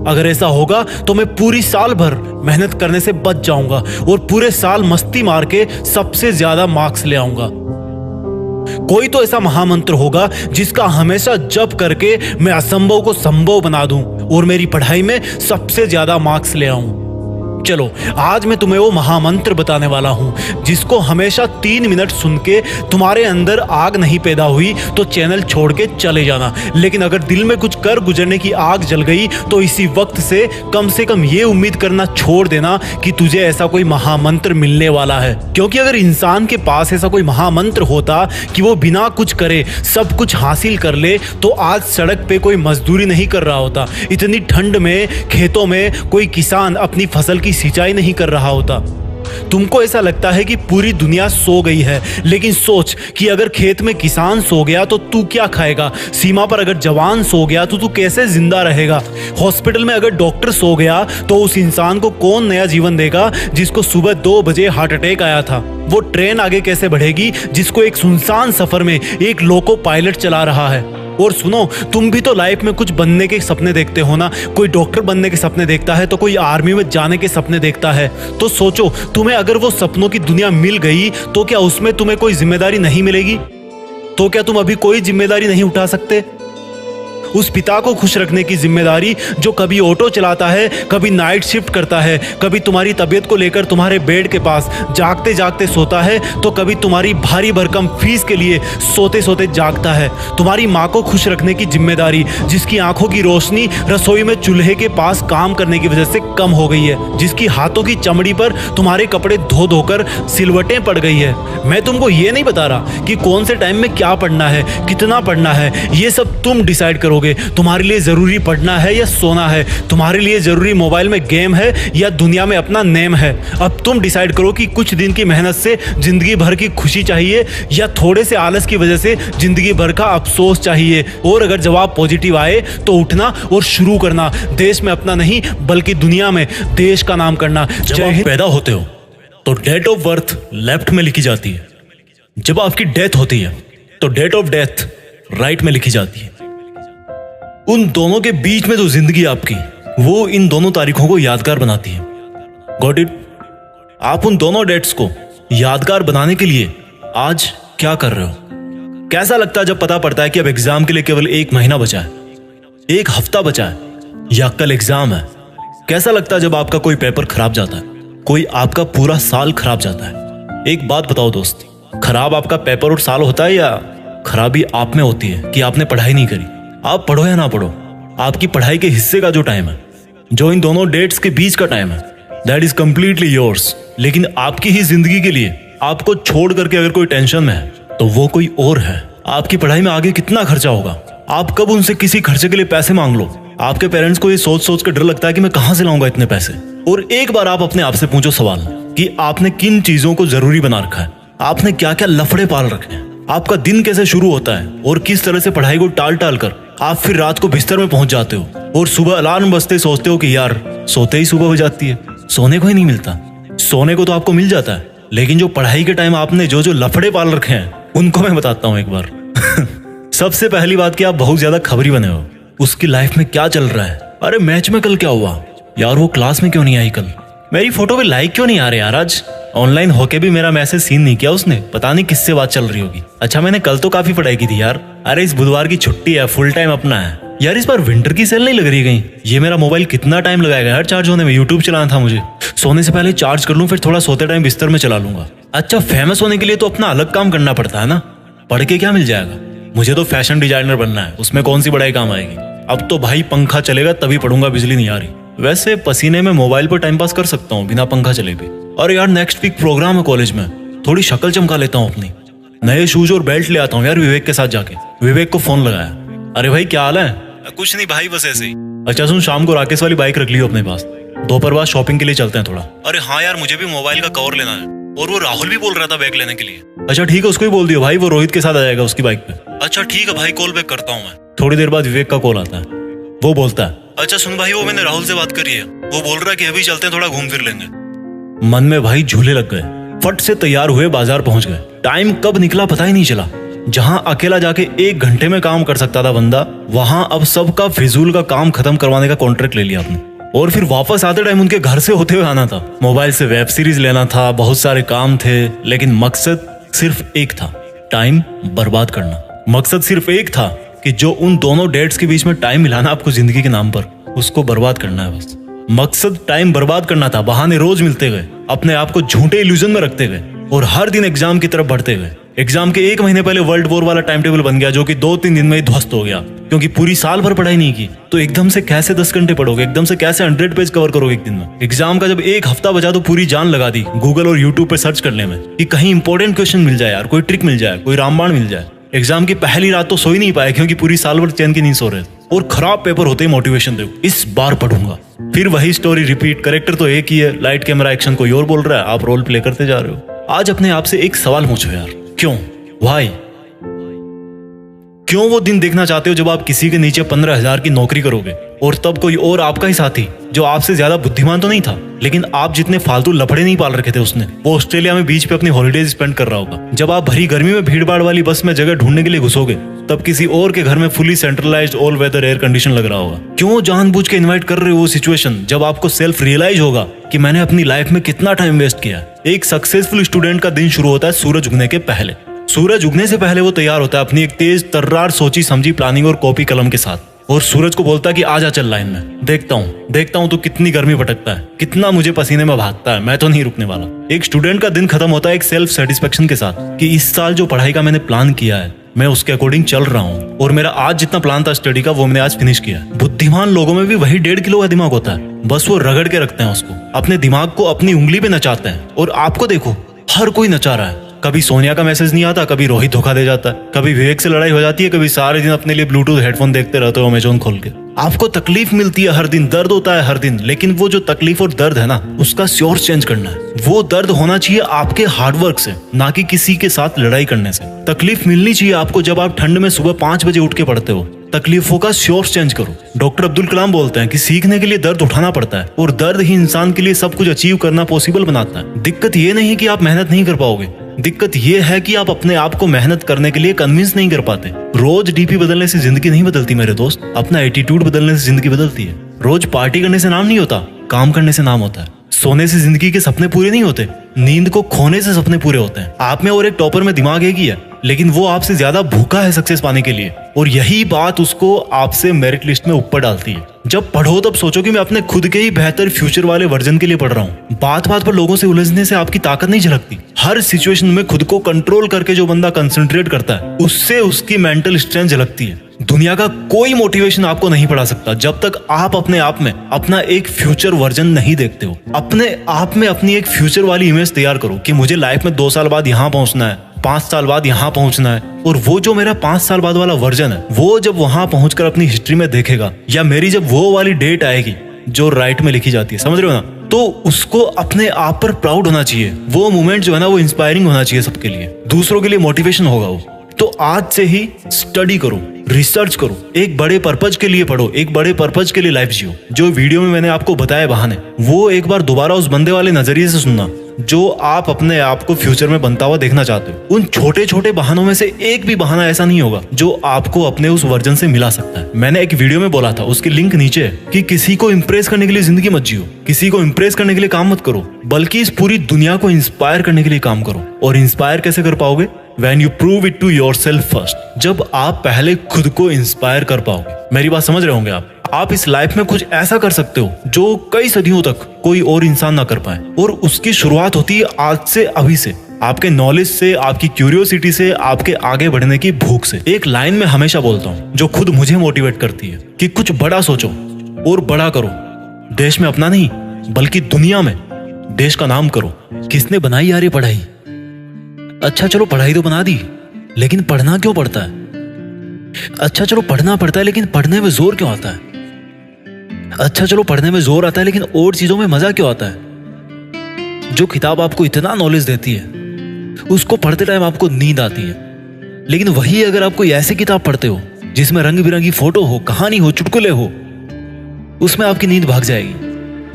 अगर ऐसा होगा तो मैं पूरी साल भर मेहनत करने से बच जाऊंगा और पूरे साल मस्ती मार के सबसे ज्यादा मार्क्स ले आऊंगा। कोई तो ऐसा महामंत्र होगा जिसका हमेशा जप करके मैं असंभव को संभव बना दूं और मेरी पढ़ाई में सबसे ज्यादा मार्क्स ले आऊं। चलो आज मैं तुम्हें वो महामंत्र बताने वाला हूं जिसको हमेशा 3 मिनट सुन के तुम्हारे अंदर आग नहीं पैदा हुई तो चैनल छोड़ के चले जाना, लेकिन अगर दिल में कुछ कर गुजरने की आग जल गई तो इसी वक्त से कम ये उम्मीद करना छोड़ देना कि तुझे ऐसा कोई महामंत्र मिलने वाला है। क्योंकि अगर इंसान के पास ऐसा कोई महामंत्र होता कि वो बिना कुछ करे सब कुछ हासिल कर ले, तो आज सड़क पे कोई मजदूरी नहीं कर रहा होता, इतनी ठंड में खेतों में कोई किसान अपनी फसल की सिंचाई नहीं कर रहा होता। तुमको ऐसा लगता है कि पूरी दुनिया सो गई है, लेकिन सोच कि अगर खेत में किसान सो गया तो तू क्या खाएगा? सीमा पर अगर जवान सो गया तो तू कैसे जिंदा रहेगा? हॉस्पिटल में अगर डॉक्टर सो गया तो उस इंसान को कौन नया जीवन देगा जिसको सुबह 2 बजे हार्ट अटैक आया था? वो ट्रेन आगे कैसे बढ़ेगी जिसको एक सुनसान सफर में एक लोको पायलट चला रहा है? और सुनो, तुम भी तो लाइफ में कुछ बनने के सपने देखते हो ना। कोई डॉक्टर बनने के सपने देखता है तो कोई आर्मी में जाने के सपने देखता है। तो सोचो, तुम्हें अगर वो सपनों की दुनिया मिल गई तो क्या उसमें तुम्हें कोई जिम्मेदारी नहीं मिलेगी? तो क्या तुम अभी कोई जिम्मेदारी नहीं उठा सकते? उस पिता को खुश रखने की जिम्मेदारी जो कभी ऑटो चलाता है, कभी नाइट शिफ्ट करता है, कभी तुम्हारी तबीयत को लेकर तुम्हारे बेड के पास जागते जागते सोता है, तो कभी तुम्हारी भारी भरकम फीस के लिए सोते सोते जागता है। तुम्हारी माँ को खुश रखने की जिम्मेदारी जिसकी आंखों की रोशनी रसोई में चूल्हे के पास काम करने की वजह से कम हो गई है, जिसकी हाथों की चमड़ी पर तुम्हारे कपड़े धो धोकर सिलवटें पड़ गई है। मैं तुमको ये नहीं बता रहा कि कौन से टाइम में क्या पढ़ना है, कितना पढ़ना है, ये सब तुम डिसाइड करोगे। तुम्हारे लिए जरूरी पढ़ना है या सोना है, तुम्हारे लिए जरूरी मोबाइल में गेम है या दुनिया में अपना नेम है। अब तुम डिसाइड करो कि कुछ दिन की मेहनत से जिंदगी भर की खुशी चाहिए या थोड़े से आलस की वजह से जिंदगी भर का अफसोस चाहिए। और अगर जवाब पॉजिटिव आए तो उठना और शुरू करना, देश में अपना नहीं बल्कि दुनिया में देश का नाम करना। जब आप पैदा होते हो तो डेट ऑफ बर्थ लेफ्ट में लिखी जाती है। जब आपकी डेथ होती है तो डेट ऑफ डेथ राइट में लिखी जाती है। उन दोनों के बीच में जो जिंदगी आपकी, वो इन दोनों तारीखों को यादगार बनाती है। Got it? आप उन दोनों डेट्स को यादगार बनाने के लिए आज क्या कर रहे हो? कैसा लगता है जब पता पड़ता है कि अब एग्जाम के लिए केवल 1 महीना बचा है, 1 हफ्ता बचा है या कल एग्जाम है? कैसा लगता है जब आपका कोई पेपर खराब जाता है, कोई आपका पूरा साल खराब जाता है? एक बात बताओ दोस्त, खराब आपका पेपर और साल होता है या खराबी आप में होती है कि आपने पढ़ाई नहीं करी? आप पढ़ो या ना पढ़ो, आपकी पढ़ाई के हिस्से का जो टाइम है, जो इन दोनों डेट्स के बीच का टाइम है, दैट इज कंप्लीटली योर्स। लेकिन आपकी ही जिंदगी के लिए आपको छोड़ करके अगर कोई टेंशन में है तो वो कोई और है। आपकी पढ़ाई में आगे कितना खर्चा होगा, आप कब उनसे किसी खर्चे के लिए पैसे मांग लो। आपके पेरेंट्स को ये सोच सोच कर डर लगता है कि मैं कहां से लाऊंगा इतने पैसे। और एक बार आप अपने आप से पूछो सवाल कि आपने किन चीजों को जरूरी बना रखा है, आपने क्या क्या लफड़े पाल रखे हैं, आपका दिन कैसे शुरू होता है और किस तरह से पढ़ाई को टाल टाल कर आप फिर रात को बिस्तर में पहुंच जाते हो और सुबह अलार्म बजते सोचते हो कि यार सोते ही सुबह हो जाती है। सोने को ही नहीं मिलता। सोने को तो आपको मिल जाता है, लेकिन जो पढ़ाई के टाइम आपने जो जो लफड़े पाल रखे हैं उनको मैं बताता हूं एक बार। सबसे पहली बात कि आप बहुत ज्यादा खबरी बने हो। उसकी लाइफ में क्या चल रहा है? अरे मैच में कल क्या हुआ यार, वो क्लास में क्यों नहीं आई कल, मेरी फोटो पे लाइक क्यों नहीं आ रहे यार, आज ऑनलाइन होके भी मेरा मैसेज सीन नहीं किया उसने, पता नहीं किससे बात चल रही होगी। अच्छा मैंने कल तो काफी पढ़ाई की थी यार। अरे इस बुधवार की छुट्टी है, फुल टाइम अपना है यार। इस बार विंटर की सेल नहीं लग रही कहीं? ये मेरा मोबाइल कितना टाइम लगाएगा यार चार्ज होने में, यूट्यूब चलाना था मुझे। सोने से पहले चार्ज कर लूं, फिर थोड़ा सोते टाइम बिस्तर में चला लूंगा। अच्छा फेमस होने के लिए तो अपना अलग काम करना पड़ता है ना, पढ़ के क्या मिल जाएगा? मुझे तो फैशन डिजाइनर बनना है, उसमें कौन सी पढ़ाई काम आएगी? अब तो भाई पंखा चलेगा तभी पढ़ूंगा, बिजली नहीं आ रही। वैसे पसीने में मोबाइल पर टाइम पास कर सकता हूँ बिना पंखा चले भी। और यार नेक्स्ट वीक प्रोग्राम है कॉलेज में, थोड़ी शक्ल चमका लेता हूँ अपनी, नए शूज और बेल्ट ले आता हूँ यार विवेक के साथ जाके। विवेक को फोन लगाया, अरे भाई क्या हाल है? कुछ नहीं भाई बस ऐसे ही। अच्छा सुन, शाम को राकेश वाली बाइक रख लियो अपने पास, दोपहर बाद शॉपिंग के लिए चलते हैं थोड़ा। अरे हाँ यार मुझे भी मोबाइल का कवर लेना है, और वो राहुल भी बोल रहा था बैग लेने के लिए। अच्छा ठीक है, उसको ही बोल दियो भाई, वो रोहित के साथ आ जाएगा उसकी बाइक पे। अच्छा ठीक है भाई, कॉल बैक करता हूँ मैं। थोड़ी देर बाद विवेक का कॉल आता है, वो बोलता है अच्छा सुन भाई, वो मैंने राहुल से बात करी है, वो बोल रहा है कि अभी चलते हैं, थोड़ा घूम फिर लेंगे। मन में भाई झूले लग गए, फट से तैयार हुए बाजार पहुंच गए। टाइम कब निकला पता ही नहीं चला। जहां अकेला जाके 1 घंटे में काम कर सकता था बंदा, वहां अब सबका फिजूल का काम खत्म करवाने का कॉन्ट्रैक्ट ले लिया आपने। और फिर वापस आते टाइम उनके घर से होते हुए आना था, मोबाइल से वेब सीरीज लेना था, बहुत सारे काम थे, लेकिन मकसद सिर्फ एक था, टाइम बर्बाद करना। मकसद सिर्फ एक था कि जो उन दोनों डेट्स के बीच में टाइम मिलाना आपको जिंदगी के नाम पर, उसको बर्बाद करना है बस। मकसद टाइम बर्बाद करना था, बहाने रोज मिलते गए, अपने आप को झूठे इल्यूजन में रखते गए और हर दिन एग्जाम की तरफ बढ़ते गए। एग्जाम के 1 महीने पहले वर्ल्ड वॉर वाला टाइम टेबल बन गया, जो कि 2-3 दिन में ही ध्वस्त हो गया, क्योंकि पूरी साल भर पढ़ाई नहीं की। तो एकदम से कैसे 10 घंटे पढ़ोगे, एकदम से कैसे 100 पेज कवर करोगे एक दिन में? एग्जाम का जब 1 हफ्ता बचा तो पूरी जान लगा दी गूगल और यूट्यूब पे सर्च करने में कि कहीं इंपॉर्टेंट क्वेश्चन मिल जाए यार, कोई ट्रिक मिल जाए, कोई रामबाण मिल जाए। एग्जाम की पहली रात तो सो ही नहीं पाए, क्योंकि पूरी साल भर चैन की नींद सो रहे थे। और खराब पेपर होते ही मोटिवेशन दो, इस बार पढ़ूंगा। फिर वही स्टोरी रिपीट, कैरेक्टर तो एक ही है, लाइट कैमरा एक्शन कोई और बोल रहा है, आप रोल प्ले करते जा रहे हो। आज अपने आप से एक सवाल पूछो यार, क्यों, व्हाई? क्यों वो दिन देखना चाहते हो जब आप किसी के नीचे 15,000 की नौकरी करोगे और तब कोई और आपका ही साथी जो आपसे ज्यादा बुद्धिमान तो नहीं था, लेकिन आप जितने फालतू लफड़े नहीं पाल रखे थे उसने, वो ऑस्ट्रेलिया में बीच पे अपनी हॉलीडेज स्पेंड कर रहा होगा। जब आप भरी गर्मी में भीड़ भाड़ वाली बस में जगह ढूंढने के लिए घुसोगे, तब किसी और के घर में fully centralised all weather air condition लग रहा होगा। क्यों जानबूझ के इन्वाइट कर रहे हो वो सिचुएशन जब आपको सेल्फ रियलाइज होगा कि मैंने अपनी लाइफ में कितना टाइम वेस्ट किया। एक सक्सेसफुल स्टूडेंट का दिन शुरू होता है सूरज उगने के पहले। सूरज उगने से पहले वो तैयार होता है अपनी एक तेज तर्रार सोची समझी प्लानिंग और कॉपी कलम के साथ, और सूरज को बोलता है कि आजा चल लाइन में, देखता हूँ तो कितनी गर्मी भटकता है, कितना मुझे पसीने में भागता है, मैं तो नहीं रुकने वाला। एक स्टूडेंट का दिन खत्म होता है एक सेल्फ सेटिस्फेक्शन के साथ कि इस साल जो पढ़ाई का मैंने प्लान किया है मैं उसके अकॉर्डिंग चल रहा हूँ, और मेरा आज जितना प्लान था स्टडी का वो मैंने आज फिनिश किया। बुद्धिमान लोगों में भी वही 1.5 किलो का दिमाग होता है, बस वो रगड़ के रखते हैं उसको, अपने दिमाग को अपनी उंगली पे नचाते हैं। और आपको देखो, हर कोई नचा रहा है। कभी सोनिया का मैसेज नहीं आता, कभी रोहित धोखा दे जाता है, कभी विवेक से लड़ाई हो जाती है, कभी सारे दिन अपने लिए ब्लूटूथ हेडफोन देखते रहते हो अमेजोन खोल के। आपको तकलीफ मिलती है हर दिन, दर्द होता है हर दिन, लेकिन वो जो तकलीफ और दर्द है ना, उसका सोर्स चेंज करना है। वो दर्द होना चाहिए आपके हार्डवर्क से, ना कि किसी के साथ लड़ाई करने से। तकलीफ मिलनी चाहिए आपको जब आप ठंड में सुबह 5 बजे उठ के पढ़ते हो। तकलीफों का सोर्स चेंज करो। डॉक्टर अब्दुल कलाम बोलते हैं कि सीखने के लिए दर्द उठाना पड़ता है, और दर्द ही इंसान के लिए सब कुछ अचीव करना पॉसिबल बनाता है। दिक्कत ये नहीं कि आप मेहनत नहीं कर पाओगे, दिक्कत ये है कि आप अपने आप को मेहनत करने के लिए कन्विंस नहीं कर पाते। रोज डीपी बदलने से जिंदगी नहीं बदलती मेरे दोस्त, अपना एटीट्यूड बदलने से जिंदगी बदलती है। रोज पार्टी करने से नाम नहीं होता, काम करने से नाम होता है। सोने से जिंदगी के सपने पूरे नहीं होते, नींद को खोने से सपने पूरे होते हैं। आप में और एक टॉपर में दिमाग एक ही है, लेकिन वो आपसे ज्यादा भूखा है सक्सेस पाने के लिए, और यही बात उसको आपसे मेरिट लिस्ट में ऊपर डालती है। जब पढ़ो तब सोचो कि मैं अपने खुद के ही बेहतर फ्यूचर वाले वर्जन के लिए पढ़ रहा हूँ। बात बात पर लोगों से उलझने से आपकी ताकत नहीं झलकती। हर सिचुएशन में खुद को कंट्रोल करके जो बंदा कंसंट्रेट करता है, उससे उसकी मेंटल स्ट्रेंथ झलकती है। दुनिया का कोई मोटिवेशन आपको नहीं पढ़ा सकता जब तक आप अपने आप में अपना एक फ्यूचर वर्जन नहीं देखते हो। अपने आप में अपनी एक फ्यूचर वाली इमेज तैयार करो कि मुझे लाइफ में 2 साल बाद यहाँ पहुंचना है, 5 साल बाद यहाँ पहुंचना है। और वो जो मेरा 5 साल बाद वाला वर्जन है, वो जब वहां पहुंचकर अपनी हिस्ट्री में देखेगा, या मेरी जब वो वाली डेट आएगी जो राइट में लिखी जाती है, समझ रहे हो ना, तो उसको अपने आप पर प्राउड होना चाहिए। वो मोमेंट जो है ना, वो इंस्पायरिंग होना चाहिए सबके लिए, दूसरों के लिए मोटिवेशन होगा वो। तो आज से ही स्टडी करो, रिसर्च करो, एक बड़े पर्पज के लिए पढ़ो, एक बड़े पर्पज के लिए लाइफ जियो। जो वीडियो में मैंने आपको बताया बहाने, वो एक बार दोबारा उस बंदे वाले नजरिए से सुनना जो आप अपने आप को फ्यूचर में बनता हुआ देखना चाहते हो। उन छोटे छोटे बहानों में से एक भी बहाना ऐसा नहीं होगा जो आपको अपने उस वर्जन से मिला सकता है। मैंने एक वीडियो में बोला था, उसकी लिंक नीचे है, कि किसी को इंप्रेस करने के लिए जिंदगी मत जियो, किसी को इंप्रेस करने के लिए काम मत करो, बल्कि इस पूरी दुनिया को इंस्पायर करने के लिए काम करो। और इंस्पायर कैसे कर पाओगे? When you prove it to yourself first, जब आप पहले खुद को इंस्पायर कर पाओगे। मेरी बात समझ रहे होंगे आप इस लाइफ में कुछ ऐसा कर सकते हो जो कई सदियों तक कोई और इंसान ना कर पाए, और उसकी शुरुआत होती है आज से, अभी से, आपके नॉलेज से, आपकी क्यूरियोसिटी से, आपके आगे बढ़ने की भूख से। एक लाइन में हमेशा बोलता हूँ जो खुद मुझे मोटिवेट करती है कि कुछ बड़ा सोचो और बड़ा करो। देश में अपना नहीं बल्कि दुनिया में देश का नाम करो। किसने बनाई यार ये पढ़ाई? अच्छा चलो पढ़ाई तो बना दी, लेकिन पढ़ना क्यों पड़ता है? अच्छा चलो पढ़ना पड़ता है, लेकिन पढ़ने में जोर क्यों आता है? अच्छा चलो पढ़ने में जोर आता है, लेकिन और चीजों में मजा क्यों आता है? जो किताब आपको इतना नॉलेज देती है, उसको पढ़ते टाइम आपको नींद आती है, लेकिन वही अगर आप कोई ऐसी किताब पढ़ते हो जिसमें रंग बिरंगी फोटो हो, कहानी हो, चुटकुले हो, उसमें आपकी नींद भाग जाएगी।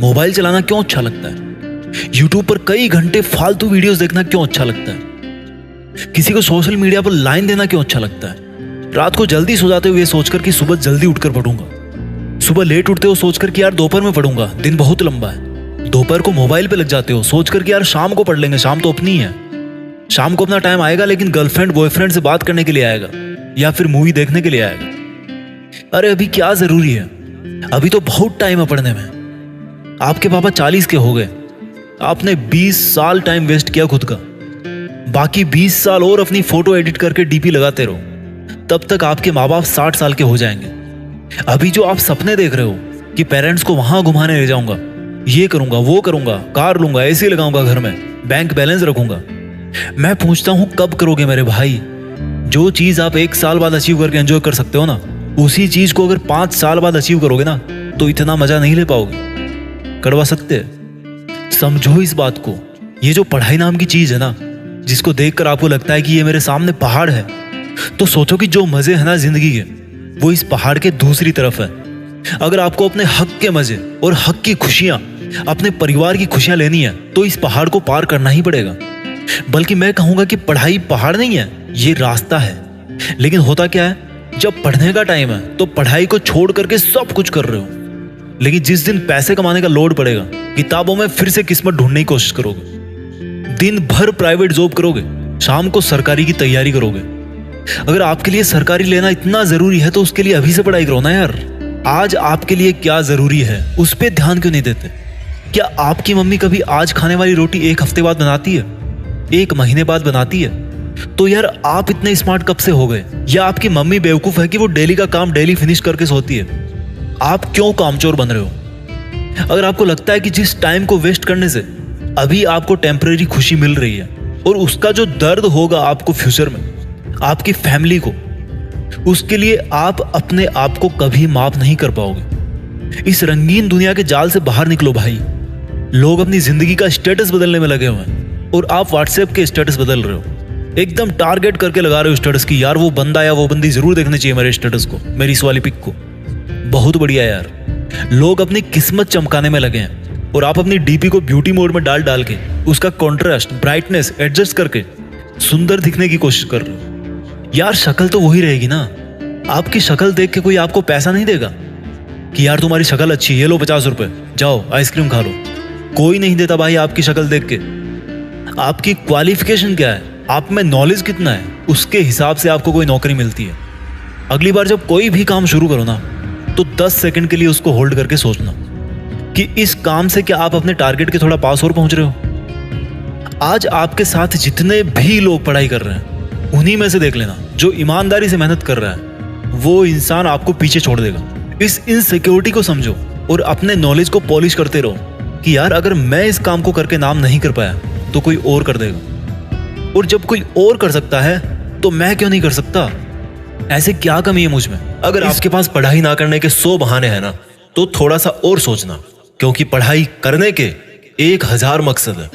मोबाइल चलाना क्यों अच्छा लगता है? यूट्यूब पर कई घंटे फालतू वीडियोस देखना क्यों अच्छा लगता है? किसी को सोशल मीडिया पर लाइन देना क्यों अच्छा लगता है? रात को जल्दी सो जाते हो ये सोचकर कि सुबह जल्दी उठकर पढ़ूंगा, सुबह लेट उठते हो सोचकर कि यार दोपहर में पढ़ूंगा, दिन बहुत लंबा है। दोपहर को मोबाइल पे लग जाते हो सोचकर कि यार शाम को पढ़ लेंगे, शाम तो अपनी है, शाम को अपना टाइम आएगा, लेकिन गर्लफ्रेंड बॉयफ्रेंड से बात करने के लिए आएगा या फिर मूवी देखने के लिए आएगा। अरे अभी क्या जरूरी है? अभी तो बहुत टाइम है पढ़ने में। आपके पापा 40 के हो गए, आपने 20 साल टाइम वेस्ट किया खुद का, बाकी 20 साल और अपनी फोटो एडिट करके डीपी लगाते रहो, तब तक आपके माँ बाप 60 साल के हो जाएंगे। अभी जो आप सपने देख रहे हो कि पेरेंट्स को वहां घुमाने ले जाऊंगा, ये करूंगा, वो करूंगा, कार लूंगा, एसी लगाऊंगा घर में, बैंक बैलेंस रखूंगा, मैं पूछता हूं कब करोगे मेरे भाई? जो चीज आप 1 साल बाद अचीव करके एंजॉय कर सकते हो ना, उसी चीज को अगर 5 साल बाद अचीव करोगे ना तो इतना मजा नहीं ले पाओगे। कड़वा सत्य है। समझो इस बात को। ये जो पढ़ाई नाम की चीज है ना, जिसको देखकर आपको लगता है कि ये मेरे सामने पहाड़ है, तो सोचो कि जो मजे है ना जिंदगी के, वो इस पहाड़ के दूसरी तरफ है। अगर आपको अपने हक के मजे और हक की खुशियां, अपने परिवार की खुशियां लेनी है तो इस पहाड़ को पार करना ही पड़ेगा। बल्कि मैं कहूंगा कि पढ़ाई पहाड़ नहीं है, ये रास्ता है। लेकिन होता क्या है, जब पढ़ने का टाइम है तो पढ़ाई को छोड़ करके सब कुछ कर रहे हो, लेकिन जिस दिन पैसे कमाने का लोड पड़ेगा, किताबों में फिर से किस्मत ढूंढने की कोशिश करोगे। दिन भर प्राइवेट जॉब करोगे, शाम को सरकारी की तैयारी करोगे। अगर आपके लिए सरकारी लेना इतना जरूरी है तो उसके लिए अभी से पढ़ाई करो ना यार। आज आपके लिए क्या जरूरी है उस पर ध्यान क्यों नहीं देते? क्या आपकी मम्मी कभी आज खाने वाली रोटी 1 हफ्ते बाद बनाती है, 1 महीने बाद बनाती है? तो यार आप इतने स्मार्ट कब से हो गए? या आपकी मम्मी बेवकूफ है कि वो डेली का काम डेली फिनिश करके सोती है? आप क्यों कामचोर बन रहे हो? अगर आपको लगता है कि जिस टाइम को वेस्ट करने से अभी आपको टेम्परेरी खुशी मिल रही है और उसका जो दर्द होगा आपको फ्यूचर में, आपकी फैमिली को, उसके लिए आप अपने आप को कभी माफ नहीं कर पाओगे। इस रंगीन दुनिया के जाल से बाहर निकलो भाई। लोग अपनी जिंदगी का स्टेटस बदलने में लगे हुए हैं और आप व्हाट्सएप के स्टेटस बदल रहे हो। एकदम टारगेट करके लगा रहे हो स्टेटस की, यार वो बंदा या वो बंदी जरूर देखने चाहिए मेरे स्टेटस को, मेरी इस वाली पिक को। बहुत बढ़िया यार, लोग अपनी किस्मत चमकाने में लगे हैं और आप अपनी डीपी को ब्यूटी मोड में डाल डाल के उसका कॉन्ट्रास्ट, ब्राइटनेस एडजस्ट करके सुंदर दिखने की कोशिश कर रहे हो। यार शक्ल तो वही रहेगी ना। आपकी शक्ल देख के कोई आपको पैसा नहीं देगा कि यार तुम्हारी शक्ल अच्छी है, ये लो 50 रुपए, जाओ आइसक्रीम खा लो। कोई नहीं देता भाई आपकी शक्ल देख के। आपकी क्वालिफिकेशन क्या है, आप में नॉलेज कितना है, उसके हिसाब से आपको कोई नौकरी मिलती है। अगली बार जब कोई भी काम शुरू करो ना तो 10 सेकंड के लिए उसको होल्ड करके सोचना कि इस काम से क्या आप अपने टारगेट के थोड़ा पास और पहुंच रहे हो। आज आपके साथ जितने भी लोग पढ़ाई कर रहे हैं उन्हीं में से देख लेना, जो ईमानदारी से मेहनत कर रहा है वो इंसान आपको पीछे छोड़ देगा। इस इनसिक्योरिटी को समझो और अपने नॉलेज को पॉलिश करते रहो कि यार अगर मैं इस काम को करके नाम नहीं कर पाया तो कोई और कर देगा, और जब कोई और कर सकता है तो मैं क्यों नहीं कर सकता? ऐसे क्या कमी है मुझ में? अगर आपके पास पढ़ाई ना करने के 100 बहाने हैं ना तो थोड़ा सा और सोचना, क्योंकि पढ़ाई करने के 1000 मकसद है।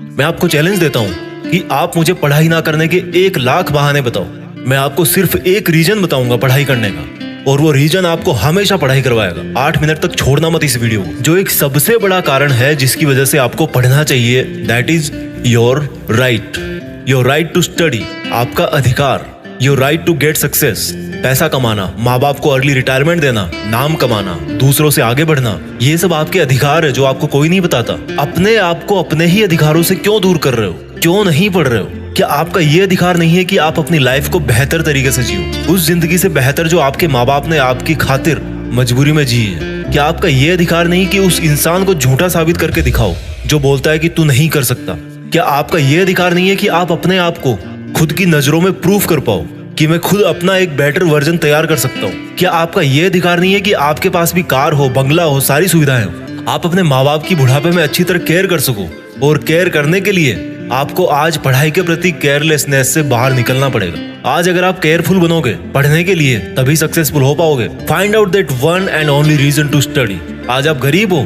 मैं आपको चैलेंज देता हूं कि आप मुझे पढ़ाई ना करने के 1 लाख बहाने बताओ, मैं आपको सिर्फ एक रीजन बताऊंगा पढ़ाई करने का, और वो रीजन आपको हमेशा पढ़ाई करवाएगा। 8 मिनट तक छोड़ना मत इस वीडियो को। जो एक सबसे बड़ा कारण है जिसकी वजह से आपको पढ़ना चाहिए, that is your right to study, आपका अधिकार। Your right to get success, पैसा कमाना, माँ बाप को अर्ली रिटायरमेंट देना, नाम कमाना, दूसरों से आगे बढ़ना, ये सब आपके अधिकार है जो आपको कोई नहीं बताता। अपने आप को अपने ही अधिकारों से क्यों दूर कर रहे हो? क्यों नहीं पढ़ रहे हो? क्या आपका ये अधिकार नहीं है कि आप अपनी लाइफ को बेहतर तरीके से जियो, उस जिंदगी से बेहतर जो आपके माँ बाप ने आपकी खातिर मजबूरी में जी है? क्या आपका ये अधिकार नहीं कि उस इंसान को झूठा साबित करके दिखाओ जो बोलता है कि तू नहीं कर सकता? क्या आपका ये अधिकार नहीं है कि आप अपने आप को खुद की नजरों में प्रूफ कर पाओ कि मैं खुद अपना एक बेटर वर्जन तैयार कर सकता हूँ? क्या आपका ये अधिकार नहीं है कि आपके पास भी कार हो, बंगला हो, सारी सुविधाएं हो, आप अपने माँ बाप की बुढ़ापे में अच्छी तरह केयर कर सको? और केयर करने के लिए आपको आज पढ़ाई के प्रति केयरलेसनेस से बाहर निकलना पड़ेगा। आज अगर आप केयरफुल बनोगे पढ़ने के लिए तभी सक्सेसफुल हो पाओगे। Find out that one and only reason to study. आज आप गरीब हो,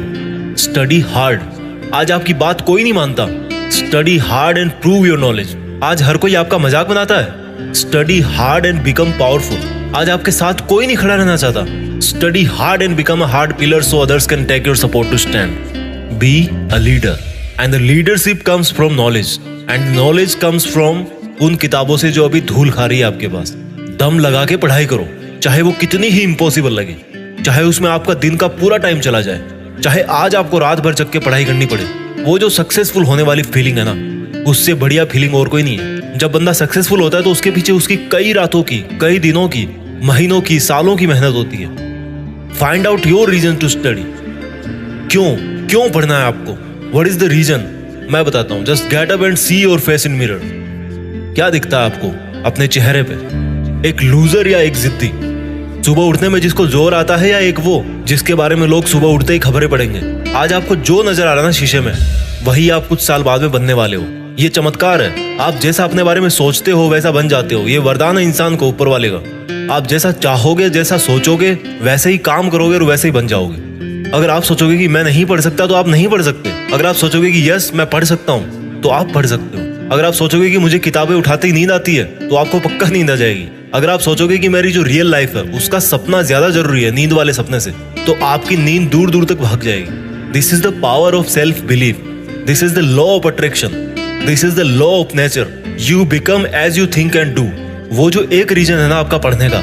स्टडी हार्ड। आज आपकी बात कोई नहीं मानता, study hard and prove your knowledge. आज हर कोई आपका मजाक बनाता है, study hard and become powerful. आज आपके साथ कोई नहीं खड़ा रहना चाहता, study hard and become a hard pillar so others can take your support to stand. Be a leader and the leadership comes from knowledge and knowledge comes from उन किताबों से जो अभी धूल खा रही है आपके पास। दम लगा के पढ़ाई करो, चाहे वो कितनी ही इम्पॉसिबल लगे, चाहे उसमें आपका दिन का पूरा टाइम चला जाए, चाहे आज आपको रात भर जग के पढ़ाई करनी पड़े। वो जो सक्सेसफुल होने वाली फीलिंग है ना, उससे बढ़िया फीलिंग और कोई नहीं है। जब बंदा सक्सेसफुल होता है तो उसके पीछे उसकी कई रातों की, कई दिनों की, महीनों की, सालों की मेहनत होती है। Find out your reason to study. क्यों पढ़ना है आपको? What is the reason? मैं बताता हूं। Just get up and see your face in mirror. क्या दिखता है आपको अपने चेहरे पे? एक लूजर या एक जिद्दी? सुबह उठने में जिसको जोर आता है, या एक वो जिसके बारे में लोग सुबह उठते ही खबरें पढ़ेंगे? आज आपको जो नजर आ रहा है ना शीशे में, वही आप कुछ साल बाद में बनने वाले हो। ये चमत्कार है, आप जैसा अपने बारे में सोचते हो वैसा बन जाते हो। ये वरदान है इंसान को ऊपर वाले का। आप जैसा चाहोगे, जैसा सोचोगे, वैसे ही काम करोगे और वैसे ही बन जाओगे। अगर आप सोचोगे कि मैं नहीं पढ़ सकता तो आप नहीं पढ़ सकते। अगर आप सोचोगे कि यस मैं पढ़ सकता हूँ तो आप पढ़ सकते हो। अगर आप सोचोगे कि मुझे किताबें उठाते ही नींद आती है तो आपको पक्का नींद आ जाएगी। अगर आप सोचोगे कि मेरी जो रियल लाइफ है उसका सपना ज्यादा जरूरी है नींद वाले सपने से, तो आपकी नींद दूर दूर तक भाग जाएगी। This is the power of self belief. This is the law of attraction. This is the law of nature. You become as you think and do. वो जो एक रीजन है ना आपका पढ़ने का,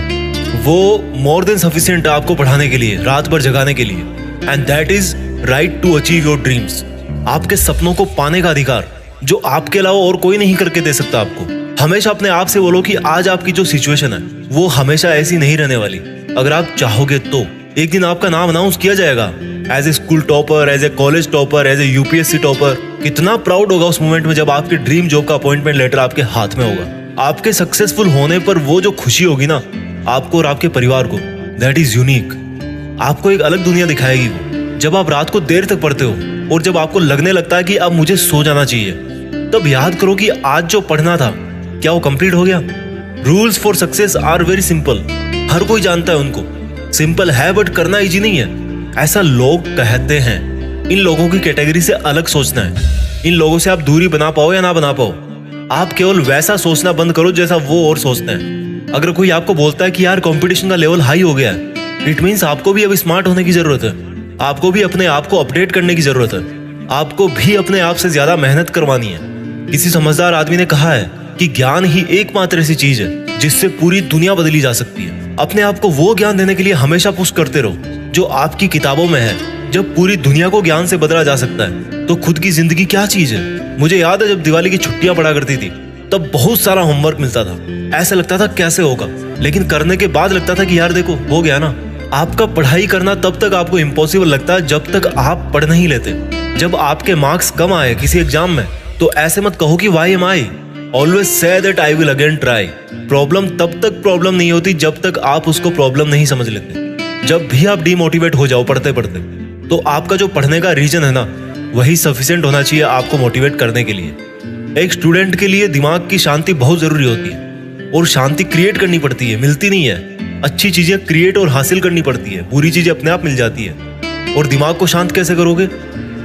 वो मोर देन सफिशिएंट है आपको पढ़ाने के लिए, रात भर जगाने के लिए। And that is right to achieve your dreams. आपके सपनों को पाने का अधिकार जो आपके अलावा और कोई नहीं करके दे सकता आपको। हमेशा अपने आप से बोलो कि आज आपकी जो सिचुएशन है वो हमेशा ऐसी नहीं रहने वाली। अगर आप चाहोगे तो एक दिन आपका नाम अनाउंस किया जाएगा as a school topper, as a college topper, as a UPSC topper. कितना प्राउड होगा उस मोमेंट में जब आपके ड्रीम जॉब का अपॉइंटमेंट लेटर आपके हाथ में होगा। आपके सक्सेसफुल होने पर वो जो खुशी होगी ना आपको और आपके परिवार को, दैट इज यूनिक। आपको एक अलग दुनिया दिखाएगी वो। जब आप रात को देर तक पढ़ते हो और जब आपको लगने लगता है कि अब मुझे सो जाना चाहिए, तब याद करो कि आज जो पढ़ना था क्या वो कंप्लीट हो गया। Rules for success are very simple. हर कोई जानता है उनको। सिंपल है बट करना इजी नहीं है, ऐसा लोग कहते हैं। इन लोगों की कैटेगरी से अलग सोचना है। इन लोगों से आप दूरी बना पाओ या ना बना पाओ, आप केवल वैसा सोचना बंद करो जैसा वो और सोचते हैं। अगर कोई आपको बोलता है कि यार कंपटीशन का लेवल हाई हो गया है, इट मीन्स आपको भी अब स्मार्ट होने की जरूरत है। आपको भी अपने आप को अपडेट करने की जरूरत है। आपको भी अपने आप से ज्यादा मेहनत करवानी है। किसी समझदार आदमी ने कहा है कि ज्ञान ही एकमात्र ऐसी चीज है जिससे पूरी दुनिया बदली जा सकती है। अपने आप को वो ज्ञान देने के लिए हमेशा पुश करते रहो जो आपकी किताबों में है। जब पूरी दुनिया को ज्ञान से बदला जा सकता है तो खुद की जिंदगी क्या चीज है। मुझे याद है जब दिवाली की छुट्टियां पड़ा करती थी तब बहुत सारा होमवर्क मिलता था। ऐसा लगता था कैसे होगा, लेकिन करने के बाद लगता था कि यार देखो हो गया ना। आपका पढ़ाई करना तब तक आपको इम्पॉसिबल लगता है जब तक आप पढ़ नहीं लेते। जब आपके मार्क्स कम आए किसी एग्जाम में तो ऐसे मत कहो कि why am I. Always say that I will again try. Problem तब तक प्रॉब्लम नहीं होती जब तक आप उसको प्रॉब्लम नहीं समझ लेते। जब भी आप डीमोटिवेट हो जाओ पढ़ते पढ़ते तो आपका जो पढ़ने का रीजन है ना वही सफिशिएंट होना चाहिए आपको मोटिवेट करने के लिए। एक स्टूडेंट के लिए दिमाग की शांति बहुत जरूरी होती है और शांति क्रिएट करनी पड़ती है, मिलती नहीं है। अच्छी चीजें क्रिएट और हासिल करनी पड़ती है, बुरी चीजें अपने आप मिल जाती है। और दिमाग को शांत कैसे करोगे?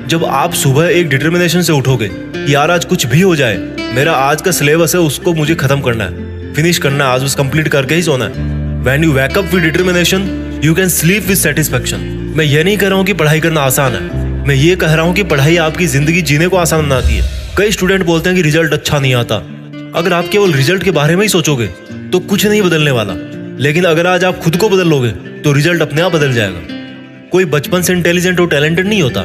जब आप सुबह एक डिटर्मिनेशन से उठोगे कि यार आज कुछ भी हो जाए, मेरा आज का सिलेबस है उसको मुझे खत्म करना है, फिनिश करना है, आज उस कंप्लीट करके ही सोना है। When you wake up with determination, you can sleep with satisfaction। मैं ये नहीं कह रहा हूँ कि पढ़ाई करना आसान है, मैं ये कह रहा हूँ कि पढ़ाई आपकी जिंदगी जीने को आसान बनाती है। कई स्टूडेंट बोलते हैं कि रिजल्ट अच्छा नहीं आता। अगर आप केवल रिजल्ट के बारे में ही सोचोगे तो कुछ नहीं बदलने वाला, लेकिन अगर आज आप खुद को बदल लोगे तो रिजल्ट अपने आप बदल जाएगा। कोई बचपन से इंटेलिजेंट और टैलेंटेड नहीं होता।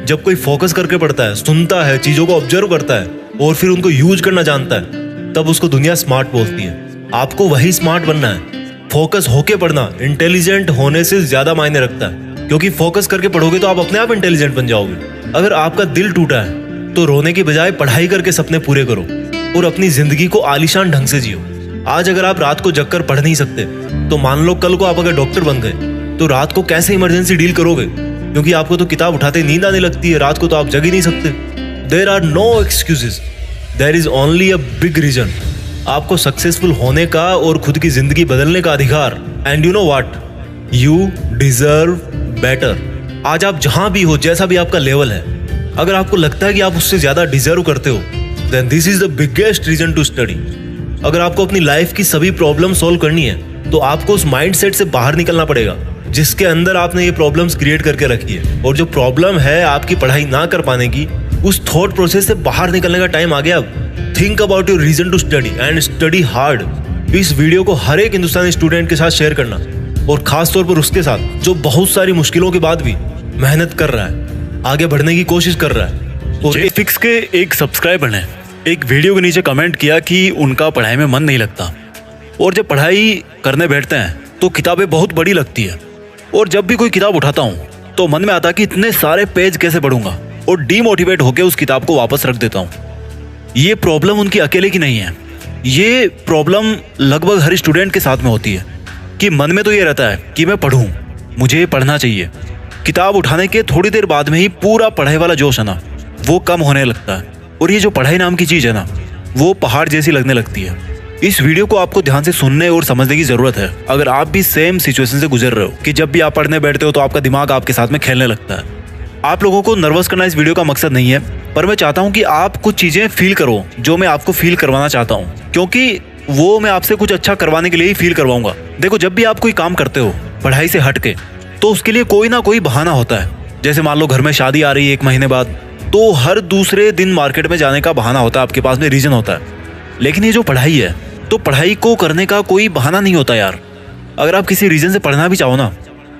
जब कोई फोकस करके पढ़ता है, सुनता है, चीजों को ऑब्जर्व करता है और फिर उनको यूज करना जानता है, तब उसको दुनिया स्मार्ट बोलती है। आपको वही स्मार्ट बनना है। फोकस होके पढ़ना इंटेलिजेंट होने से ज्यादा मायने रखता है, क्योंकि फोकस करके पढ़ोगे तो आप अपने आप इंटेलिजेंट बन जाओगे। अगर आपका दिल टूटा है तो रोने की बजाय पढ़ाई करके सपने पूरे करो और अपनी जिंदगी को आलीशान ढंग से जियो। आज अगर आप रात को जगकर पढ़ नहीं सकते तो मान लो कल को आप अगर डॉक्टर बन गए तो रात को कैसे इमरजेंसी डील करोगे? क्योंकि आपको तो किताब उठाते नींद आने लगती है, रात को तो आप जग ही नहीं सकते। There are no excuses, there is only a big reason. आपको सक्सेसफुल होने का और खुद की जिंदगी बदलने का अधिकार। And you know what, you deserve better. आज आप जहां भी हो, जैसा भी आपका लेवल है, अगर आपको लगता है कि आप उससे ज्यादा डिजर्व करते हो, then this is the biggest reason to study. अगर आपको अपनी लाइफ की सभी प्रॉब्लम सॉल्व करनी है तो आपको उस माइंडसेट से बाहर निकलना पड़ेगा जिसके अंदर आपने ये प्रॉब्लम्स क्रिएट करके रखी है। और जो प्रॉब्लम है आपकी पढ़ाई ना कर पाने की, उस थॉट प्रोसेस से बाहर निकलने का टाइम आ गया अब। Think about your reason to study and study hard. इस वीडियो को हर एक हिंदुस्तानी स्टूडेंट के साथ शेयर करना, और खास तौर पर उसके साथ जो बहुत सारी मुश्किलों के बाद भी मेहनत कर रहा है, आगे बढ़ने की कोशिश कर रहा है। और फिक्स के एक सब्सक्राइबर ने एक वीडियो के नीचे कमेंट किया कि उनका पढ़ाई में मन नहीं लगता, और जब पढ़ाई करने बैठते हैं तो किताबें बहुत बड़ी लगती है, और जब भी कोई किताब उठाता हूँ तो मन में आता कि इतने सारे पेज कैसे पढ़ूंगा, और डीमोटिवेट होकर उस किताब को वापस रख देता हूँ। ये प्रॉब्लम उनकी अकेले की नहीं है, ये प्रॉब्लम लगभग हर स्टूडेंट के साथ में होती है कि मन में तो ये रहता है कि मैं पढ़ूं, मुझे पढ़ना चाहिए। किताब उठाने के थोड़ी देर बाद में ही पूरा पढ़ाई वाला जोश है ना वो कम होने लगता है, और ये जो पढ़ाई नाम की चीज़ है ना वो पहाड़ जैसी लगने लगती है। इस वीडियो को आपको ध्यान से सुनने और समझने की जरूरत है अगर आप भी सेम सिचुएशन से गुजर रहे हो कि जब भी आप पढ़ने बैठते हो तो आपका दिमाग आपके साथ में खेलने लगता है। आप लोगों को नर्वस करना इस वीडियो का मकसद नहीं है, पर मैं चाहता हूं कि आप कुछ चीजें फील करो जो मैं आपको फील करवाना चाहता हूं, क्योंकि वो मैं आपसे कुछ अच्छा करवाने के लिए ही फील करवाऊंगा। देखो, जब भी आप कोई काम करते हो पढ़ाई से हट के, तो उसके लिए कोई ना कोई बहाना होता है। जैसे मान लो घर में शादी आ रही है 1 महीने बाद, तो हर दूसरे दिन मार्केट में जाने का बहाना होता है, आपके पास में रीजन होता है। लेकिन ये जो पढ़ाई है, तो पढ़ाई को करने का कोई बहाना नहीं होता यार। अगर आप किसी रीजन से पढ़ना भी चाहो ना,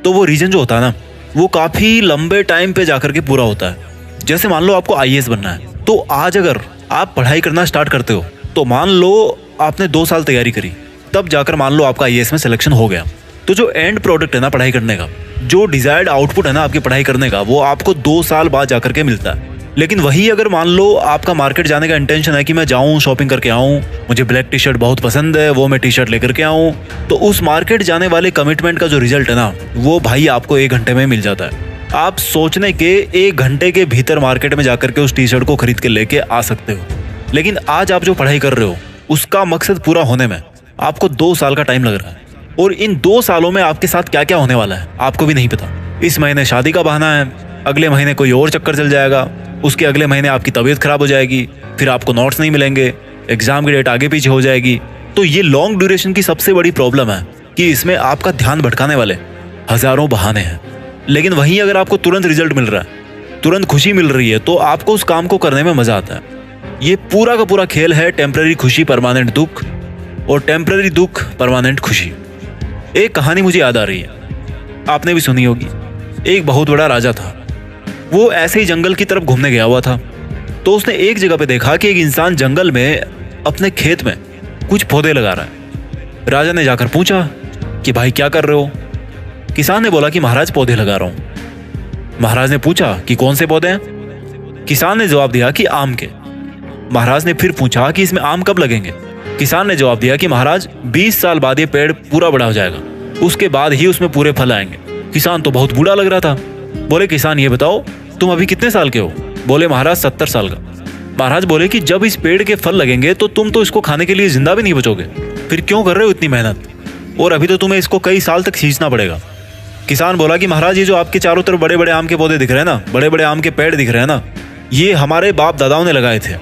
तो वो रीजन जो होता है ना, वो काफी लंबे टाइम पे जाकर के पूरा होता है। जैसे मान लो आपको IAS बनना है, तो आज अगर आप पढ़ाई करना स्टार्ट करते हो, तो मान लो आपने 2 साल तैयारी करी, तब जाकर मान लो आपका IAS में सिलेक्शन हो गया। तो जो एंड प्रोडक्ट है ना पढ़ाई करने का, जो डिजायर्ड आउटपुट है ना आपकी पढ़ाई करने का, वो आपको 2 साल बाद जाकर के मिलता है। लेकिन वही अगर मान लो आपका मार्केट जाने का इंटेंशन है कि मैं जाऊं शॉपिंग करके आऊं, मुझे ब्लैक टी शर्ट बहुत पसंद है, वो मैं टी शर्ट लेकर के आऊं, तो उस मार्केट जाने वाले कमिटमेंट का जो रिजल्ट है ना, वो भाई आपको 1 घंटे में मिल जाता है। आप सोचने के 1 घंटे के भीतर मार्केट में जाकर के उस टी शर्ट को खरीद के लेके आ सकते हो। लेकिन आज आप जो पढ़ाई कर रहे हो, उसका मकसद पूरा होने में आपको 2 साल का टाइम लग रहा है, और इन 2 सालों में आपके साथ क्या क्या होने वाला है आपको भी नहीं पता। इस महीने शादी का बहाना है, अगले महीने कोई और चक्कर चल जाएगा, उसके अगले महीने आपकी तबीयत खराब हो जाएगी, फिर आपको नोट्स नहीं मिलेंगे, एग्जाम की डेट आगे पीछे हो जाएगी। तो ये लॉन्ग ड्यूरेशन की सबसे बड़ी प्रॉब्लम है कि इसमें आपका ध्यान भटकाने वाले हजारों बहाने हैं। लेकिन वहीं अगर आपको तुरंत रिजल्ट मिल रहा है, तुरंत खुशी मिल रही है, तो आपको उस काम को करने में मजा आता है। ये पूरा का पूरा खेल है टेम्पररी खुशी परमानेंट दुख, और टेम्पररी दुख परमानेंट खुशी। एक कहानी मुझे याद आ रही है, आपने भी सुनी होगी। एक बहुत बड़ा राजा था, वो ऐसे ही जंगल की तरफ घूमने गया हुआ था। तो उसने एक जगह पे देखा कि एक इंसान जंगल में अपने खेत में कुछ पौधे लगा रहा है। राजा ने जाकर पूछा कि भाई क्या कर रहे हो? किसान ने बोला कि महाराज पौधे लगा रहा हूं। महाराज ने पूछा कि कौन से पौधे हैं? किसान ने जवाब दिया कि आम के। महाराज ने फिर पूछा कि इसमें आम कब लगेंगे? किसान ने जवाब दिया कि महाराज 20 साल बाद ये पेड़ पूरा बड़ा हो जाएगा, उसके बाद ही उसमें पूरे फल आएंगे। किसान तो बहुत बूढ़ा लग रहा था। बोले किसान ये बताओ तुम अभी कितने साल के हो? बोले महाराज 70 साल का। महाराज बोले कि जब इस पेड़ के फल लगेंगे तो तुम तो इसको खाने के लिए जिंदा भी नहीं बचोगे, फिर क्यों कर रहे हो इतनी मेहनत? और अभी तो तुम्हें इसको कई साल तक खींचना पड़ेगा। किसान बोला कि महाराज ये जो आपके चारों तरफ बड़े बड़े आम के पौधे दिख रहे हैं ना, बड़े बड़े आम के पेड़ दिख रहे हैं ना, ये हमारे बाप दादाओं ने लगाए थे,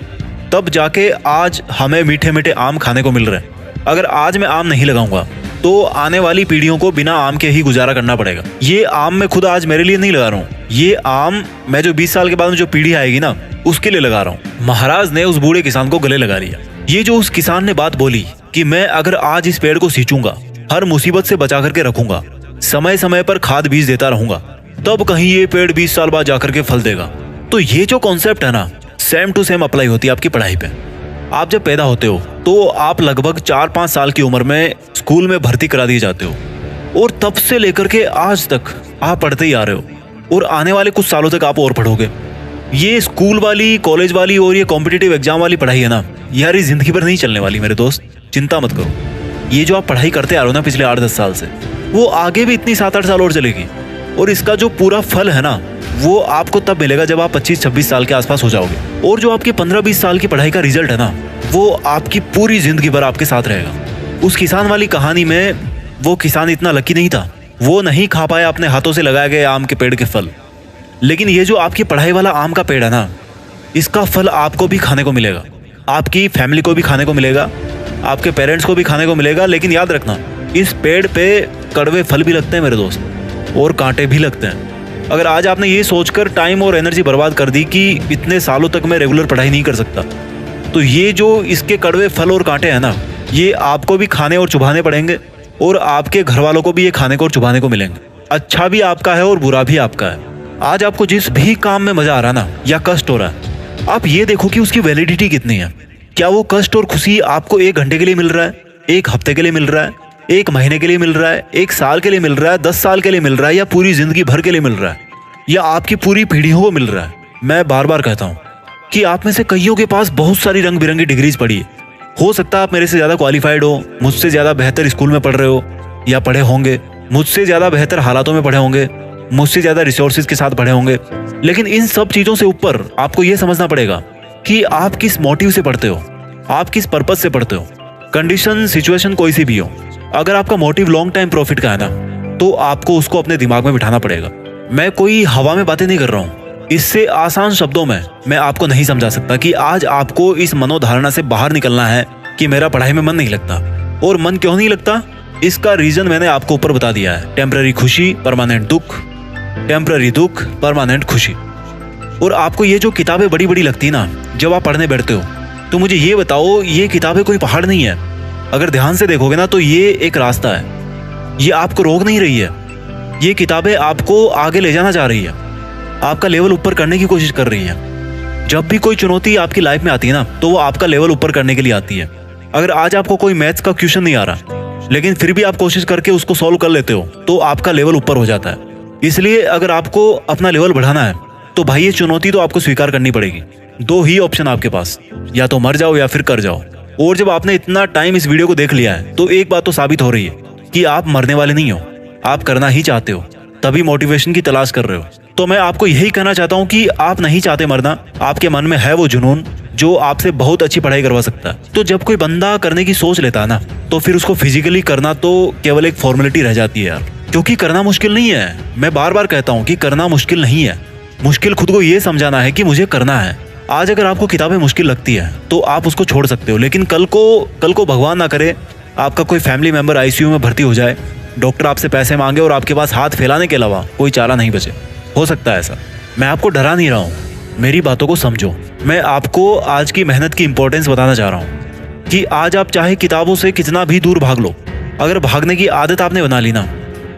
तब जाके आज हमें मीठे मीठे आम खाने को मिल रहे हैं। अगर आज मैं आम नहीं लगाऊंगा तो आने वाली पीढ़ियों को बिना आम के ही गुजारा करना पड़ेगा। ये आम मैं खुद आज मेरे लिए नहीं लगा रहा हूँ, ये आम मैं जो 20 साल के बाद में जो पीढ़ी आएगी ना, उसके लिए लगा रहा हूँ। महाराज ने उस बूढ़े किसान को गले लगा लिया। ये जो उस किसान ने बात बोली कि मैं अगर आज इस पेड़ को सींचूंगा, हर मुसीबत से बचा करके रखूंगा, समय समय पर खाद बीज देता रहूंगा, तब कहीं ये पेड़ 20 साल बाद जाकर के फल देगा। तो ये जो कॉन्सेप्ट है ना, सेम टू सेम अप्लाई होती है आपकी पढ़ाई पे। आप जब पैदा होते हो तो आप लगभग 4-5 साल की उम्र में स्कूल में भर्ती करा दिए जाते हो, और तब से लेकर के आज तक आप पढ़ते ही आ रहे हो, और आने वाले कुछ सालों तक आप और पढ़ोगे। ये स्कूल वाली, कॉलेज वाली और ये कॉम्पिटिटिव एग्जाम वाली पढ़ाई है ना यार, ये जिंदगी भर नहीं चलने वाली मेरे दोस्त, चिंता मत करो। ये जो आप पढ़ाई करते आ रहे हो ना पिछले 8-10 साल से, वो आगे भी इतनी 7-8 साल और चलेगी, और इसका जो पूरा फल है ना, वो आपको तब मिलेगा जब आप 25-26 साल के आसपास हो जाओगे। और जो आपकी 15-20 साल की पढ़ाई का रिजल्ट है ना, वो आपकी पूरी जिंदगी भर आपके साथ रहेगा। उस किसान वाली कहानी में वो किसान इतना लकी नहीं था, वो नहीं खा पाया अपने हाथों से लगाए गए आम के पेड़ के फल। लेकिन ये जो आपकी पढ़ाई वाला आम का पेड़ है ना, इसका फल आपको भी खाने को मिलेगा, आपकी फैमिली को भी खाने को मिलेगा, आपके पेरेंट्स को भी खाने को मिलेगा। लेकिन याद रखना, इस पेड़ पे कड़वे फल भी लगते हैं मेरे दोस्त, और कांटे भी लगते हैं। अगर आज आपने ये सोचकर टाइम और एनर्जी बर्बाद कर दी कि इतने सालों तक मैं रेगुलर पढ़ाई नहीं कर सकता, तो ये जो इसके कड़वे फल और कांटे हैं ना, ये आपको भी खाने और चुभाने पड़ेंगे, और आपके घर वालों को भी ये खाने को और चुभाने को मिलेंगे। अच्छा भी आपका है और बुरा भी आपका है। आज आपको जिस भी काम में मजा आ रहा ना, या कष्ट हो रहा है, आप ये देखो कि उसकी वैलिडिटी कितनी है। क्या वो कष्ट और खुशी आपको 1 घंटे के लिए मिल रहा है, 1 हफ्ते के लिए मिल रहा है, 1 महीने के लिए मिल रहा है, 1 साल के लिए मिल रहा है, 10 साल के लिए मिल रहा है, या पूरी जिंदगी भर के लिए मिल रहा है, या आपकी पूरी पीढ़ियों को मिल रहा है? मैं बार बार कहता हूँ कि आप में से कईयों के पास बहुत सारी रंग बिरंगी डिग्रीज पड़ी है। हो सकता है आप मेरे से ज़्यादा क्वालिफाइड हो, मुझसे ज़्यादा बेहतर स्कूल में पढ़ रहे हो या पढ़े होंगे, मुझसे ज़्यादा बेहतर हालातों में पढ़े होंगे, मुझसे ज़्यादा रिसोर्सेज के साथ पढ़े होंगे। लेकिन इन सब चीज़ों से ऊपर आपको ये समझना पड़ेगा कि आप किस मोटिव से पढ़ते हो, आप किस पर्पज से पढ़ते हो। कंडीशन सिचुएशन कोई सी भी हो, अगर आपका मोटिव लॉन्ग टाइम प्रॉफिट का है ना, तो आपको उसको अपने दिमाग में बिठाना पड़ेगा। मैं कोई हवा में बातें नहीं कर रहा हूँ। इससे आसान शब्दों में मैं आपको नहीं समझा सकता कि आज आपको इस मनोधारणा से बाहर निकलना है कि मेरा पढ़ाई में मन नहीं लगता। और मन क्यों नहीं लगता, इसका रीजन मैंने आपको ऊपर बता दिया है। टेम्पररी खुशी, परमानेंट दुख, टेम्पररी दुख, परमानेंट खुशी। और आपको ये जो किताबें बड़ी बड़ी लगती ना जब आप पढ़ने बैठते हो, तो मुझे ये बताओ, ये किताबें कोई पहाड़ नहीं है। अगर ध्यान से देखोगे ना तो ये एक रास्ता है। ये आपको रोक नहीं रही है। ये किताबें आपको आगे ले जाना चाह रही है, आपका लेवल ऊपर करने की कोशिश कर रही है। जब भी कोई चुनौती आपकी लाइफ में आती है ना, तो वो आपका लेवल ऊपर करने के लिए आती है। अगर आज आपको कोई मैथ्स का क्वेश्चन नहीं आ रहा, लेकिन फिर भी आप कोशिश करके उसको सॉल्व कर लेते हो, तो आपका लेवल ऊपर हो जाता है। इसलिए अगर आपको अपना लेवल बढ़ाना है, तो भाई ये चुनौती तो आपको स्वीकार करनी पड़ेगी। दो ही ऑप्शन आपके पास, या तो मर जाओ या फिर कर जाओ। और जब आपने इतना टाइम इस वीडियो को देख लिया है, तो एक बात तो साबित हो रही है कि आप मरने वाले नहीं हो, आप करना ही चाहते हो, तभी मोटिवेशन की तलाश कर रहे हो। तो मैं आपको यही कहना चाहता हूँ कि आप नहीं चाहते मरना, आपके मन में है वो जुनून जो आपसे बहुत अच्छी पढ़ाई करवा सकता है। तो जब कोई बंदा करने की सोच लेता है ना, तो फिर उसको फिजिकली करना तो केवल एक फॉर्मेलिटी रह जाती है यार। क्योंकि करना मुश्किल नहीं है। मैं बार बार कहता हूँ कि करना मुश्किल नहीं है। मुश्किल खुद को ये समझाना है कि मुझे करना है। आज अगर आपको किताबें मुश्किल लगती है तो आप उसको छोड़ सकते हो, लेकिन कल को भगवान ना करे आपका कोई फैमिली मेंबर आईसीयू में भर्ती हो जाए, डॉक्टर आपसे पैसे मांगे और आपके पास हाथ फैलाने के अलावा कोई चारा नहीं बचे। हो सकता है ऐसा। मैं आपको डरा नहीं रहा हूँ, मेरी बातों को समझो। मैं आपको आज की मेहनत की इंपॉर्टेंस बताना चाह रहा हूँ कि आज आप चाहे किताबों से कितना भी दूर भाग लो, अगर भागने की आदत आपने बना ली ना,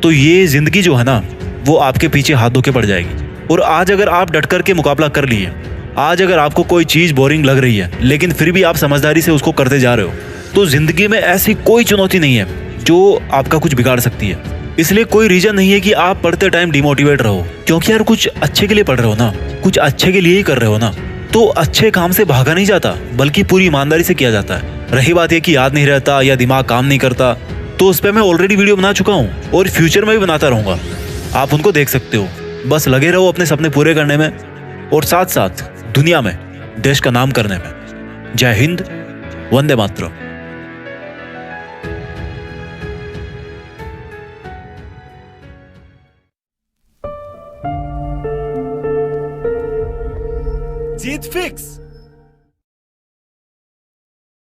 तो ये जिंदगी जो है ना, वो आपके पीछे हाथ धो के पड़ जाएगी। और आज अगर आप डट कर के मुकाबला कर लिए, आज अगर आपको कोई चीज़ बोरिंग लग रही है, लेकिन फिर भी आप समझदारी से उसको करते जा रहे हो, तो जिंदगी में ऐसी कोई चुनौती नहीं है जो आपका कुछ बिगाड़ सकती है। इसलिए कोई रीजन नहीं है कि आप पढ़ते टाइम डिमोटिवेट रहो, क्योंकि यार कुछ अच्छे के लिए पढ़ रहे हो ना, कुछ अच्छे के लिए ही कर रहे हो ना। तो अच्छे काम से भागा नहीं जाता, बल्कि पूरी ईमानदारी से किया जाता है। रही बात यह कि याद नहीं रहता या दिमाग काम नहीं करता, तो उस पर मैं ऑलरेडी वीडियो बना चुका हूँ और फ्यूचर में भी बनाता रहूँगा। आप उनको देख सकते हो। बस लगे रहो अपने सपने पूरे करने में और साथ साथ दुनिया में देश का नाम करने में। जय हिंद, वंदे मातरम। जीत फिक्स।